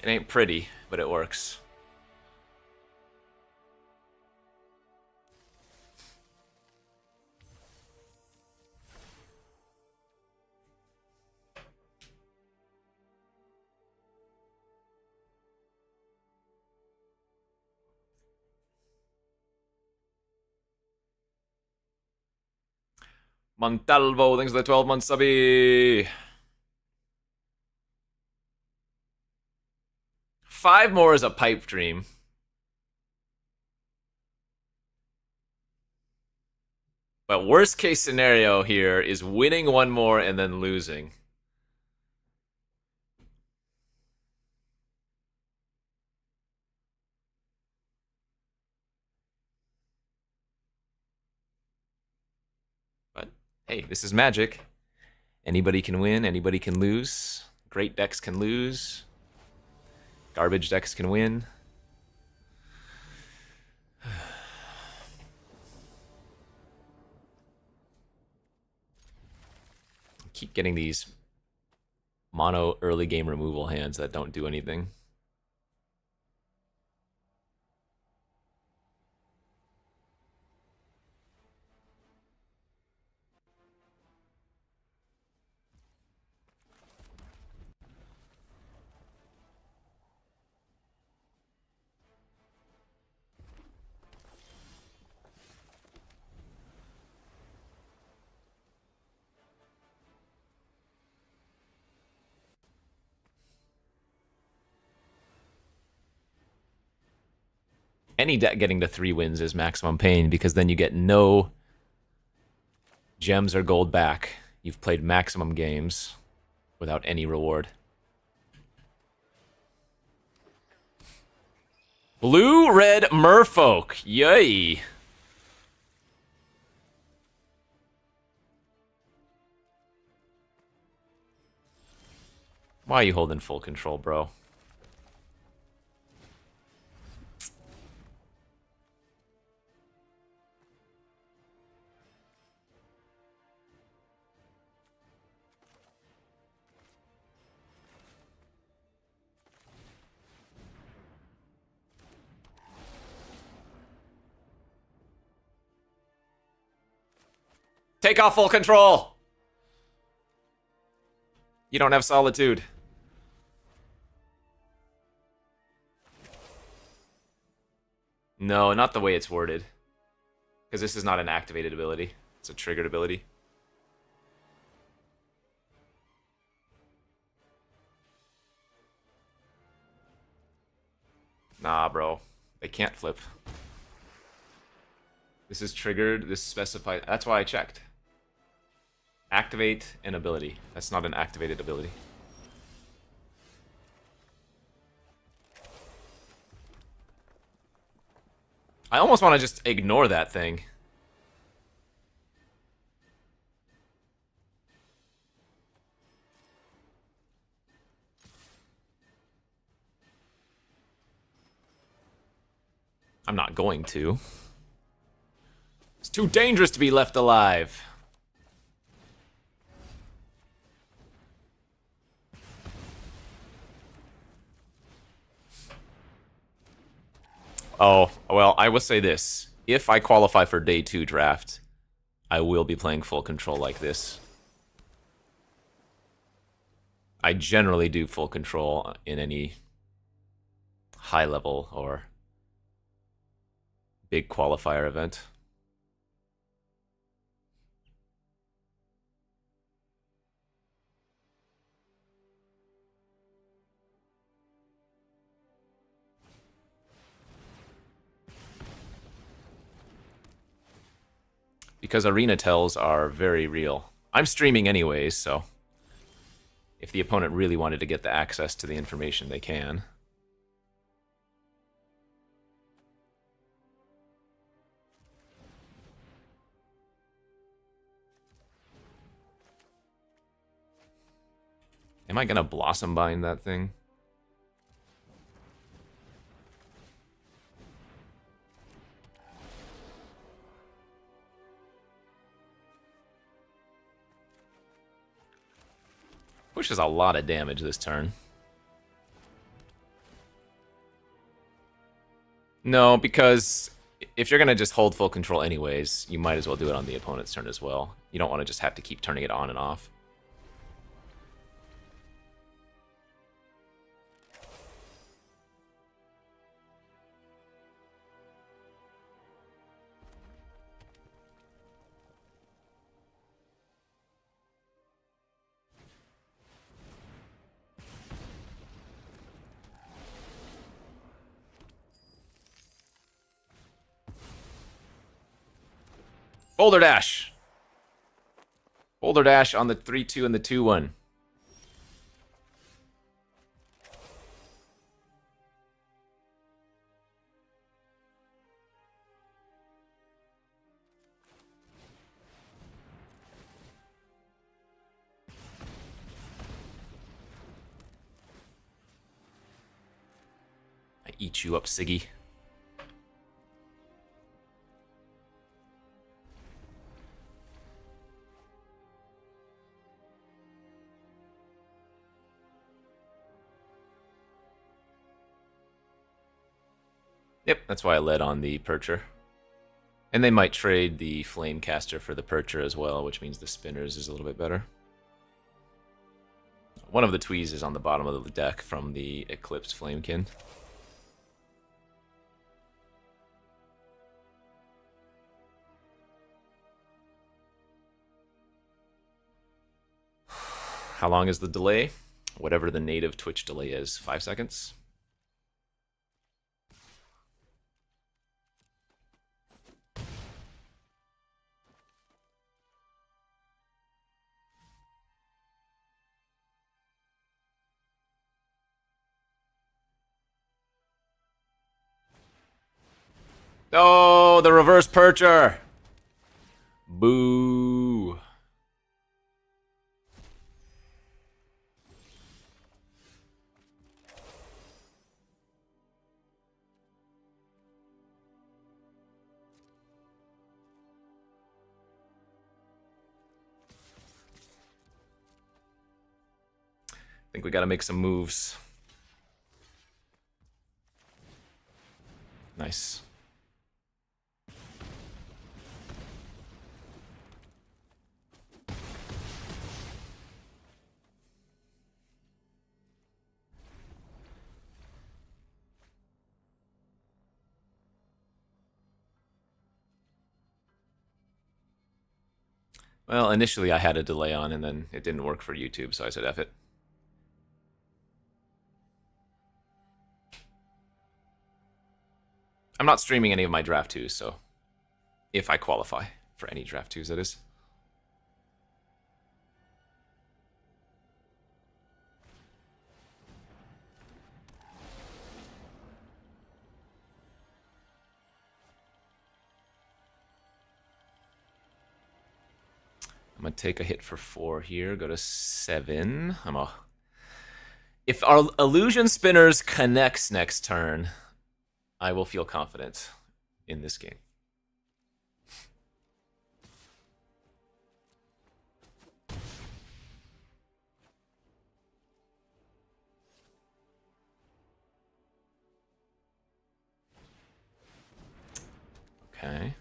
It ain't pretty, but it works. Montalvo, thanks for the 12-month subby. 5 more is a pipe dream. But worst case scenario here is winning 1 more and then losing. But hey, this is Magic. Anybody can win, anybody can lose. Great decks can lose. Garbage decks can win. Keep getting these mono early game removal hands that don't do anything. Any deck getting to 3 wins is maximum pain, because then you get no gems or gold back. You've played maximum games without any reward. Blue-red merfolk. Yay. Why are you holding full control, bro? Take off full control! You don't have solitude. No, not the way it's worded. Because this is not an activated ability. It's a triggered ability. Nah, bro. They can't flip. This is triggered. This specifies... That's why I checked. Activate an ability. That's not an activated ability. I almost want to just ignore that thing. I'm not going to. It's too dangerous to be left alive. Oh, well, I will say this. If I qualify for day 2 draft, I will be playing full control like this. I generally do full control in any high level or big qualifier event. Because arena tells are very real. I'm streaming anyways, so if the opponent really wanted to get the access to the information, they can. Am I gonna Blossom Bind that thing? Pushes a lot of damage this turn. No, because if you're gonna just hold full control anyways, you might as well do it on the opponent's turn as well. You don't want to just have to keep turning it on and off. Boulder Dash! Boulder Dash on the 3-2 and the 2-1. I eat you up, Siggy. Yep, that's why I led on the Percher. And they might trade the Flamecaster for the Percher as well, which means the Spinners is a little bit better. One of the Tweez is on the bottom of the deck from the Eclipse Flamekin. How long is the delay? Whatever the native Twitch delay is, 5 seconds. Oh, the reverse Percher! Boo! I think we gotta make some moves. Nice. Well, initially I had a delay on, and then it didn't work for YouTube, so I said F it. I'm not streaming any of my Draft 2s, so if I qualify for any Draft 2s, that is. I'm going to take a hit for 4 here, go to 7. If our Illusion Spinners connects next turn, I will feel confident in this game. Okay.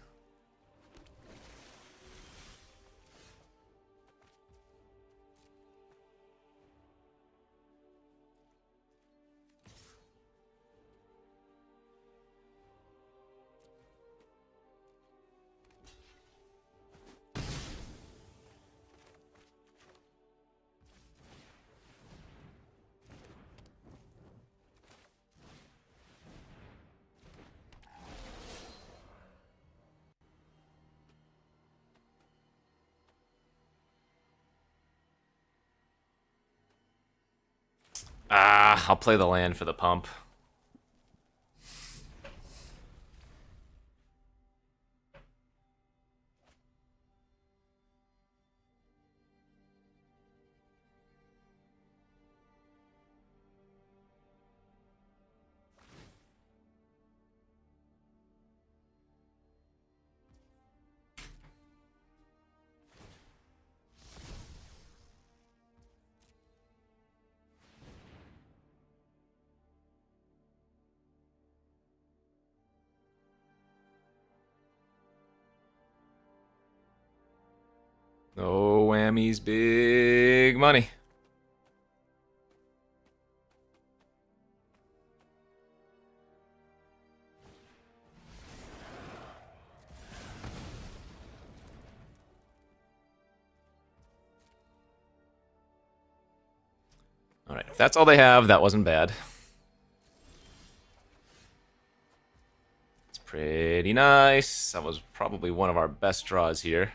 I'll play the land for the pump. No whammies, big money. All right, if that's all they have, that wasn't bad. It's pretty nice. That was probably one of our best draws here.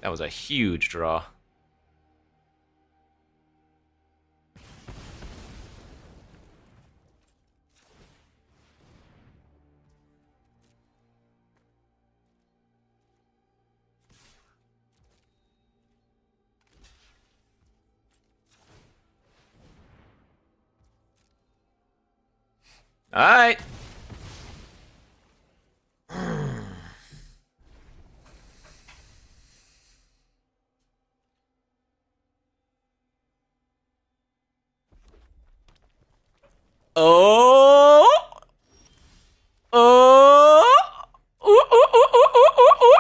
That was a huge draw. All right. Oh. Oh. Ooh, ooh, ooh, ooh, ooh, ooh, ooh.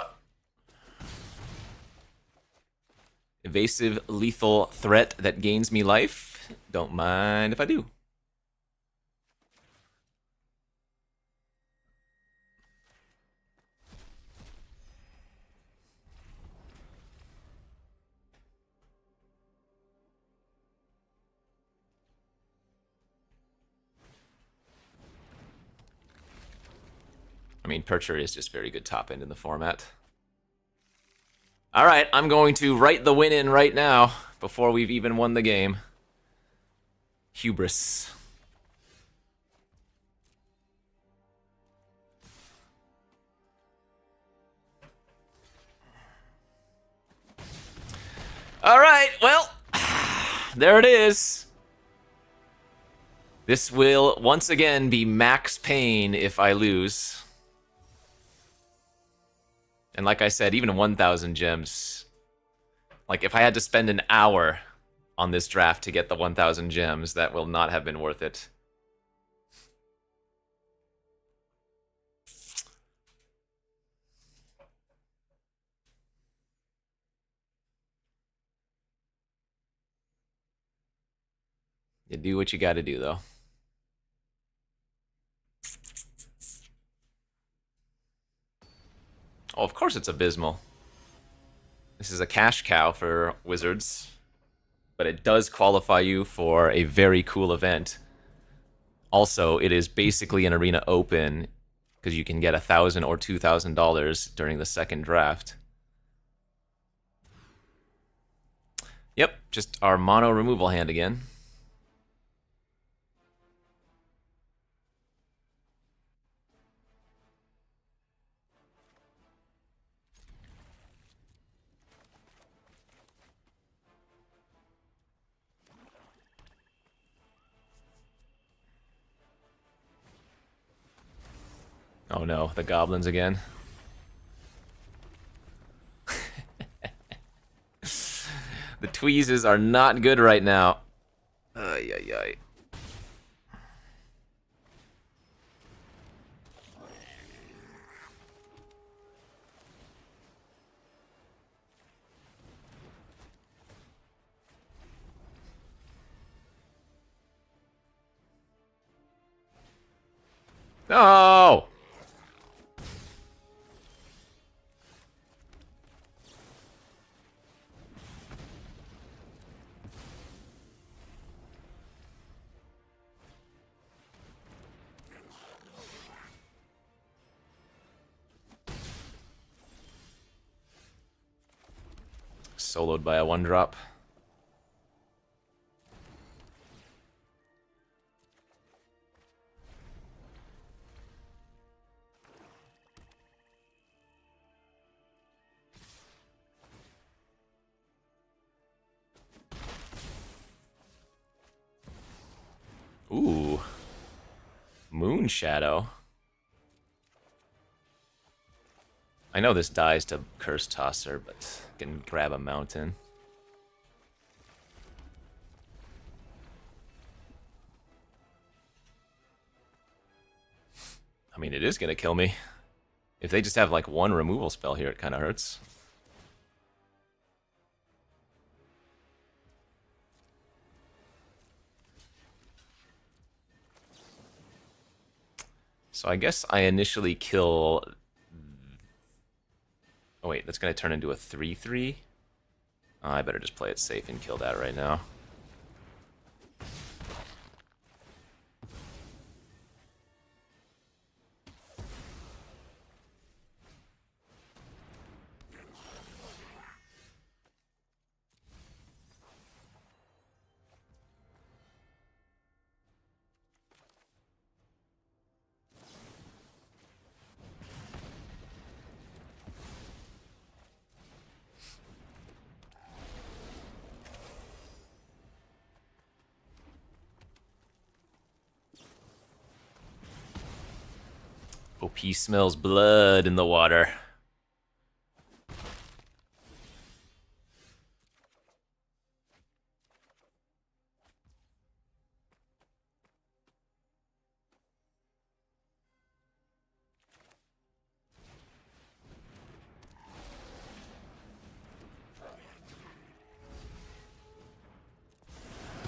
Evasive lethal threat that gains me life. Don't mind if I do. I mean, Percher is just very good top end in the format. All right, I'm going to write the win in right now before we've even won the game. Hubris. All right, well, there it is. This will once again be max pain if I lose. And like I said, even 1,000 gems. Like, if I had to spend an hour on this draft to get the 1,000 gems, that will not have been worth it. You do what you gotta do, though. Oh, of course it's abysmal. This is a cash cow for Wizards, but it does qualify you for a very cool event. Also, it is basically an arena open because you can get $1,000 or $2,000 during the second draft. Yep, just our mono removal hand again. Oh no, the goblins again. The tweezes are not good right now. Ay, ay, ay. No! Soloed by a 1-drop. Ooh. Moon Shadow. I know this dies to Curse Tosser, but I can grab a mountain. I mean, it is going to kill me. If they just have like one removal spell here, it kind of hurts. So I guess I initially kill... Oh wait, that's going to turn into a 3/3? Oh, I better just play it safe and kill that right now. OP smells blood in the water.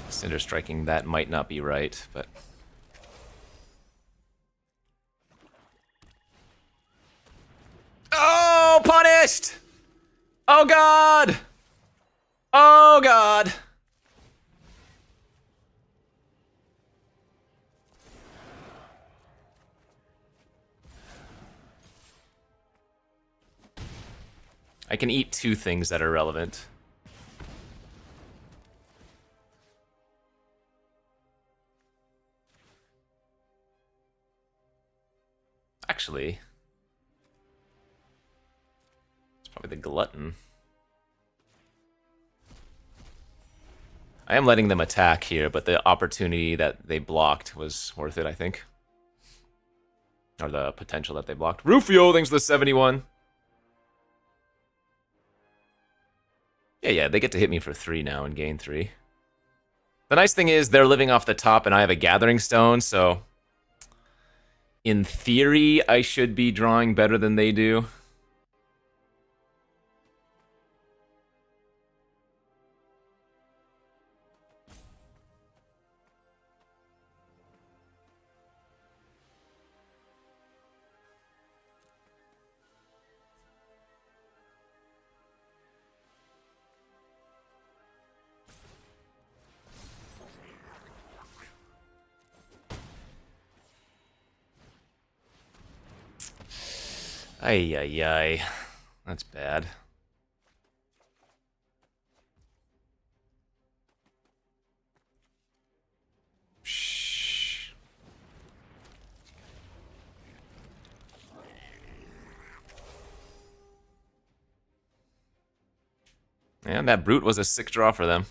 Cinder striking that might not be right, but... Oh, punished! Oh god! Oh god! I can eat 2 things that are relevant. Actually... it's probably the glutton. I am letting them attack here, but the opportunity that they blocked was worth it, I think. Or the potential that they blocked. Rufio, thanks for the 71. Yeah, they get to hit me for 3 now and gain 3. The nice thing is they're living off the top and I have a Gathering Stone, so... in theory, I should be drawing better than they do. Ay, ay, ay. That's bad. Shh. And that brute was a sick draw for them.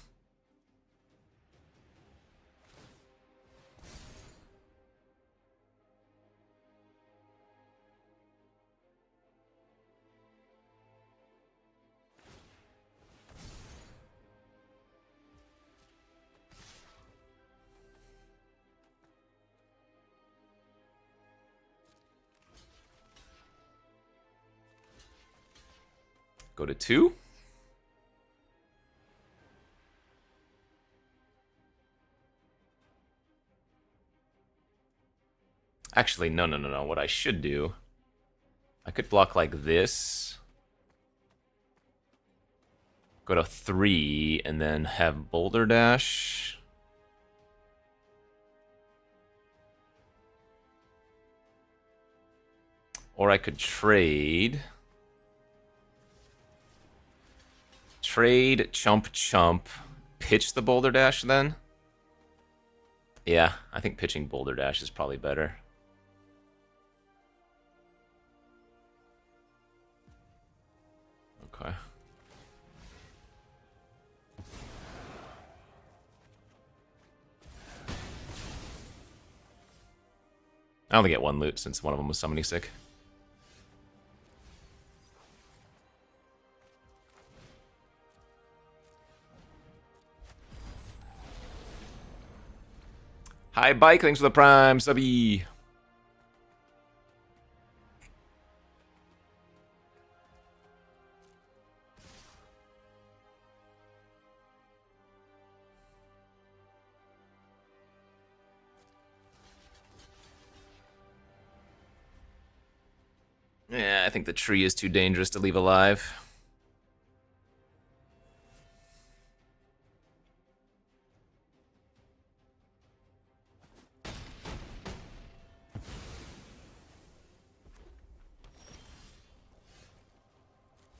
Go to 2. Actually, no. What I should do, I could block like this. Go to 3, and then have Boulder Dash. Or I could trade. Trade, chump, pitch the Boulder Dash then? Yeah, I think pitching Boulder Dash is probably better. Okay. I only get 1 loot since one of them was summoning sick. Hi, Bike. Thanks for the Prime, subby. Yeah, I think the tree is too dangerous to leave alive.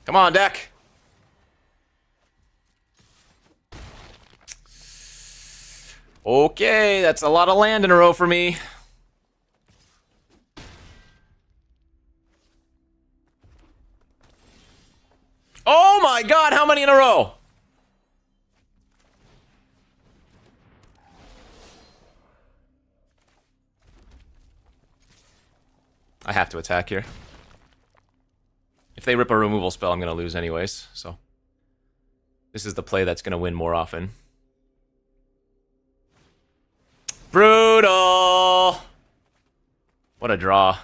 Come on, deck. Okay, that's a lot of land in a row for me. Oh my god, how many in a row? I have to attack here. If they rip a removal spell, I'm going to lose anyways, so. This is the play that's going to win more often. Brutal! What a draw.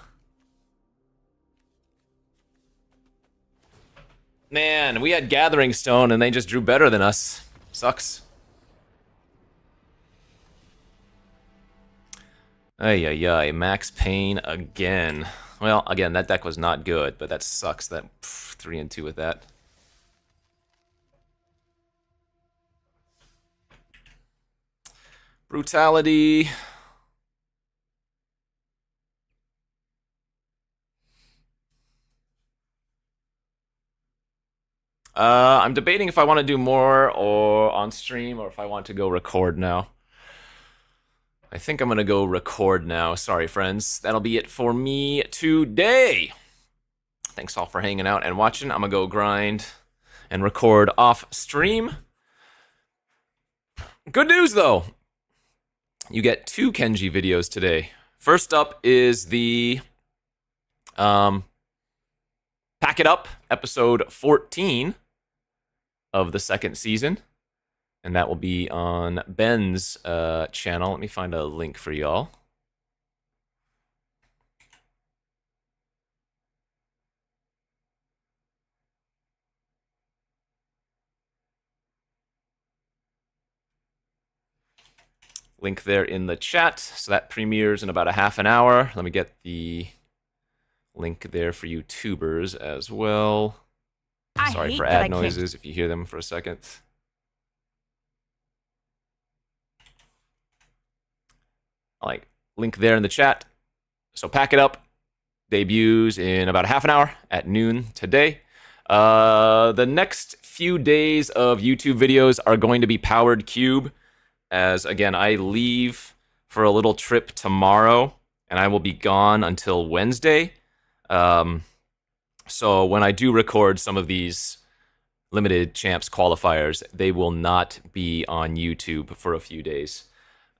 Man, we had Gathering Stone and they just drew better than us. Sucks. Ay, ay, ay. Max Payne again. Well, again, that deck was not good, but that sucks. That 3 and 2 with that. Brutality. I'm debating if I want to do more or on stream or if I want to go record now. I think I'm going to go record now. Sorry, friends. That'll be it for me today. Thanks all for hanging out and watching. I'm going to go grind and record off stream. Good news, though. You get 2 Kenji videos today. First up is the Pack It Up, episode 14 of the 2nd season. And that will be on Ben's channel. Let me find a link for y'all. Link there in the chat. So that premieres in about a half an hour. Let me get the link there for you tubers as well. Sorry for ad noises if you hear them for a second. Like, link there in the chat. So Pack It Up, debuts in about half an hour at noon today. The next few days of YouTube videos are going to be Powered Cube, as again, I leave for a little trip tomorrow, and I will be gone until Wednesday. So when I do record some of these limited champs qualifiers, they will not be on YouTube for a few days.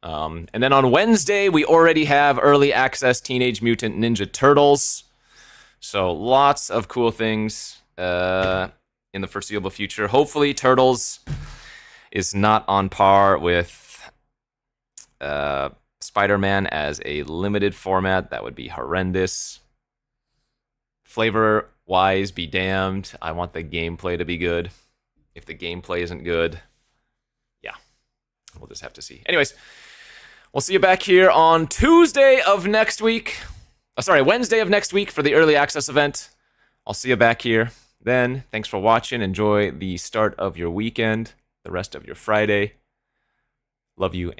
And then on Wednesday, we already have early access Teenage Mutant Ninja Turtles. So lots of cool things in the foreseeable future. Hopefully, Turtles is not on par with Spider-Man as a limited format. That would be horrendous. Flavor-wise, be damned. I want the gameplay to be good. If the gameplay isn't good, yeah, we'll just have to see. Anyways, we'll see you back here on Wednesday of next week for the early access event. I'll see you back here then. Thanks for watching. Enjoy the start of your weekend, the rest of your Friday. Love you.